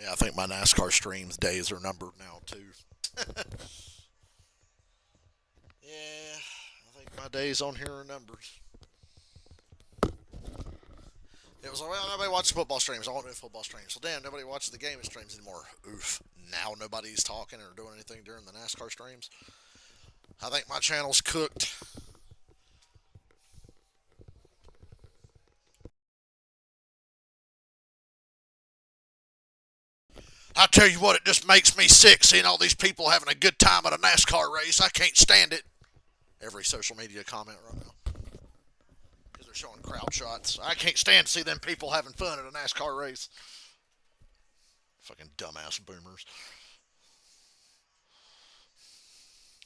Yeah, I think my NASCAR streams days are numbered now too. Yeah, I think my days on here are numbered. It was like, well, nobody watches football streams. I want to do football streams. So damn, nobody watches the gaming streams anymore. Oof. Now nobody's talking or doing anything during the NASCAR streams. I think my channel's cooked. I tell you what, it just makes me sick seeing all these people having a good time at a NASCAR race. I can't stand it. Every social media comment right now. Because they're showing crowd shots. I can't stand to see them people having fun at a NASCAR race. Fucking dumbass boomers.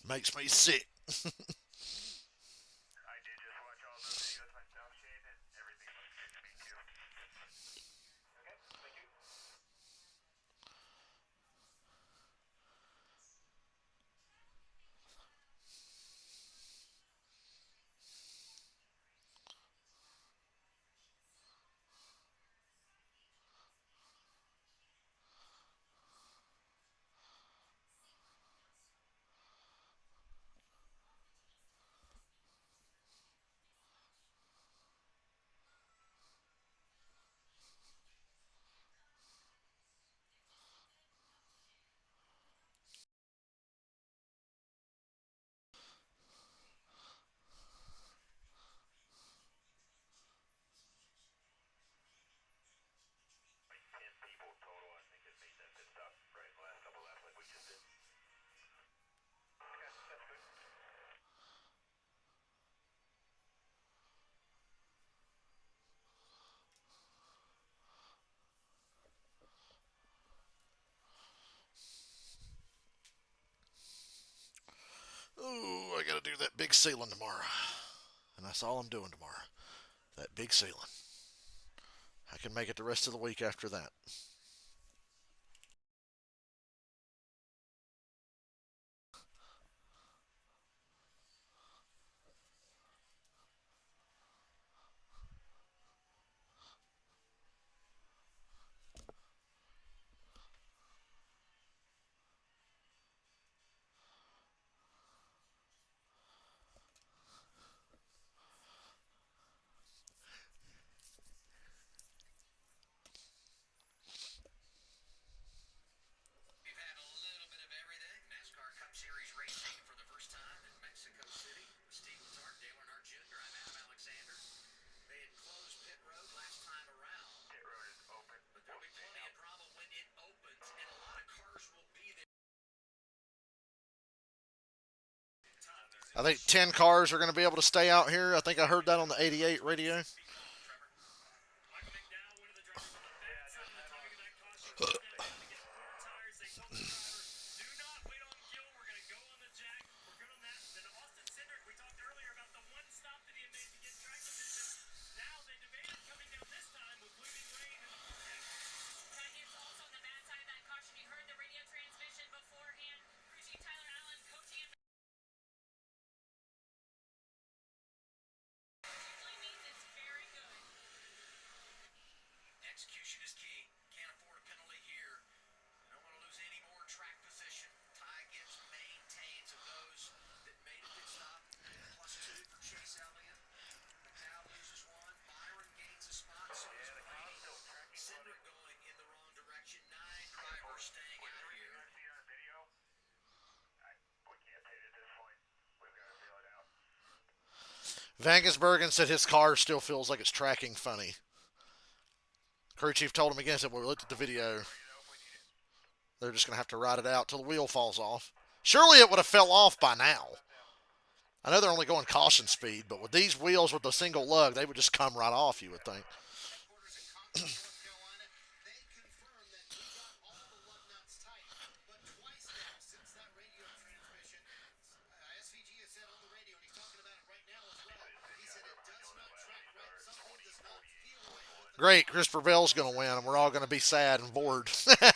Makes me sick. I did just watch all the videos myself, Shane, and everything looks good to me too. Okay, thank you. Like 10 people total, I think, that made that pit stop right in the last couple laps like we just did. Okay, that's good. Ooh, I gotta do that big sealing tomorrow. And that's all I'm doing tomorrow. That big sealing. I can make it the rest of the week after that. We've had a little bit of everything. NASCAR Cup Series racing for the first time in Mexico City. With Steve Letarte, Dale Earnhardt Jr., I'm Adam Alexander. They had closed pit road last time around. Pit road is open. But there'll be plenty of drama when it opens, and a lot of cars will be there. I think 10 cars are going to be able to stay out here. I think I heard that on the 88 radio. Michael McDowell, one of the drivers on the bad side of the timing of that caution, told them to get four tires. They told the driver, do not wait on Gill. We're going to go on the jack. We're good on that. Then Austin Cindric, we talked earlier about the one stop that he had made to get track position. Now they debated coming down this time with leaving rain in the forehead. It's also on the bad side of that caution. You heard the radio transmission beforehand. Crew Chief Tyler Allen coaching him. Usually means it's very good. Execution is key. Can't afford a penalty here. Don't want to lose any more track position. Ty Gibbs maintains of those that made a pit stop. +2 for Chase Elliott. McDowell loses one. Byron gains a spot. So does Brady. Cindric going in the wrong direction. 9 drivers staying out here. See on the video? We can't take it at this point. We've got to feel it out. Vangesbergen said his car still feels like it's tracking funny. Crew chief told him again, said, well, we looked at the video. They're just going to have to ride it out till the wheel falls off. Surely it would have fell off by now. I know they're only going caution speed, but with these wheels with a single lug, they would just come right off, you would think. Headquarters in Concord, North Carolina, they confirmed that he got all the lug nuts tight. But twice now since that radio transmission, SVG has said on the radio, and he's talking about it right now as well. He said it does not track right. Something does not feel right. With the Great, Christopher Bell's going to win, and we're all going to be sad and bored. It's going to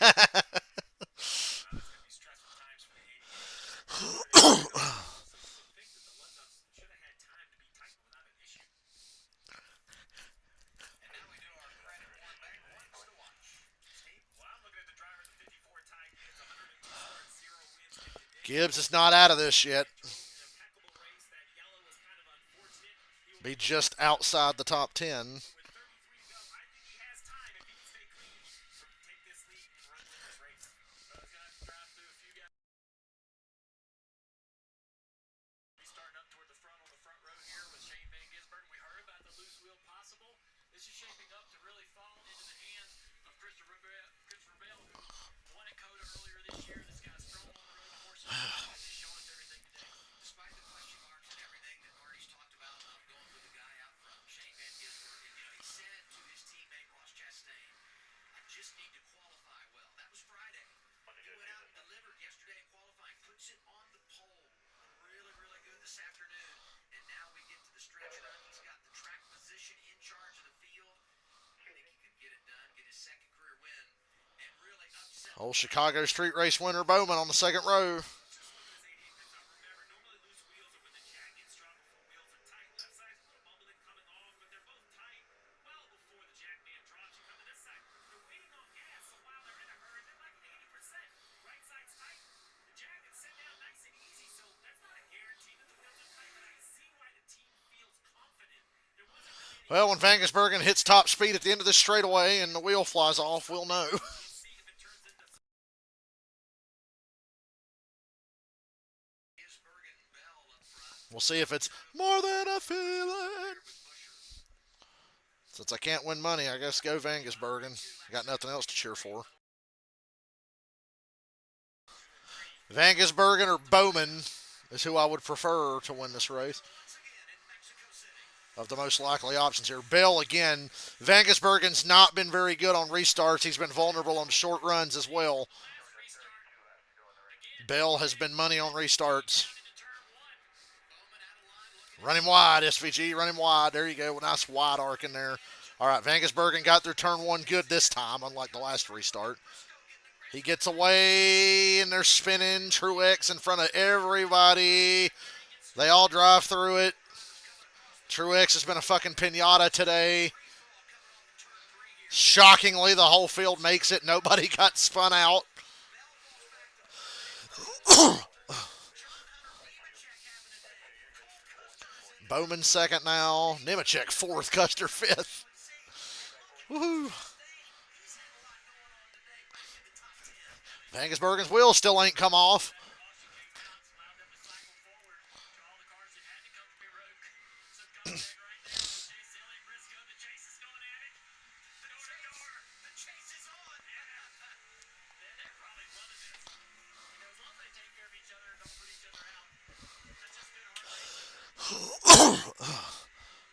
be stressful times for the 88. Some people think that the lug nuts should have had time to be tightened without an issue. And now we do our credit one back ones to watch. Steve? Well, I'm looking at the driver, the 54 Ty Gibbs, 102 starts, 0 wins to today. Gibbs is not out of this yet. Impeccable race. That yellow was kind of unfortunate. He will Be just outside the top 10. with 33 to go. I think he has time if he can stay clean from take this lead and run with this race. But he's going to have to drive through a few guys. He's starting up toward the front on the front row here with Shane Van Gisbergen. We heard about the loose wheel possible. This is shaping up to really fall into the hands of Christopher Bell, who won at Coda earlier this year. This guy's strong on the road courses. He's showing us everything today. Despite the question marks and everything that Marty's talked about, I'm going with the guy out front, Shane Van Gisbergen. You know, he said to his teammate Ross Chastain, I just need to qualify well. That was Friday. He went out and delivered yesterday in qualifying, puts it on the pole. Old Chicago street race winner Bowman on the second row. Remember, normally loose wheels are when the jack gets strong before wheels are tight. Left side's a little bubbling coming off, but they're both tight well before the jack man drops. You come to this side, they're waiting on gas, so while they're in a hurry, they're like at 80%. Right side's tight. The jack can sit down nice and easy, so that's not a guarantee that the wheels are tight, but I can see why the team feels confident. There wasn't really any Well, when Vangersbergen hits top speed at the end of this straightaway and the wheel flies off, we'll know. see if it turns into We'll see if it's more than a feeling. Since I can't win money, I guess go Vangersbergen. Got nothing else to cheer for. Vangersbergen or Bowman is who I would prefer to win this race. Of the most likely options here. Bell again. Vangersbergen's not been very good on restarts. He's been vulnerable on short runs as well. Bell has been money on restarts. Run him wide, SVG. Run him wide. There you go. Nice wide arc in there. All right, Vangersbergen got through turn one good this time, unlike the last restart. He gets away, and they're spinning. Truex in front of everybody. They all drive through it. Truex has been a fucking pinata today. Shockingly, the whole field makes it. Nobody got spun out. Bowman second now. Nemechek fourth. Custer fifth. Woohoo. Vangersbergen's wheel still ain't come off.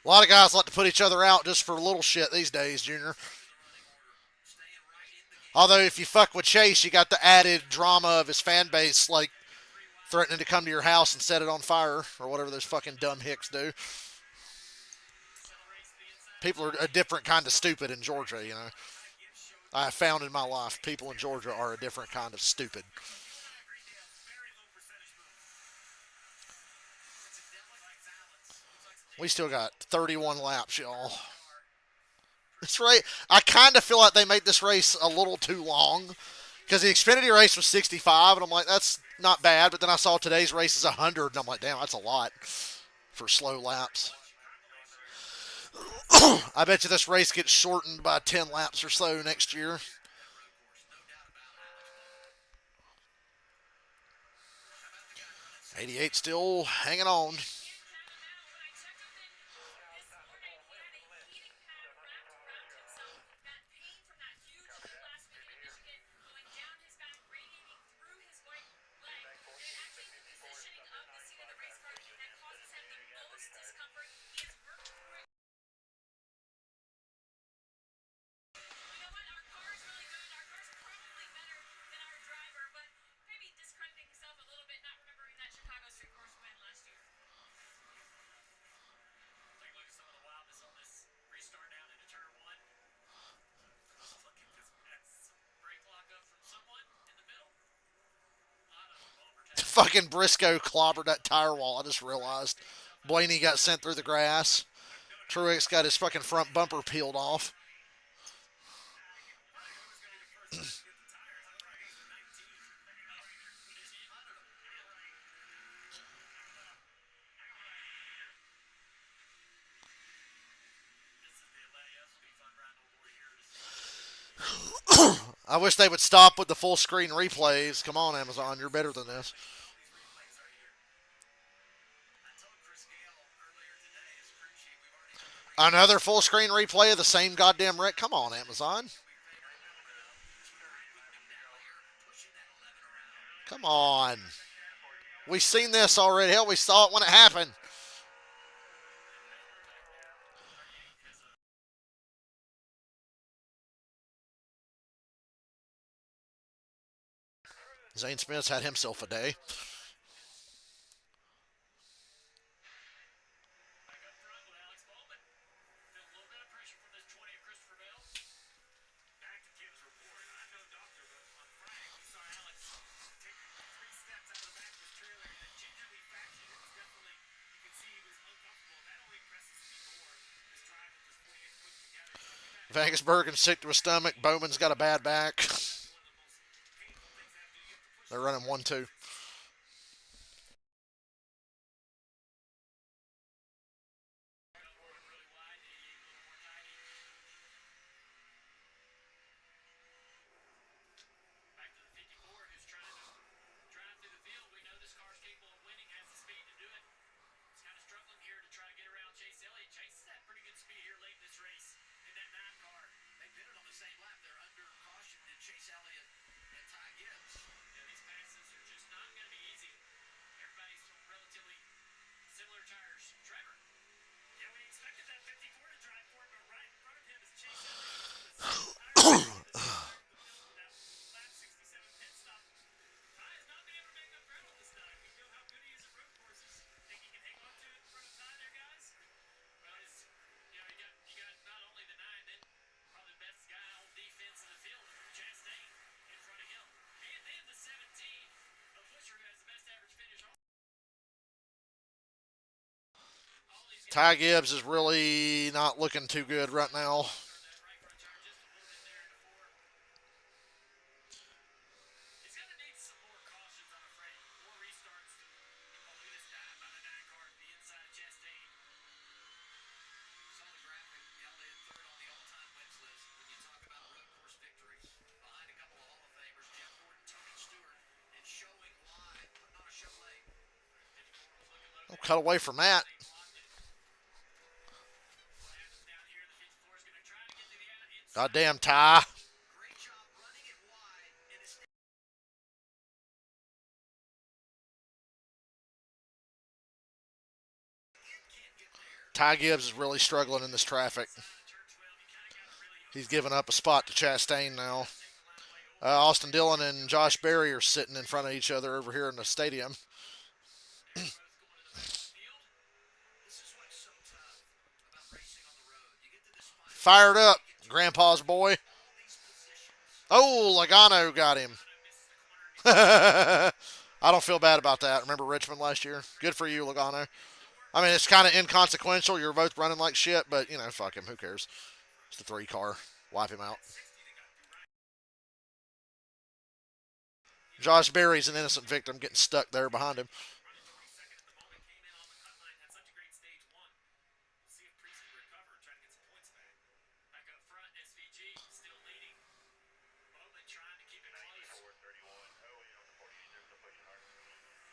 A lot of guys like to put each other out just for little shit these days, Junior. Although if you fuck with Chase, you got the added drama of his fan base, like threatening to come to your house and set it on fire or whatever those fucking dumb hicks do. People are a different kind of stupid in Georgia, you know. I have found in my life people in Georgia are a different kind of stupid. We still got 31 laps, y'all. This race, I kind of feel like they made this race a little too long because the Xfinity race was 65, and I'm like, that's not bad. But then I saw today's race is 100, and I'm like, damn, that's a lot for slow laps. I bet you this race gets shortened by 10 laps or so next year. '88 still hanging on. Fucking Briscoe clobbered that tire wall. I just realized. Blaney got sent through the grass. Truex got his fucking front bumper peeled off. I wish they would stop with the full screen replays. Come on, Amazon, you're better than this. Another full screen replay of the same goddamn wreck. Come on, Amazon. Come on. We've seen this already. Hell, we saw it when it happened. Zane Smith's had himself a day. Vegasbergen's sick to his stomach. Bowman's got a bad back. They're running 1-2. Back to the 54, who's trying to drive through the field. We know this car's capable of winning, has the speed to do it. He's kind of struggling here to try to get around Chase Elliott. Chase has had pretty good speed here late in this race in that 9 car. They pitted on the same lap. They're under caution in Chase Elliott and Ty Gibbs. Yeah, these passes are just not going to be easy. Everybody's from relatively similar tires. Trevor. Yeah, we expected that 54 to drive for him, but right in front of him is Chase Elliott. That lap 67 pit stop. Ty has not been able to make up ground on this time. We know how good he is at road courses. Think he can hang on to it in front of Ty there, guys? Well, you got not only the 9, then probably the best guy on defense in the field, Chastain, in front of him. And then the 17, a pusher who has the best average finish. All these guys Ty Gibbs is really not looking too good right now. that right front tire just a little bit there in the 4. He's going to need some more cautions, I'm afraid. More restarts. Oh, look at this dive by the 9 car to the inside of Chastain. Saw the graphic. Elliott third on the all-time wins list. When you talk about road course victories, behind a couple of Hall of Famers, Jeff Gordon, Tony Stewart, and showing why, putting on a show late. Oh, cut away from that. They blocked it. What happens down here? The 54 is going to try to get to the inside. Goddamn Ty. Great job running it wide and it's can't get there. Ty Gibbs is really struggling in this traffic. He's giving up a spot to Chastain now. Austin Dillon and Josh Berry are sitting in front of each other over here in the stadium. This is what's so tough about racing on the road. You get to this final Fired up, Grandpa's boy. all these positions. Oh, Logano got him. I don't feel bad about that. Remember Richmond last year? Good for you, Logano. I mean, it's kind of inconsequential. You're both running like shit, but, you know, fuck him. Who cares? It's the 3 car. Wipe him out. Josh Berry's an innocent victim getting stuck there behind him.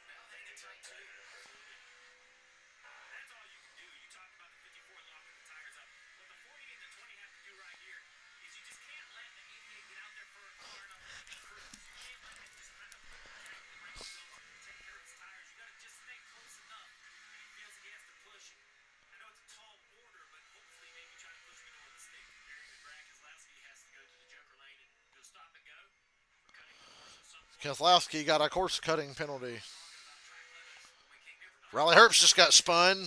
They'll hang it tight too. That's all you can do. You talk about the 54 locking the tires up. What the 40 and the 20 have to do right here is you just can't let the 88 get out there for far enough to cruise. You can't let it just kind of attack the brake zones and take care of its tires. You got to just stay close enough that he feels he has to push. I know it's a tall order, but hopefully maybe try to push me toward the stick. Comparing to Brad Keselowski has to go to the Joker lane and go stop and go. We're cutting the course at some point. Keselowski got a course cutting penalty. Riley Herbst just got spun.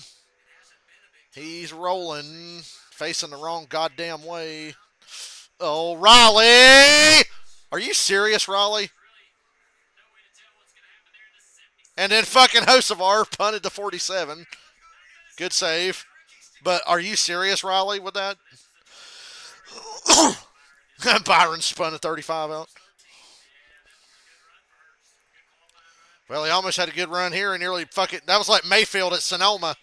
He's rolling, facing the wrong goddamn way. Oh, Riley! Are you serious, Riley? And then fucking Hocevar punted to 47. Good save. But are you serious, Riley, with that? Byron spun a 35 out. Well, he almost had a good run here and nearly fucking. That was like Mayfield at Sonoma.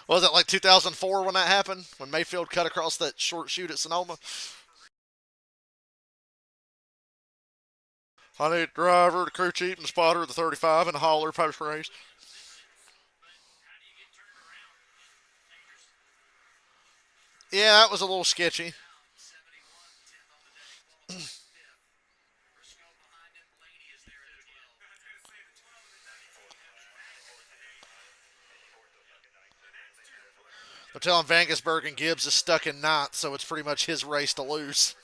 Was it like 2004 when that happened? When Mayfield cut across that short chute at Sonoma? I need driver, the crew chief, and the spotter, the 35, and the hauler post race. Yeah, that was a little sketchy. 71, 10th on the day, qualified 5th. Briscoe behind him. Blaney is there at 12. They're telling Vangersberg and Gibbs is stuck in ninth, so it's pretty much his race to lose.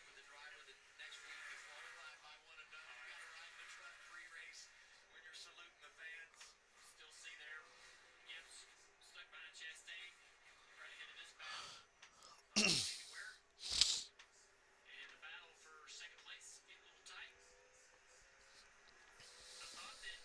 With the driver that next week is qualified by one and done. Got to ride the truck pre-race when you're saluting the fans. Still see there, Gibbs stuck behind Chastain, right ahead of this battle. Anywhere. And the battle for second place getting a little tight. I thought that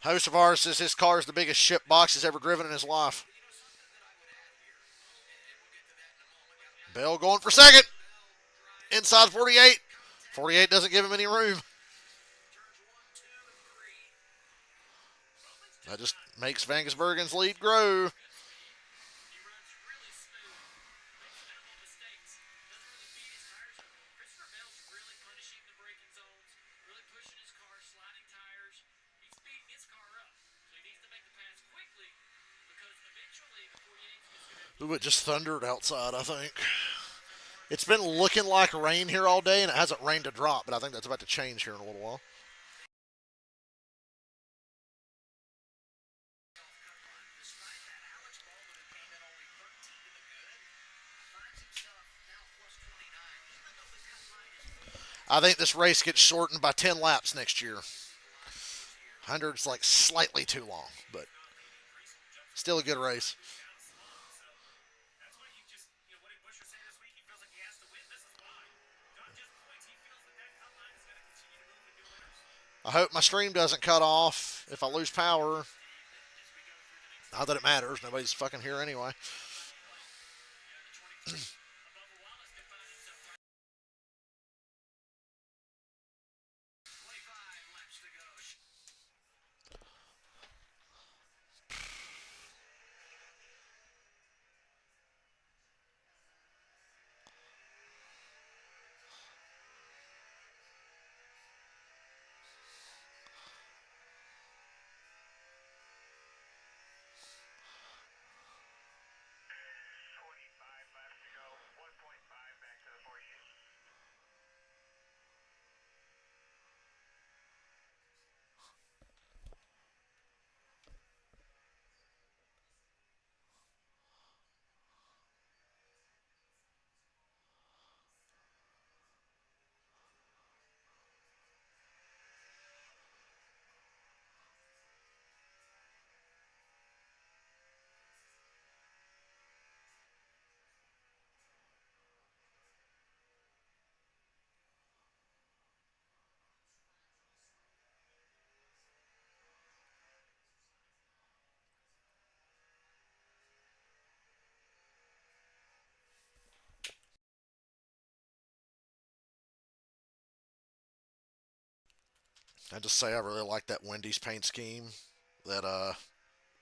Host of ours says his car is the biggest ship box he's ever driven in his life. Bell going for second. Inside 48. 48 doesn't give him any room. That just makes Vangersbergen's lead grow. He runs really smooth, makes minimal mistakes, doesn't really beat his tires up. Christopher Bell's really punishing the braking zones, really pushing his car, sliding tires. He's speeding his car up, so he needs to make the pass quickly because eventually, before Yates gets good, Ooh, it just thundered outside, I think. It's been looking like rain here all day, and it hasn't rained a drop, but I think that's about to change here in a little while. Despite that, Alex Baldwin, who came in only 13 to the good, finds himself now plus 29, even though the cut line is I think this race gets shortened by 10 laps next year. 100's like slightly too long, but still a good race. that's why you just, what did Busher say this week? He feels like he has to win. This is why. Not just points. He feels that that cut line is going to continue to move into winners. I hope my stream doesn't cut off if I lose power. Not that it matters. Nobody's fucking here anyway. laps to go. I just say I really like that Wendy's paint scheme that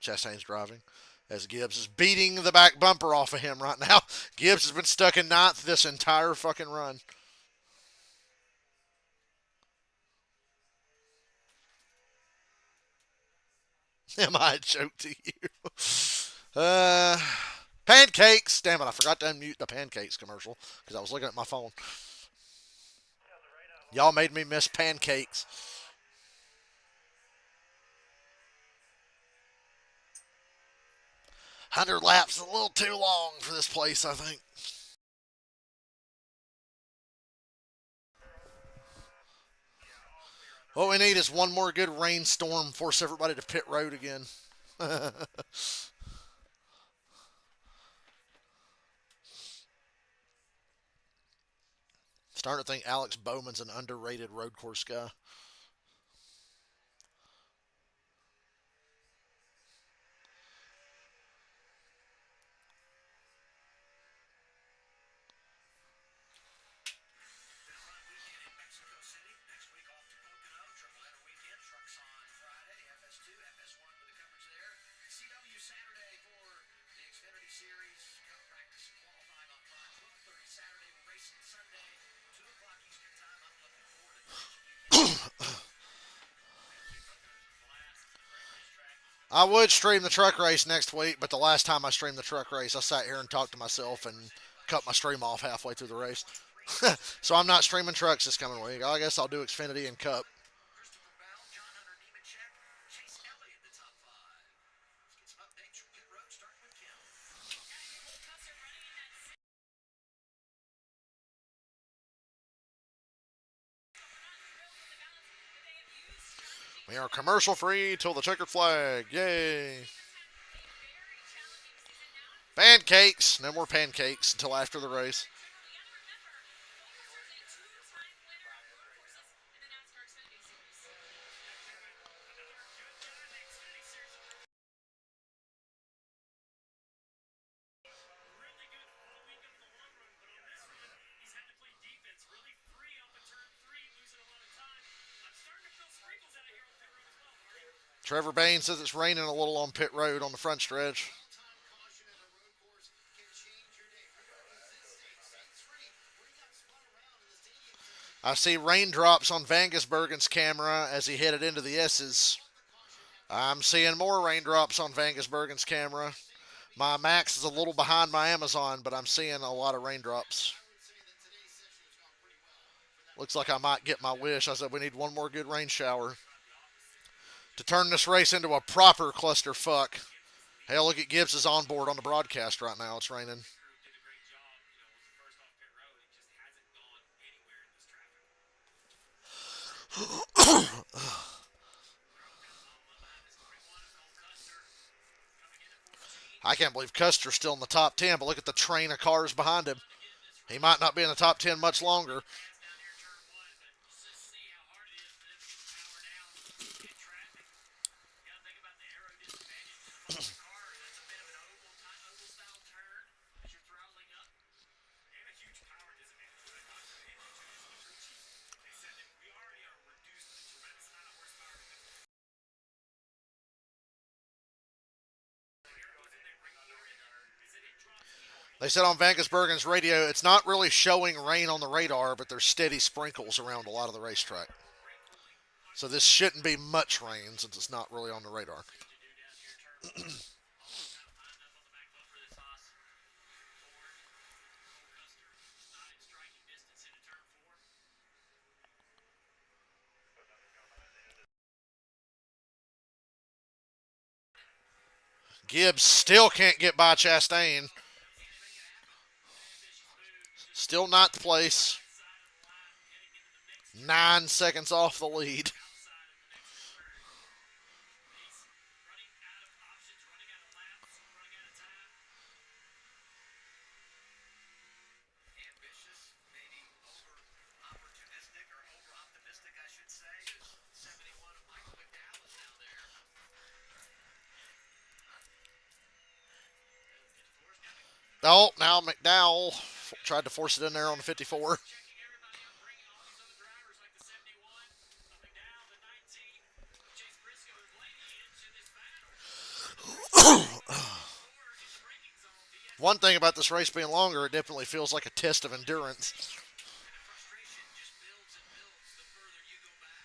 Chastain's driving. As Gibbs is beating the back bumper off of him right now. Gibbs has been stuck in ninth this entire fucking run. Am I a joke to you? Pancakes. Damn it, I forgot to unmute the pancakes commercial because I was looking at my phone. Y'all made me miss pancakes. 100 laps is a little too long for this place, I think. What we need is one more good rainstorm, force everybody to pit road again. Starting to think Alex Bowman's an underrated road course guy. Mexico City. Next week off to Pocono. Triple header weekend. Trucks on Friday. FS2, FS1 with the coverage there. CW Saturday for the Xfinity Series. Cup practice and qualifying on Fox. 12:30 Saturday. We're racing Sunday. 2 o'clock Eastern Time. I'm looking forward to this. I would stream the truck race next week, but the last time I streamed the truck race, I sat here and talked to myself and cut my stream off halfway through the race. So I'm not streaming trucks this coming week. I guess I'll do Xfinity and Cup. Christopher Bell, John Hunter Nemechek, Chase Elliott, the top 5. Let's get some updates from pit road, starting with Kim. We are commercial free till the checkered flag. Yay. Pancakes. No more pancakes until after the race. Trevor Bain says it's raining a little on pit road on the front stretch. Time caution at a road course can change your day. Remember, this stage, seats free, where you got spun around in the stadium section. I see raindrops on Vangusbergen's camera as he headed into the S's. I'm seeing more raindrops on Vangusbergen's camera. My Max is a little behind my Amazon, but I'm seeing a lot of raindrops. I would say that today's session has gone pretty well for that. Looks like I might get my wish. I said we need one more good rain shower to turn this race into a proper clusterfuck. Hell, look at Gibbs' on board on the broadcast right now. It's raining. Crew did a great job. Was the first off pit road. It just hasn't gone anywhere in this traffic. I can't believe Custer's still in the top 10, but look at the train of cars behind him. He might not be in the top 10 much longer. Down here in turn one, but just see how hard it is for them to power down in traffic. You got to think about the aero disadvantage of the car. That's a bit of an oval style turn as you're throttling up. And a huge power disadvantage when I talked to the engine tuners and the crew chief. They said that we already are reduced a tremendous amount of horsepower because the air goes in there, bring the radar. Is that it drops heat on They said on Vangusbergen's radio, it's not really showing rain on the radar, but there's steady sprinkles around a lot of the racetrack. So this shouldn't be much rain since it's not really on the radar. to do down here in turn one. Almost not lined up on the back bumper of this Haas. Ford, Custer, not in striking distance into turn four. Gibbs still can't get by Chastain. Still ninth place. 9 seconds off the lead. Running out of options, running out of laps, running out of time. Ambitious, maybe over opportunistic or over optimistic, I should say, is 71 of Michael McDowell is now there. Oh, now McDowell tried to force it in there on the 54. Checking everybody out, bringing all these other drivers like the 71, the McDowell, the 19, Chase Briscoe is leading into this battle. Ford in the braking zone. Diaz One thing about this race being longer, it definitely feels like a test of endurance. And the frustration just builds and builds the further you go back.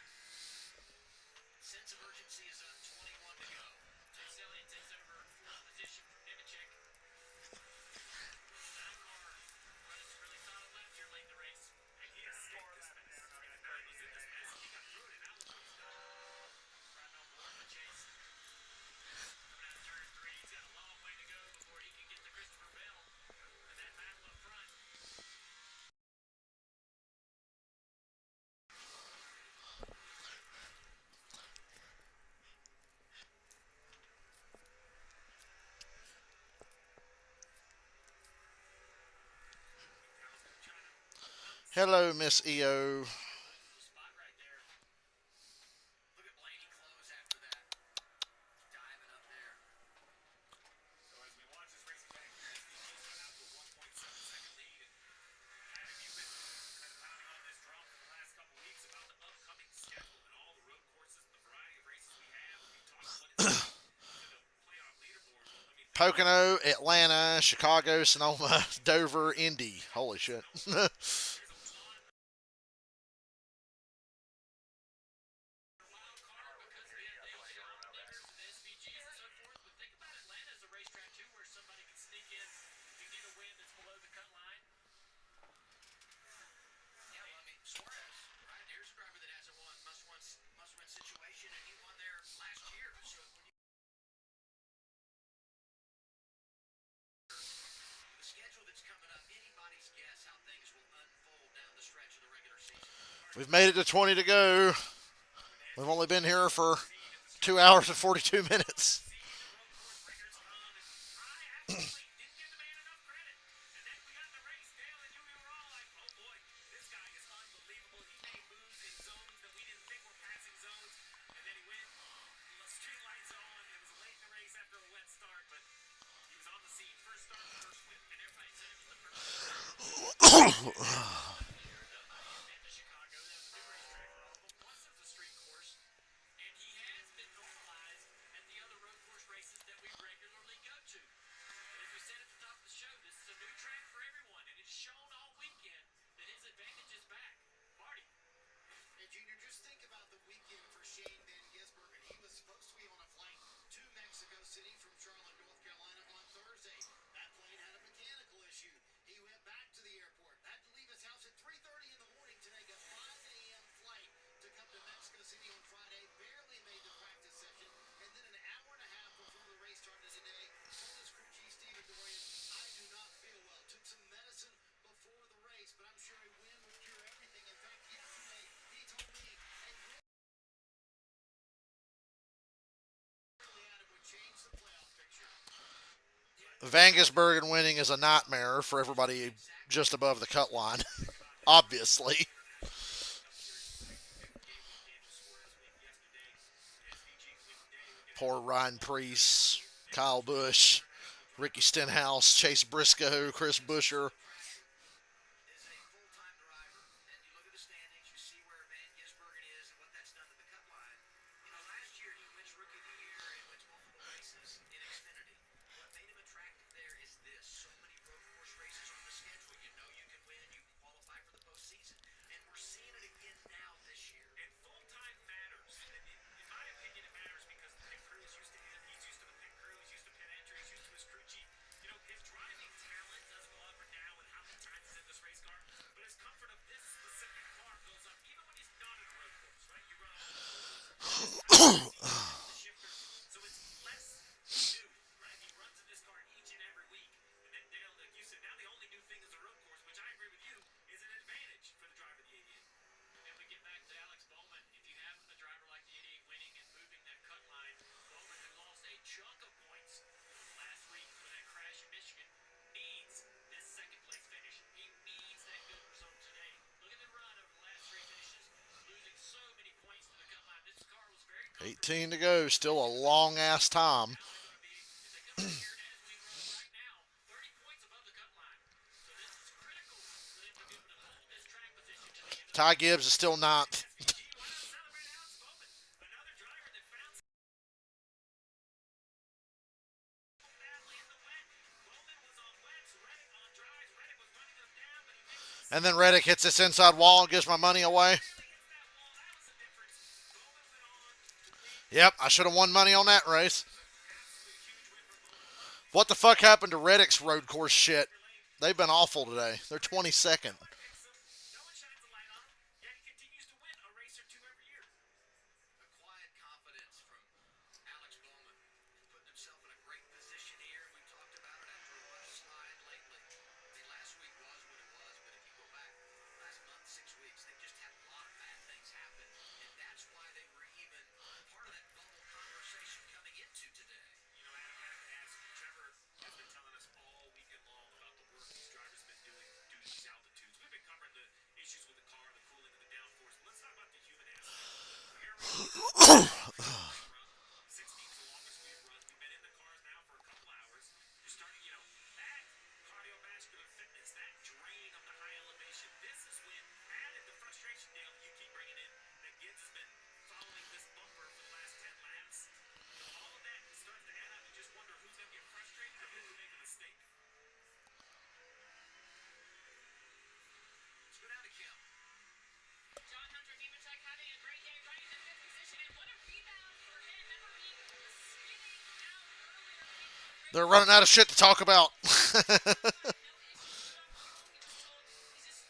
Sense of urgency is up, 21 to go. Chase Elliott takes over fourth position from Nemechek. That car running some really solid laps here late in the race. And he has scored this mess. I mean, I was in this mess. He got through it, and now look what he's done. Riding on board with Chase. Coming out of turn three, he's got a long way to go before he can get to Christopher Bell. And that battle up front. Hello, Miss EO. Spot right there. Look at Blaney close after that. Diving up there. So as we watch this racing back, SVG's got out to a 1.7-second lead. And Adam, you've been kind of pounding on this drum for the last couple weeks about the upcoming schedule and all the road courses and the variety of races we have. We've talked what it's like to the playoff leaderboard. I mean, Pocono, Atlanta, Chicago, Sonoma, Dover, Indy. Holy shit. wild card because of the SVGs and so forth. But think about Atlanta as a racetrack too, where somebody can sneak in and get a win that's below the cut line. Yeah, well, I mean, Suarez, right? Here's a driver that hasn't won, must-win situation, and he won there last year. So when you the schedule that's coming up, anybody's guess how things will unfold down the stretch of the regular season. We've made it to 20 to go. We've only been here for 2 hours and 42 minutes. See the road course records come, and I actually didn't give the man enough credit. And then we got the race down, and we were all like, oh boy, this guy is unbelievable. He made moves in zones that we didn't think were passing zones. And then he went, street lights on. It was late in the race after a wet start, but he was on the scene. First start, first win. And everybody said it was the first been to Chicago. That's a new racetrack. But once it was a street course, and he has been normalized Vangisbergen winning is a nightmare for everybody just above the cut line, obviously. Poor Ryan Priest, Kyle Busch, Ricky Stenhouse, Chase Briscoe, Chris Buescher. is a full-time driver, and you look at the standings, you see where Van Gisbergen is and what that's done to the cut line. You know, last year he wins Rookie of the Year and wins multiple races in Xfinity. What made him attractive there is this: so many road course races on the schedule. You know you can win, you can qualify for the postseason, and we're seeing it again now this year. And full time matters. In my opinion, it matters because the pit crew is used to him. He's used to the pit crew. He's used to pit entry. He's used to his crew chief. You know, his driving talent does go up or down with how many times he's in this race car, but his comfort of this specific car goes up even when he's not in a road course, right? You run all the tools, the shifter, so it's less new, right? He runs in this car each and every week. And then Dale, like you said, now the only new thing is the road course, which I agree with you is an advantage for the driver of the 88. And we get back to Alex Bowman. If you have a driver like the 88 winning and moving that cut line, Bowman, who lost a chunk of points last week for that crash in Michigan, needs this second place finish. He needs that good result today. Look at the run over the last three finishes, losing so many points to the cut line. This car was very comfortable. 18 to go, still a long ass time. How they're going to be as they come in here and as we run right now, 30 points above the cut line. So this is critical for them to be able to hold this track position to the end of the Ty Gibbs is still ninth. SVG. Why not celebrate Alex Bowman? Another driver that found badly in the wet. Bowman was on wets, Reddick on dries. Reddick was running them down, but he makes it. And then Reddick hits this inside wall and gives my money away. Hits that wall. That was the difference. Bowman went on to win. Yep, I should have won money on that race. Absolute huge win for Bowman. What the fuck happened to Reddick's road course shit? They've been awful today. They're 22nd. No one shines a light on him, yet he continues to win a race or two every year. A quiet confidence from Alex Bowman. He's putting himself in a great position here. We've talked about it after a rough slide lately. I mean, last week was what it was, but if you go back last month, 6 weeks, they just had a lot of bad things happen, and that's why they were even part of that bubble conversation coming into today. You know, Adam, as Trevor has been telling us all weekend long about the work these drivers have been doing due to these altitudes. We've been covering the issues with the car, the cooling, and the downforce. But let's talk about the human aspect. Here we are, 16 is the longest we've run. We've been in the cars now for a couple hours. You're starting, you know, that cardiovascular fitness, that drain of the high elevation. This is when added the frustration, Dale, you keep bringing in, that Gibbs has been following this bumper for the last 10 laps. You know, all of that starts to add up. You just wonder who's going to get frustrated or who's going to make a mistake. Let's go down to Kim. John Hunter Nemechek having a great day right in the fifth position, and what a rebound for him. Remember, he was spinning out earlier. They're running out of shit to talk about. No issues on pole. He was told he's just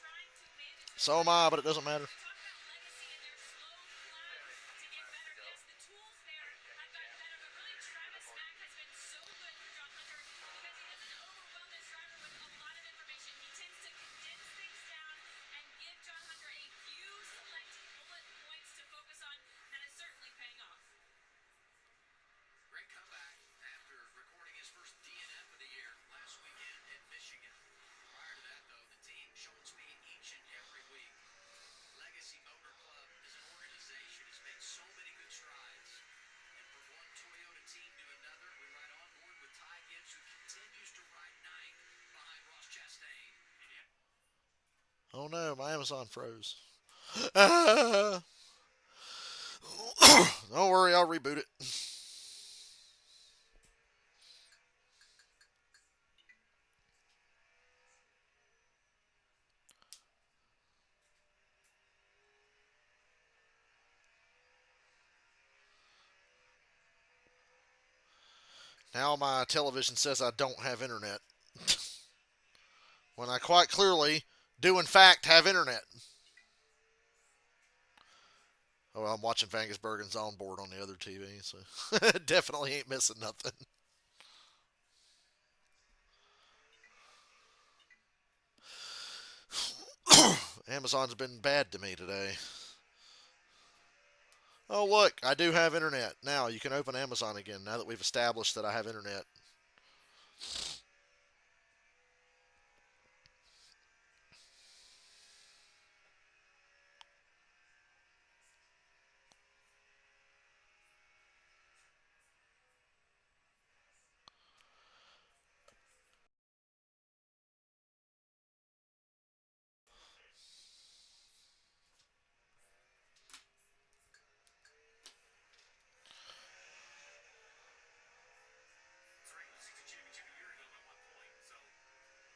trying to manage his So am I, but it doesn't matter. Talk about legacy and their slow climb to get better. Yes, the tools there have gotten better, but really Travis Mack has been so good for John Hunter because he doesn't overwhelm his driver with a lot of information. He tends to condense things down and give John Hunter a few select bullet points to focus on. That is certainly paying off. Great comeback after recording his first DNF of the year last weekend in Michigan. Prior to that, though, the team showing speed each and every week. Legacy Motor Club as an organization has made so many good strides. And from one Toyota team to another, we're right on board with Ty Gibbs, who continues to ride ninth behind Ross Chastain. Oh no, my Amazon froze. Don't worry, I'll reboot it. Now my television says I don't have internet. When I quite clearly do in fact have internet. Oh, well, I'm watching Vangisbergen's on board on the other TV, so definitely ain't missing nothing. Amazon's been bad to me today. Oh, look, I do have internet. Now you can open Amazon again now that we've established that I have internet. That's right. Losing the championship a year ago by 1 point. So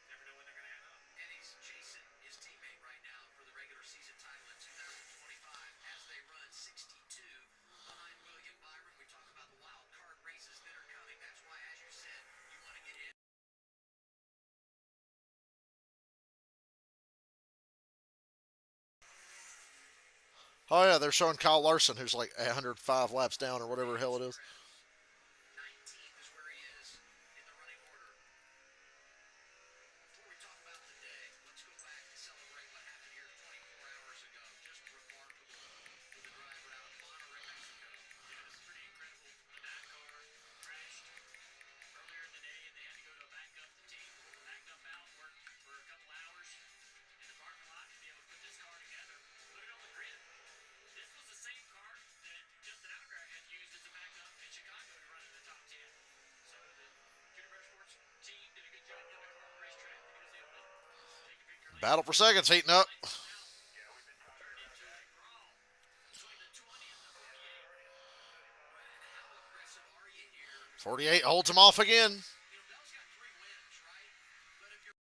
never know when they're going to add up. And he's chasing his teammate right now for the regular season title in 2025 as they run 62 behind William Byron. We talk about the wild card races that are coming. That's why, as you said, you want to get in. Oh yeah, they're showing Kyle Larson, who's like 105 laps down or whatever the hell it is. 19th is where he is in the running order. Before we talk about the day, let's go back and celebrate what happened here 24 hours ago. Just remarkable for the driver out of Monterrey, Mexico. Yeah, this is pretty incredible. The NASCAR crashed earlier in the day, and they had to go to a backup. The team backed up out, worked for a couple hours in the parking lot to be able to put this car together, put it on the grid. This was the same car that Justin Allgaier had used as a backup in Chicago to run in the top 10. So the Junior Motorsports team did a good job getting the car on the racetrack, and he was able to take a victory lane. Battle for seconds heating up. Lights come out, turned into a brawl between the 20 and the 48. And how aggressive are you here? 48 holds him off again. You know, Bell's got 3 wins, right? But if you're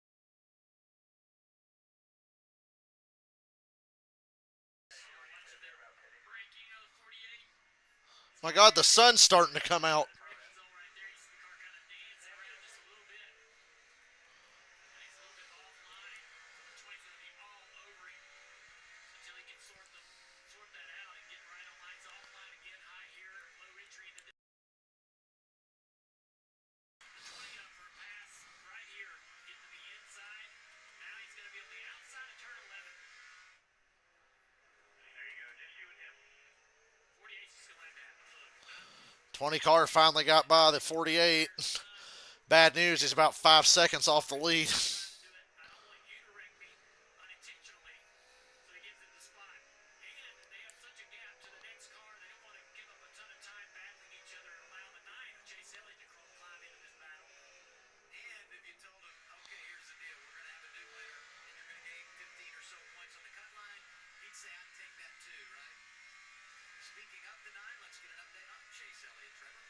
Breaking out of 48. My God, the sun's starting to come out. Braking zone right there. You see the car kind of dancing around just a little bit. And he's a little bit offline. So the 20's going to be all over him until he can sort that out and get right on lines offline again. High here, low entry into the 20 up for a pass right here. Get to the inside. Now he's going to be on the outside of turn 11. There you go. Just you and him. 48's just going to let him have it. Look. 20 car finally got by the 48. Bad news, he's about 5 seconds off the lead. Do it. I don't want you to wreck me unintentionally. So he gives him the spot. And they have such a gap to the next car. They don't want to give up a ton of time battling each other and allow the 9 of Chase Elliott to climb into this battle. And if you told him, okay, here's the deal, we're going to have a new winner, and you're going to gain 15 or so points on the cut line, he'd say, I'd take that too, right? Speaking of the 9, let's get an update on Chase Elliott, Trevor.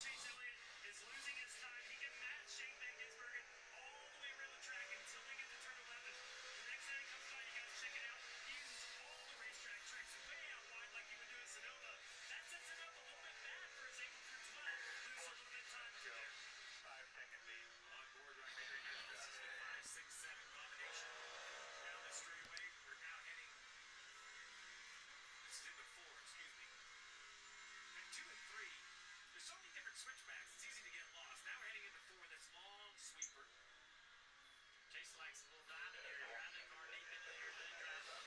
Chase Elliott is losing his time. He can match Shane Van Gisbergen all the way around the track until they get to turn 11. The next time he comes by, you guys check it out. He uses all the racetrack tricks way out wide like he would do at Sonoma. That sets him up a little bit bad for his April through 12. Lose a little bit of time through there. 5-second lead on board right there. Here this is the 5, 6, 7 combination. Down the straightaway, we're now heading. This is into 4, excuse me. And 2 and 3. There's so many different switchbacks, it's easy to get lost. Now we're heading into 4, this long sweeper. Chase likes a little diamond here, drive that car deep into there, let it drive up.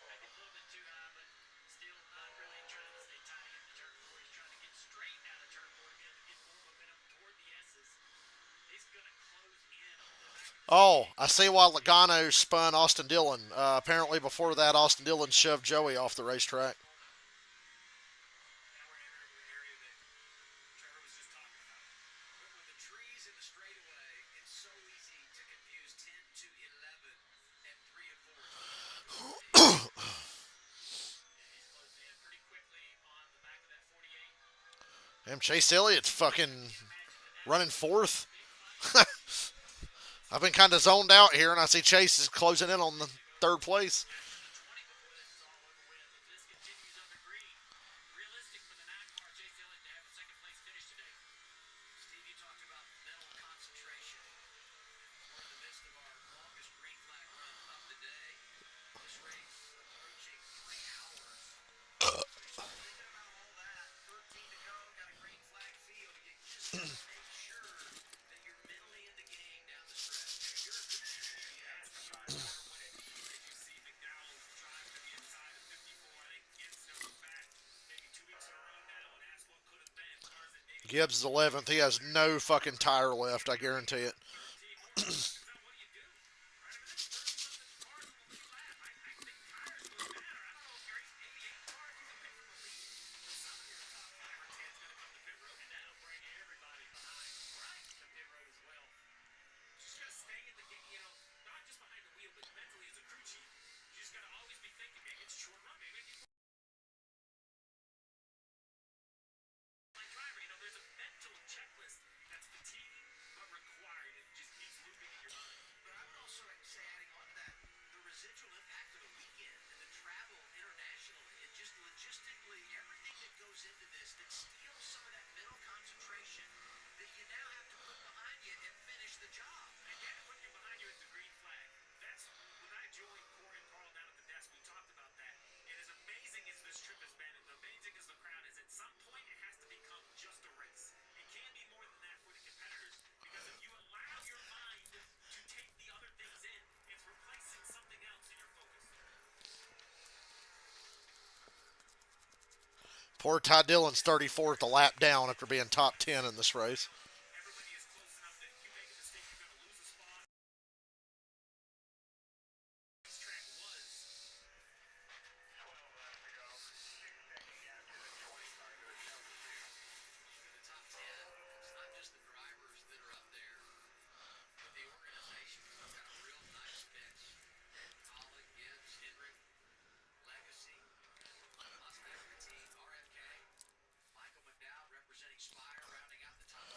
Maybe a little bit too high, but still not really trying to stay tight into turn 4. He's trying to get straight out of turn 4 to be able to get more momentum toward the S's. He's going to close in on the back of the Oh, I see why Logano spun Austin Dillon. Apparently, before that, Austin Dillon shoved Joey off the racetrack. Now we're entering an area that Trevor was just talking about. But with the trees in the straightaway, it's so easy to confuse 10 to 11 and 3 to 4. And he's closing in pretty quickly on the back of that 48. Damn, Chase Elliott's fucking running fourth. I've been kind of zoned out here, and I see Chase is closing in on the third place. Capture the 20 before this is all over with. If this continues under green, realistic for the NASCAR Chase Elliott to have a second place finish today. Steve, you talked about mental concentration. We're in the midst of our longest green flag run of the day. This race approaching 3 hours. So you're still thinking about all that. 13 to go, got a green flag feel. You just got to make sure that you're mentally in the game down the stretch. You're a good team. You ask me, I want to be. Did you see McDowell Gibbs is 11th. He has no fucking tire left. I guarantee it. 13 more seconds. Now, what do you do? Right? I mean, this is 30 something cars with one lap. I think tires would matter. I don't know if you're 88 cars, you can pick from at least some of your top 5 or 10 is going to come to pit road, and that'll bring everybody behind right to pit road as well. Just got to stay in the game, not just behind the wheel, but mentally as a crew chief, you just got to always be thinking, man, it's a short run, baby. My driver, there's a mental checklist that's fatiguing but required. It just keeps looping in your mind. But I would also say, adding on to that, the residual impact of the weekend and the travel internationally, and just logistically, everything that goes into this that steals some of that mental concentration that you now have to put behind you and finish the job. And yet, putting it behind you is the green flag. That's when I joined Corey and Carl down at the desk. We talked about that. And as amazing as this trip has been, and amazing as the crowd is, at some point it has to become just a race. It can be more than that for the competitors because if you allow your mind to take the other things in, it's replacing something else in your focus. Poor Ty Dillon's 34th, a lap down after being top 10 in this race. Everybody is close enough that if you make a mistake, you're going to lose a spot. This track was The top 10, it's not just the drivers that are up there, but the organizations have got a real nice mix. Holland, Gibbs, Hendrick, Legacy, Las Vegas team, RFK, Michael McDowell representing Spire, rounding out the top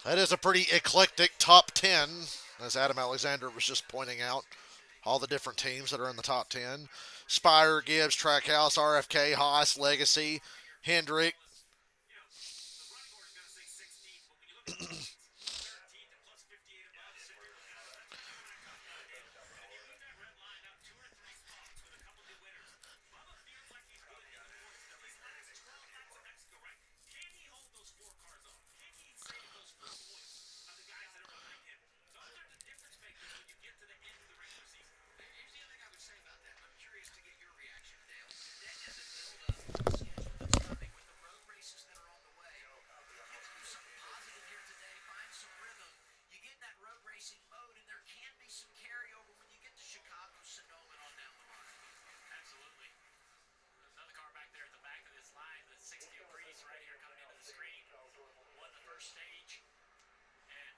10. That is a pretty eclectic top 10, as Adam Alexander was just pointing out. All the different teams that are in the top 10. Spire, Gibbs, Trackhouse, RFK, Haas, Legacy, Hendrick. the running order is going to say 16th, but when you look at the points, 13th and plus 58 above, so you're looking at that's a tough cut in. And if you move that red line up 2 or 3 spots with a couple new winners, Bubba feels like he's good in the points. Now, these last 12 laps of Mexico, right? Can he hold those 4 cars off? Can he save those 4 points of the guys that are behind him? Those are the difference makers when you get to the end of the regular season. Here's the other thing I would say about that, and I'm curious to get your reaction, Dale. That is a build-up to the schedule that's coming with the road races that are on the way. You can do something positive here today, find some rhythm. You get in that road racing mode, and there can be some carryover when you get to Chicago, Sonoma, and on down the line. Absolutely. Another car back there at the back of this line, the 60 Breeze right here coming into the screen. Won the first stage and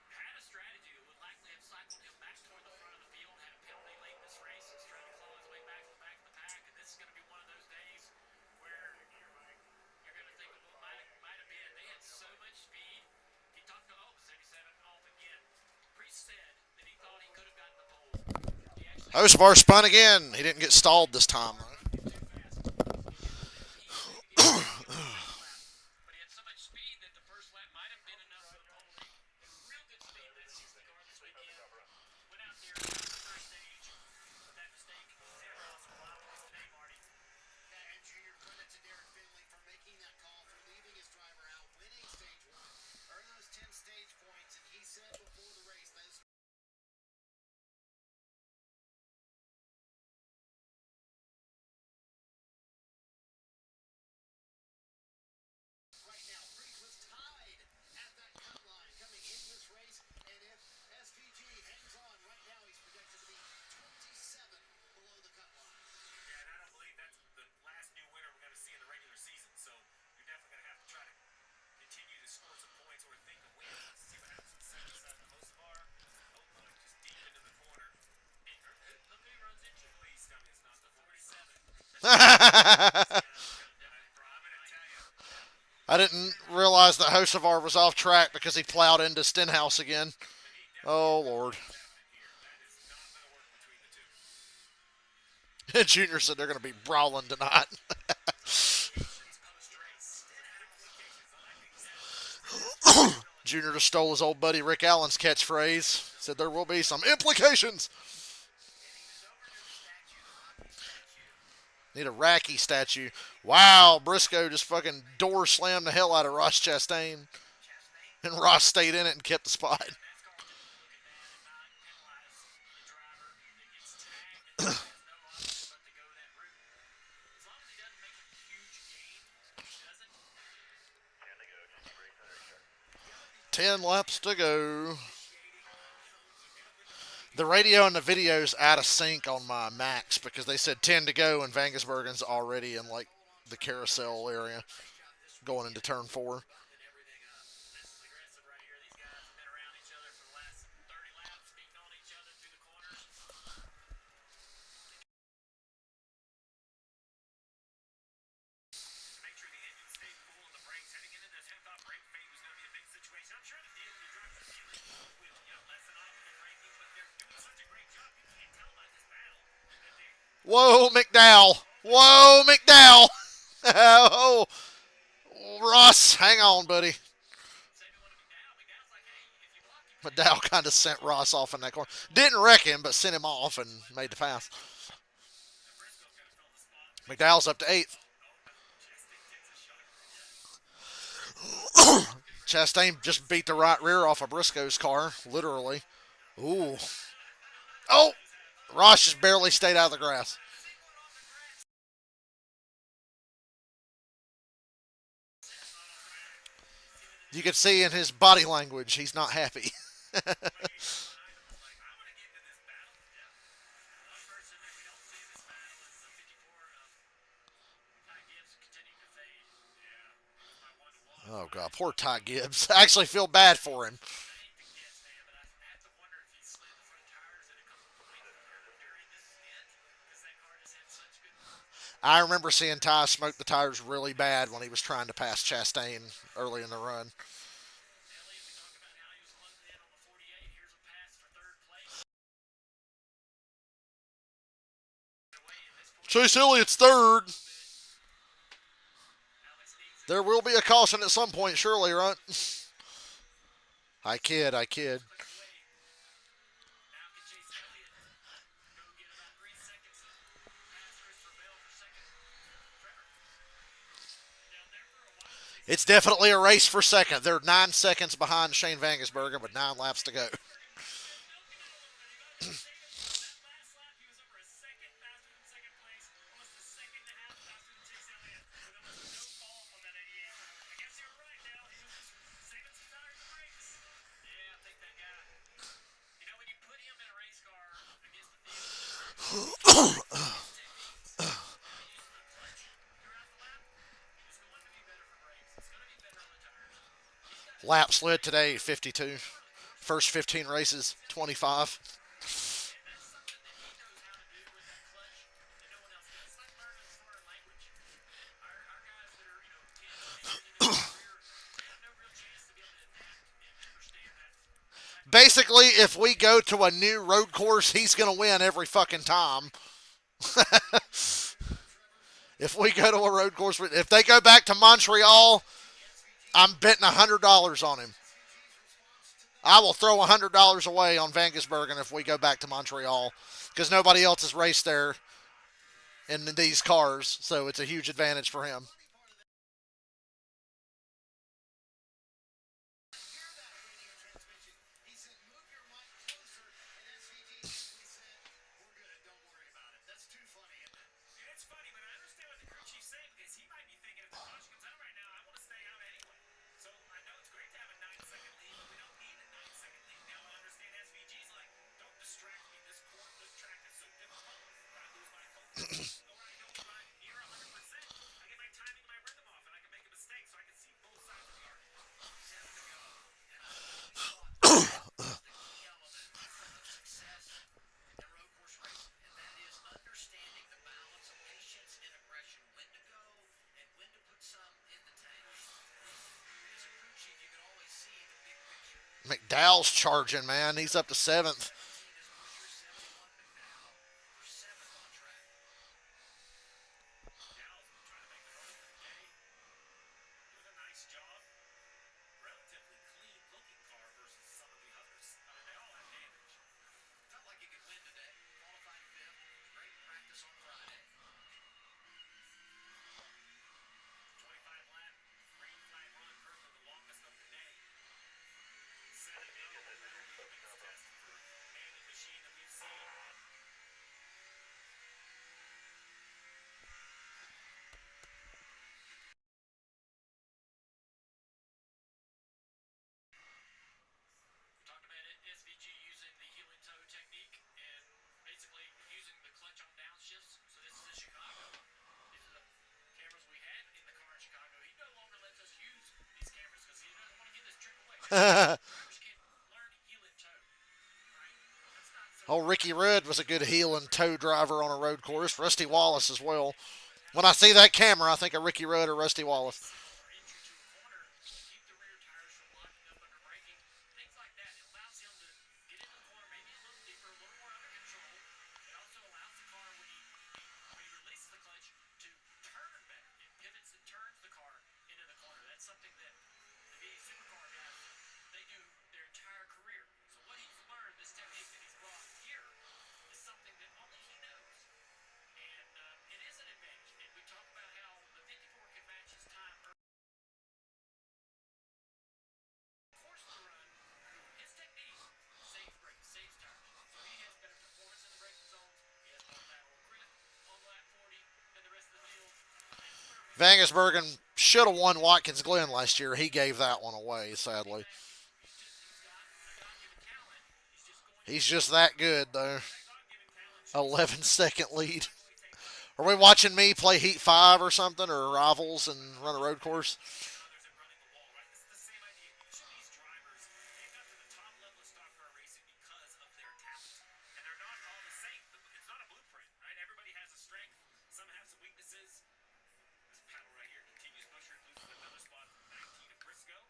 had a strategy that would likely have cycled him back toward the front of the field, had a penalty late in this race. He's trying to claw his way back to the back of the pack, and this is going to be one of those days where you're going to think, well, might have been. They had so much speed. He talked to 77 off again. Priest said that he thought he could have gotten the pole. He actually Hocevar spun again. He didn't get stalled this time. but he had so much speed that the first lap might have been enough for the pole. Real good speed in that 60 car this weekend. Went out there, won the first stage. That mistake did cost him a lot of points today, Marty. And Junior, credit to Derek Finley for making that call, for leaving his driver out, winning stage 1, earned those 10 stage points, and he said before the race that his right now. Priest was tied at that cut line coming into this race, and if SVG hangs on right now, he's projected to be 27 below the cut line. Yeah, and I don't believe that's the last new winner we're going to see in the regular season. So you're definitely going to have to try to continue to score some points or think of wins. Let's see what happens with 77. Hocevar, oh look, just deep into the corner. And look who he runs into. Please tell me it's not the 47. I'm going to tell you. I didn't realize that Hocevar was off track because he plowed into Stenhouse again. Oh, Lord. Junior said they're going to be brawling tonight. Junior just stole his old buddy Rick Allen's catchphrase. Said there will be some implications. Need a Racky statue. Wow, Briscoe just fucking door slammed the hell out of Ross Chastain. And Ross stayed in it and kept the spot. 10 laps to go. The radio and the video's out of sync on my Max because they said 10 to go and Vangersbergen's already in like the carousel area going into turn 4. This is aggressive right here. These guys have been around each other for the last 30 laps, beating on each other through the corners. Make sure the engine stays cool and the brakes heading into this. Who thought brake fade was going to be a big situation? I'm sure the drivers are feeling will lessen off on the braking, but they're doing such a great job. You can't tell by this battle that they. Whoa, McDowell. Whoa, McDowell. Oh, Ross, hang on, buddy. Saving one of McDowell. McDowell's like, hey, if you block, you put McDowell kind of sent Ross off in that corner. Didn't wreck him, but sent him off and made the pass. Briscoe's going to fill the spot. McDowell's up to 8th. Chastain takes a shot. Chastain just beat the right rear off of Briscoe's car, literally. Ooh. Oh, Ross just barely stayed out of the grass. You can see in his body language he's not happy. Oh, God. Poor Ty Gibbs. I actually feel bad for him. I remember seeing Ty smoke the tires really bad when he was trying to pass Chastain early in the run. Chase Elliott's third. There will be a caution at some point, surely, right? I kid, I kid. It's definitely a race for second. They're 9 seconds behind Shane Vangersbergen with 9 laps to go. Lap slid today, 52. First 15 races, 25. Basically, if we go to a new road course, he's going to win every fucking time. If we go to a road course, if they go back to Montreal, I'm betting $100 on him. I will throw $100 away on Vangersbergen if we go back to Montreal because nobody else has raced there in these cars, so it's a huge advantage for him. McDowell's charging, man. He's up to 7th. Drivers can learn heel and toe, right? That's not so Oh, hard. Ricky Rudd was a good heel and toe driver on a road course. Rusty Wallace as well. But how When I they see that camera, I think of Ricky Rudd or Rusty they Wallace. settle or entry to a corner to keep the rear tires from locking up under braking, things like that. It allows him to get into the corner maybe a little deeper, a little more under control. It also allows the car when he releases the clutch to turn better. It pivots and turns the car into the corner. That's something that the V8 supercar guys they do their entire career. So what he's learned, this technique that he's brought here, is something that only he knows. And it is an advantage. And we talk about how the 54 can match his time course to run. His technique saves brakes, saves tires. So he has better performance in the braking zones. He has more lateral grip on lap 40 than the rest of the field. That's where we see Vangersbergen should have won Watkins Glen last year. He gave that one away, sadly. he's got a God-given talent. He's just going He's through just that good, though. that God-given talent shows 11-second lead. how he takes off. Are we watching me play Heat 5 or something, or Rivals and run a road course? And others at running the wall, right? This is the same idea. Each of these drivers, they got to the top level of stock car racing because of their talent. And they're not all the same. It's not a blueprint, right? Everybody has a strength. Some have some weaknesses. This battle right here continues. Busher loses another spot from 19 to Briscoe.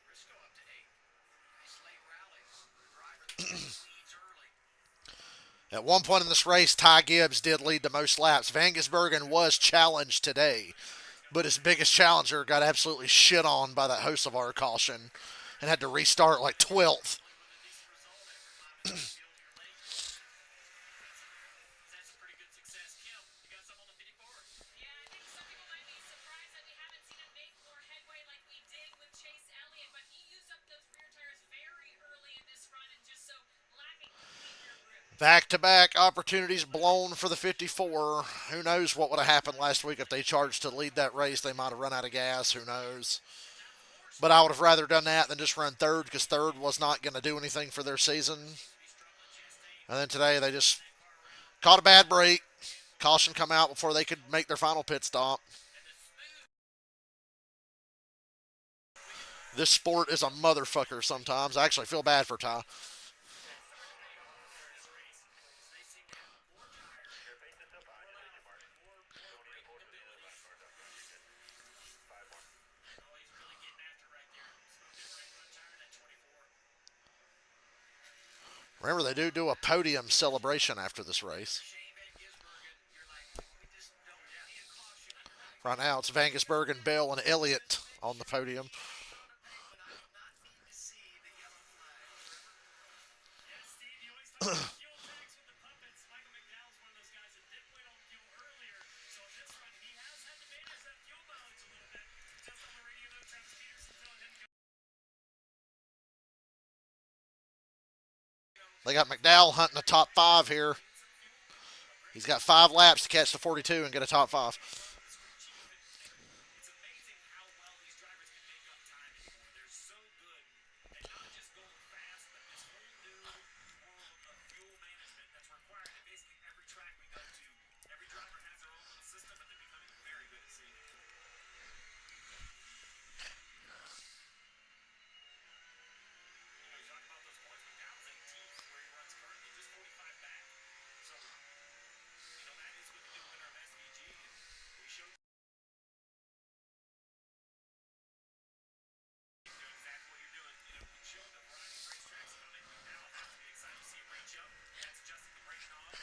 Briscoe up to 8. Nice late rally. The driver that leads early. At one point in this race, Ty Gibbs did lead the most laps. Vangersbergen was challenged today, but his biggest challenger got absolutely shit on by that Hocevar caution and had to restart like 12th. With a decent result after climbing through the field here late. That's a pretty good success. Kim, you got something on the 54? Yeah, I think some people might be surprised that we haven't seen him make more headway like we did with Chase Elliott, but he used up those rear tires very early in this run and just so lacking complete rear grip. Back to back opportunities blown for the 54. Who knows what would have happened last week if they charged to lead that race? They might have run out of gas. Who knows? But I would have rather done that than just run third because third was not going to do anything for their season. And then today they just caught a bad break. Caution come out before they could make their final pit stop. This sport is a motherfucker sometimes. I actually feel bad for Ty. Remember, they do a podium celebration after this race. Shane Van Gisbergen, you're like, we just don't see a caution. Right now, it's Vangersbergen, Bell, and Elliott on the podium. On the thing, but I do not need to see the yellow flag. Yeah, Steve, you always talk about fuel tags with the puppets. Michael McDowell's one of those guys that did wait on fuel earlier. So on this run, he has had to manage that fuel mileage a little bit. Just on the radio, though, Travis Peterson telling him to go. They got McDowell hunting a top five here. He's got 5 laps to catch the 42 and get a top five. It's amazing how well these drivers can make up time anymore. They're so good at not just going fast, but this whole new world of fuel management that's required at basically every track we go to. Every driver has their own little system, but they're becoming very good at seeing it. You talk about those points. McDowell's 18th where he runs currently, just 45 back. So, that is with the new winner of SVG. And we showed exactly what you're doing. We showed the variety of racetracks and how they McDowell has to be excited to see him reach up. That's adjusting the brake knob,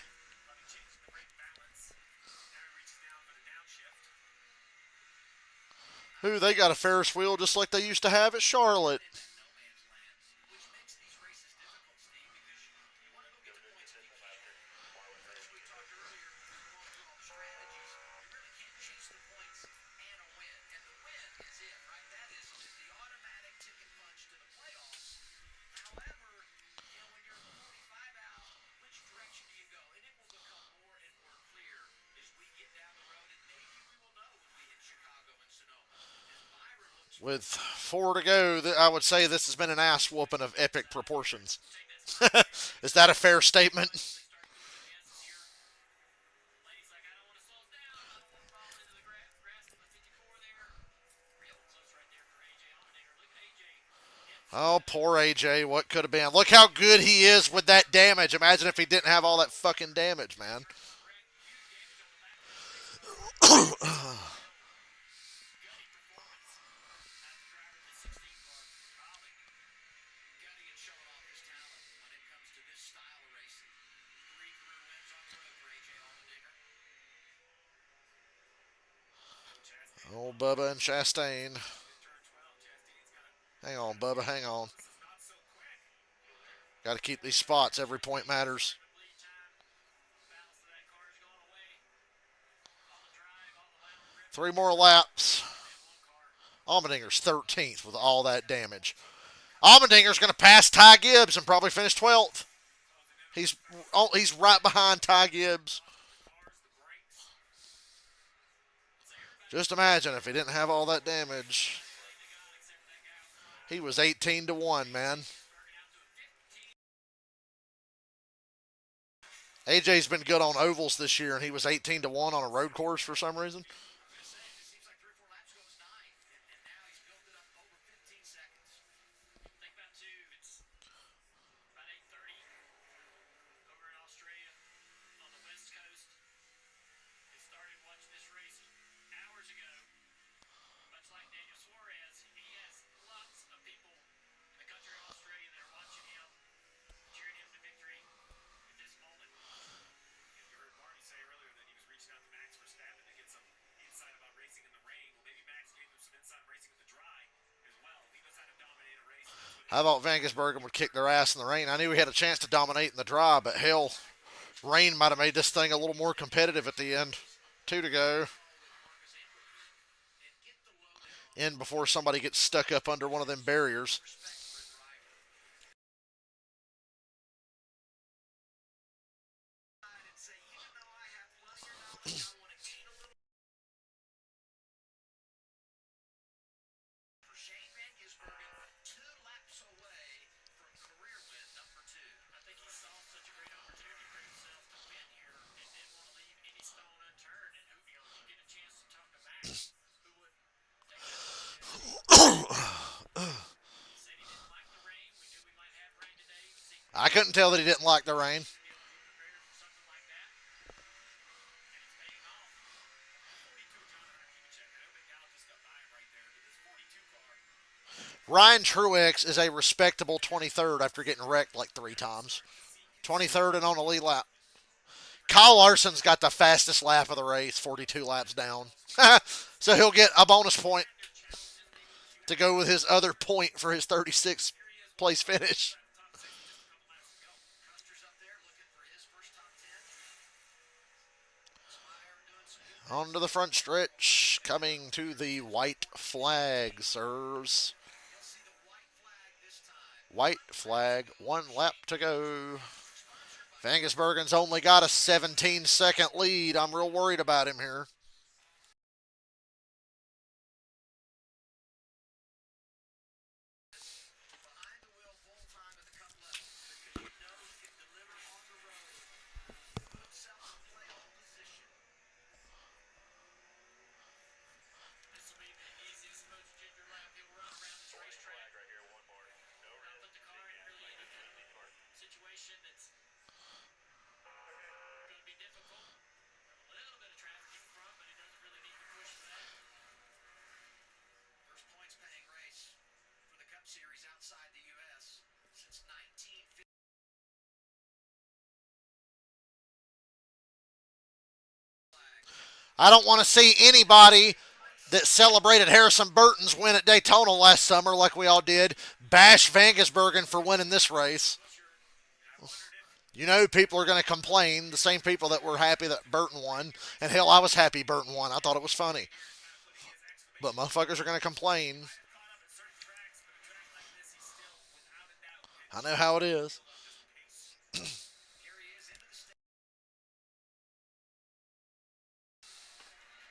probably changing the brake balance. Now he reaches down for the downshift. Who, they got a Ferris wheel just like they used to have at Charlotte. In that no man's land, which makes these races difficult, Steve, because you want to go get the points if you can. But as we talked earlier, we've gone through all the strategies. You really can't chase the points and a win. And the win is it, right? That is the automatic ticket punch to the playoffs. However, when you're 45 out, which direction do you go? And it will become more and more clear as we get down the road, and maybe we will know when we hit Chicago and Sonoma. As Byron looks With 4 to go, I would say this has been an ass whooping of epic proportions. Is that a fair statement? Start moving advances here. Lane's like, I don't want to slow us down. I don't want to fall into the grass of the 54 there. Real close right there for AJ Allmendinger. Look at AJ Oh, poor AJ. What could have been? Look how good he is with that damage. Imagine if he didn't have all that fucking damage, man. Got to get showing off his talent when it comes to this style of racing. 3 career wins on the road for AJ Allmendinger. Oh, Bubba and Chastain. Hang on, Bubba. Hang on. Got to keep these spots. Every point matters. 3 more laps. Allmendinger's 13th with all that damage. Allmendinger's going to pass Ty Gibbs and probably finish 12th. He's right behind Ty Gibbs. Just imagine if he didn't have all that damage. He was 18-1, man. AJ's been good on ovals this year, and he was 18-1 on a road course for some reason. It seems like 3 or 4 laps ago it was 9, and now he's built it up over 15 seconds. Think about two. It's about 8:30 over in Australia on the west coast. They started watching this race hours ago. Much like Daniel Suarez, he has lots of people in the country of Australia that are watching him, cheering him to victory at this moment. You heard Marty say earlier that he was reaching out to Max Verstappen to get some insight about racing in the rain. Well, maybe Max gave him some insight racing in the dry as well. He knows how to dominate a race. I thought Vangisbergen would kick their ass in the rain. I knew he had a chance to dominate in the dry, but hell, rain might have made this thing a little more competitive at the end. 2 to go. In before somebody gets stuck up under one of them barriers. And say, even though I have plenty of knowledge, I want to gain a little. For Shane Van Gisbergen, 2 laps away from career win number 2. I think he saw such a great opportunity for himself to win here and didn't want to leave any stone unturned. And who, you get a chance to talk to Max, who would take that opportunity. He said he didn't like the rain. We knew we might have rain today. He seemed I couldn't tell that he didn't like the rain. to be able to be prepared for something like that. And it's paying off. 42, John, I don't even check. I know McDowell just got by him right there, but this 42 car. Ryan Truex is a respectable 23rd after getting wrecked like 3 times. 23rd and on a lead lap. Kyle Larson's got the fastest lap of the race, 42 laps down. So he'll get a bonus point to go with his other point for his 36th place finish. Custer's up there looking for his first top 10. Spire doing some good. On to the front stretch, coming to the white flag, sirs. He'll see the white flag this time. White flag, 1 lap to go. Vangisbergen's only got a 17-second lead. I'm real worried about him here. Behind the wheel full time at the cup level. Because you know he can deliver on the road. Put himself in playoff position. This will be the easiest most ginger lap he'll run around this racetrack. Right here, one more. No Not put the car in really any kind of situation that's going to be difficult. A little bit of traffic in front, but he doesn't really need to push for that. First points paying race for the Cup Series outside the U.S. since 1950. I don't want to see anybody that celebrated Harrison Burton's win at Daytona last summer like we all did bash Vangisbergen for winning this race. You know people are going to complain, the same people that were happy that Burton won. And hell, I was happy Burton won. I thought it was funny. But motherfuckers are going to complain. I know how it is. Here he is into the stage.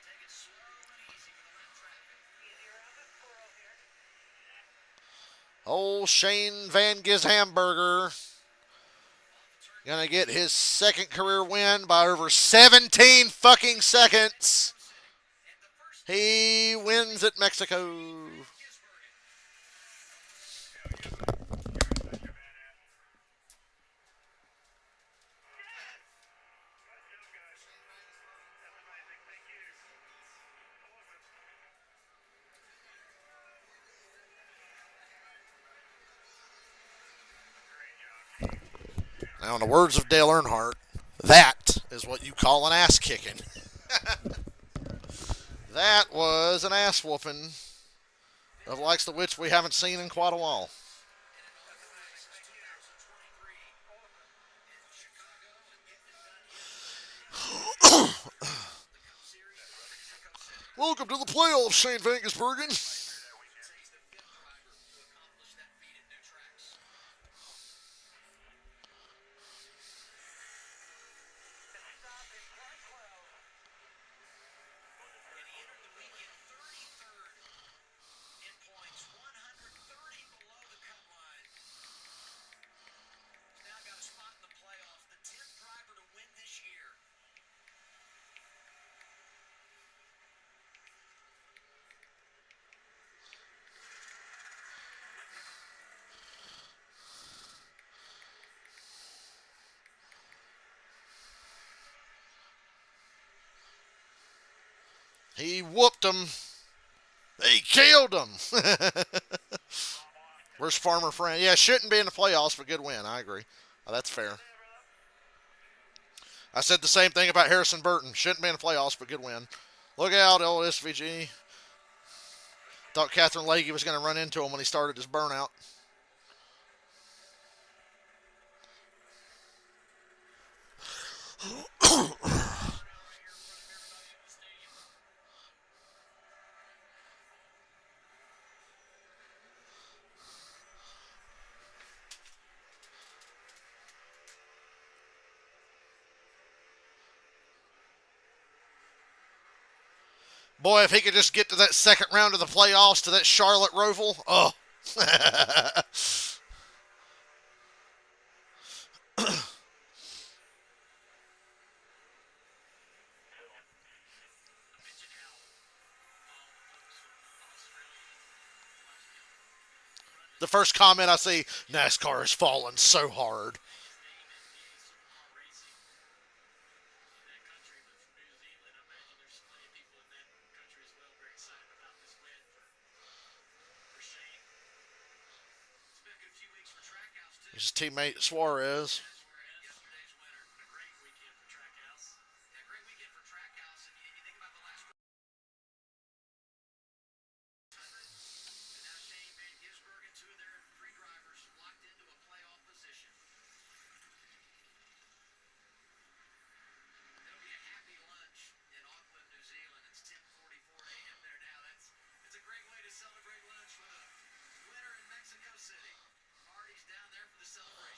Take it slow and easy with the lap traffic. Old Shane Van Gishamburger gonna get his 2nd career win by over 17 fucking seconds. He wins at Mexico. Now, in the words of Dale Earnhardt, that is what you call an ass kicking. That was an ass whooping of likes the which we haven't seen in quite a while. Welcome to the playoffs, Shane Vangesbergen. He whooped him. He killed him. Where's Farmer Friend? Yeah, shouldn't be in the playoffs, but good win. I agree. That's fair. I said the same thing about Harrison Burton. Shouldn't be in the playoffs, but good win. Look out, LSVG. Thought Catherine Leahy was going to run into him when he started his burnout. Boy, if he could just get to that second round of the playoffs, to that Charlotte Roval, oh. The first comment I see, NASCAR has fallen so hard. His teammate Suarez.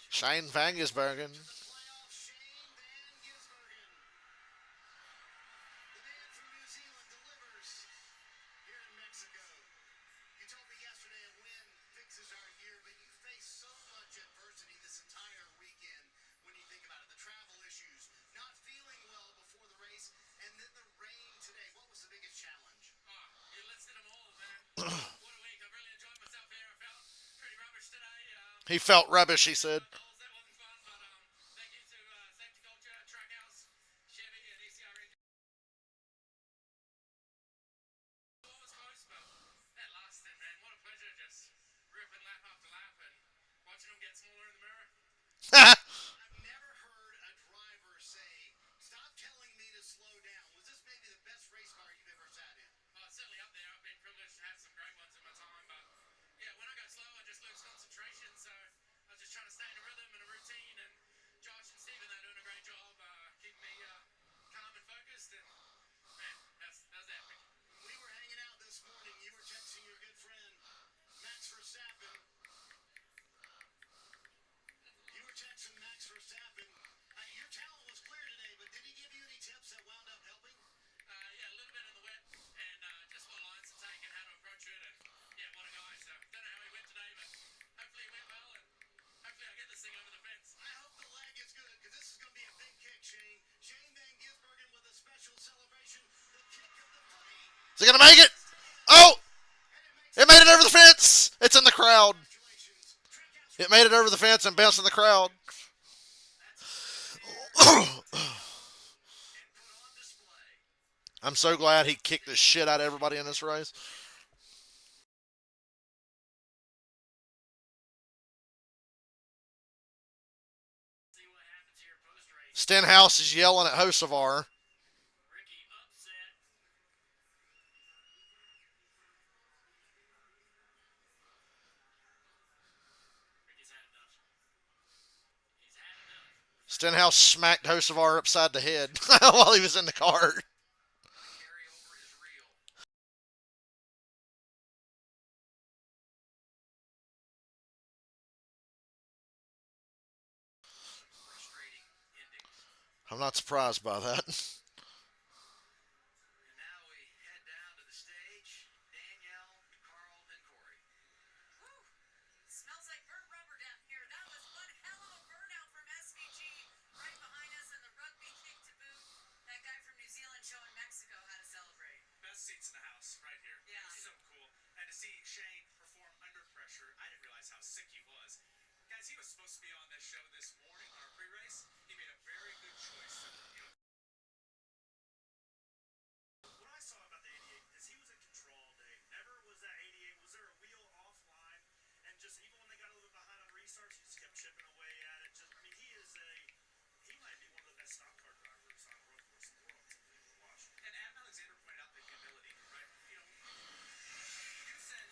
Shane Vangesbergen. He felt rubbish, he said. Is he going to make it? Oh! It made it over the fence! It's in the crowd. It made it over the fence and bounced in the crowd. That's a and put on display. I'm so glad he kicked the shit out of everybody in this race. See what happens here post race. Stenhouse is yelling at Hocevar. Ricky upset. Ricky's had enough. He's had enough. Stenhouse smacked Hocevar upside the head while he was in the car. The carryover is real. Frustrating ending. I'm not surprised by that. And now we head down to the stage. Danielle, Carl, and Corey. Whew. Smells like burnt rubber down here. That was one hell of a burnout from SVG. Right behind us and the rugby kick to boot. That guy from New Zealand showing Mexico how to celebrate. Best seats in the house, right here. Yeah. So cool. And to see Shane perform under pressure, I didn't realize how sick he was. Guys, he was supposed to be on this show this morning on our pre-race. He made a very good choice. What I saw about the 88 is he was in control all day. Never was that 88. Was there a wheel offline? And just even when they got a little bit behind on restarts, he just kept chipping away at it. Just, I mean, he might be one of the best stock car drivers on a road course in the world to watch. And Adam Alexander pointed out the humility, right? You know, you said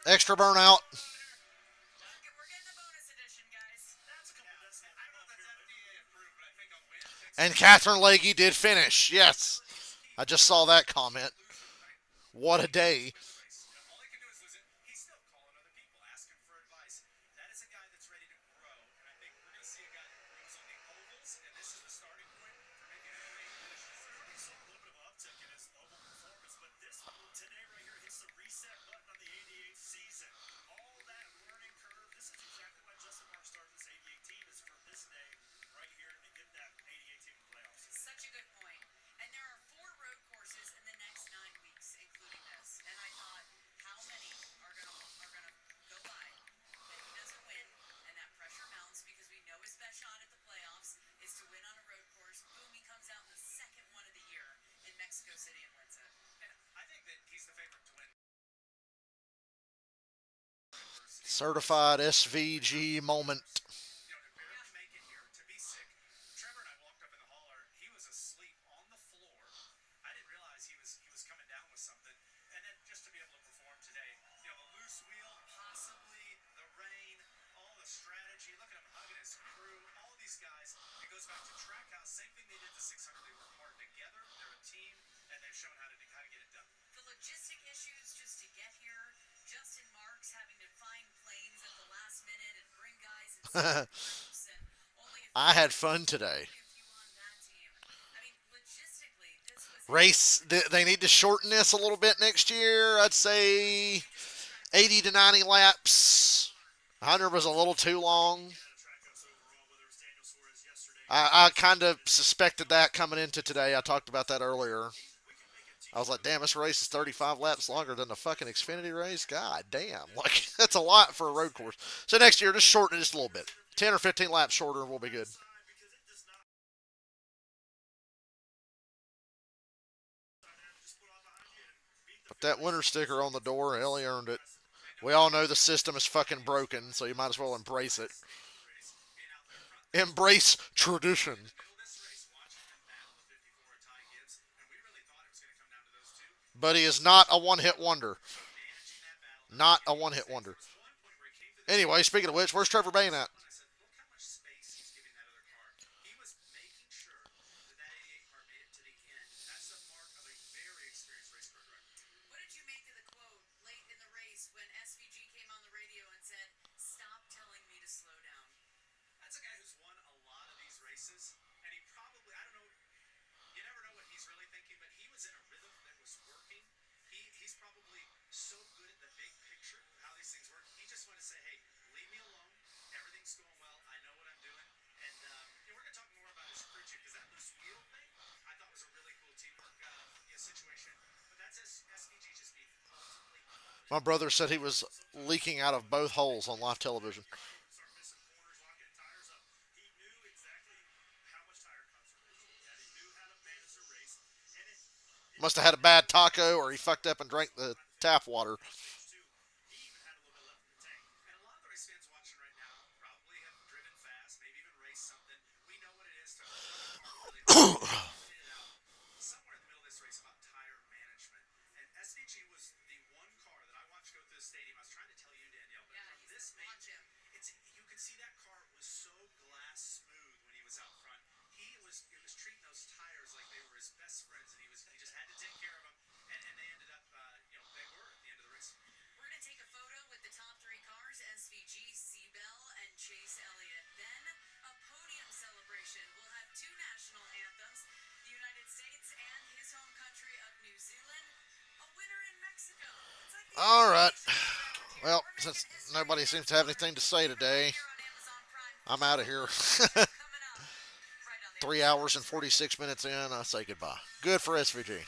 Extra burnout. We're getting the bonus edition, guys. That's a couple decimals. I know that's FDA approved, but I think I'll win. And Catherine Leahy did finish. Yes. I just saw that comment. What a day. All he can do is lose it. He's still calling other people, asking for advice. That is a guy that's ready to grow, and I think we're going to see a guy that grows on the ovals, and this is the starting point for making a great finish. He's already saw a little bit of an uptick in his oval performance, but this today right here hits the reset button on the 88th season. All that learning curve. This is exactly why Justin Mark started this 88 team is for this day right here to get that 88 team in the playoffs. Such a good point. And there are 4 road courses in the next 9 weeks, including this. And I thought, how many are gonna go by that he doesn't win, and that pressure mounts because we know his best shot at the playoffs is to win on a road course. Boom, he comes out in the second one of the year in Mexico City and wins it. And I think that he's the favorite to win. Certified SVG moment. You know, to barely make it here, to be sick. Trevor and I walked up in the hauler. He was asleep on the floor. I didn't realize he was coming down with something. And then just to be able to perform today, you know, the loose wheel, possibly the rain, all the strategy. Look at him hugging his crew. All these guys. It goes back to Trackhouse. Same thing they did the 600. They work hard together. They're a team, and they've shown how to get it done. The logistic issues just to get here. Justin Marks having to find planes at the last minute and bring guys and groups and only a I had fun today. few on that team. I mean, logistically, this was Race, they need to shorten this a little bit next year. I'd say 80 to 90 laps. 100 was a little too long. Trackhouse overall, whether it's Daniel Suarez yesterday. I kind of suspected that coming into today. I talked about that earlier. I was like, damn, this race is 35 laps longer than the fucking Xfinity race. God damn. Like, that's a lot for a road course. So next year, just shorten it just a little bit. 10 or 15 laps shorter and we'll be good. Because it does not just put on behind you and beat the Put that winner sticker on the door. Ellie earned it. We all know the system is fucking broken, so you might as well embrace it. Embrace tradition. Middle of this race, watching them battle the 54 Ty Gibbs, and we really thought it was going to come down to those two. But he is not a one-hit wonder. Managing that battle. Not a one-hit wonder. There was one point where he came to the Anyway, speaking of which, where's Trevor Bain at? and I said, look how much space he's giving that other car. He was making sure that that 88 car made it to the end. That's the mark of a very experienced race car driver. What did you make of the quote late in the race when SVG came on the radio and said, "Stop telling me to slow down"? That's a guy who's won a lot of these races, and he probably, I don't know, you never know what he's really thinking, but he was in a rhythm that was working. He's probably so good at the big picture of how these things work. He just wanted to say, hey, leave me alone. Everything's going well. I know what I'm doing. And you know, we're going to talk more about his crew chief, because that loose wheel thing I thought was a really cool teamwork situation. But that's SVG just being ultimately My brother said he was leaking out of both holes on live television. Start missing corners, locking tires up. He knew exactly how much tire conservation he had. He knew how to manage the race, and it Must have had a didn't bad matter taco or he fucked up and drank the tap water. stage two. He even had a little bit left in the tank. And a lot of the race fans watching right now probably have driven fast, maybe even raced something. We know what it is to run a car really hard. You pointed it out somewhere in the middle of this race about tire management. And SVG was the one car that I watched go through the stadium. I was trying to tell you, Danielle, but from this main, you could see that car was so glass smooth when he was out front. He was treating those tires like they were his best friends, and he just had to take care of them. And they ended up, they were at the end of the race. We're going to take a photo with the top three cars, SVG, Seabell, and Chase Elliott. Then a podium celebration. We'll have two national anthems, the United States and his home country of New Zealand. A winner in Mexico. It's like All right. Well, since nobody seems to have anything to say today, here on Amazon Prime I'm out of here. coming up right on the 3 hours and 46 minutes in, I say goodbye. Good for SVG.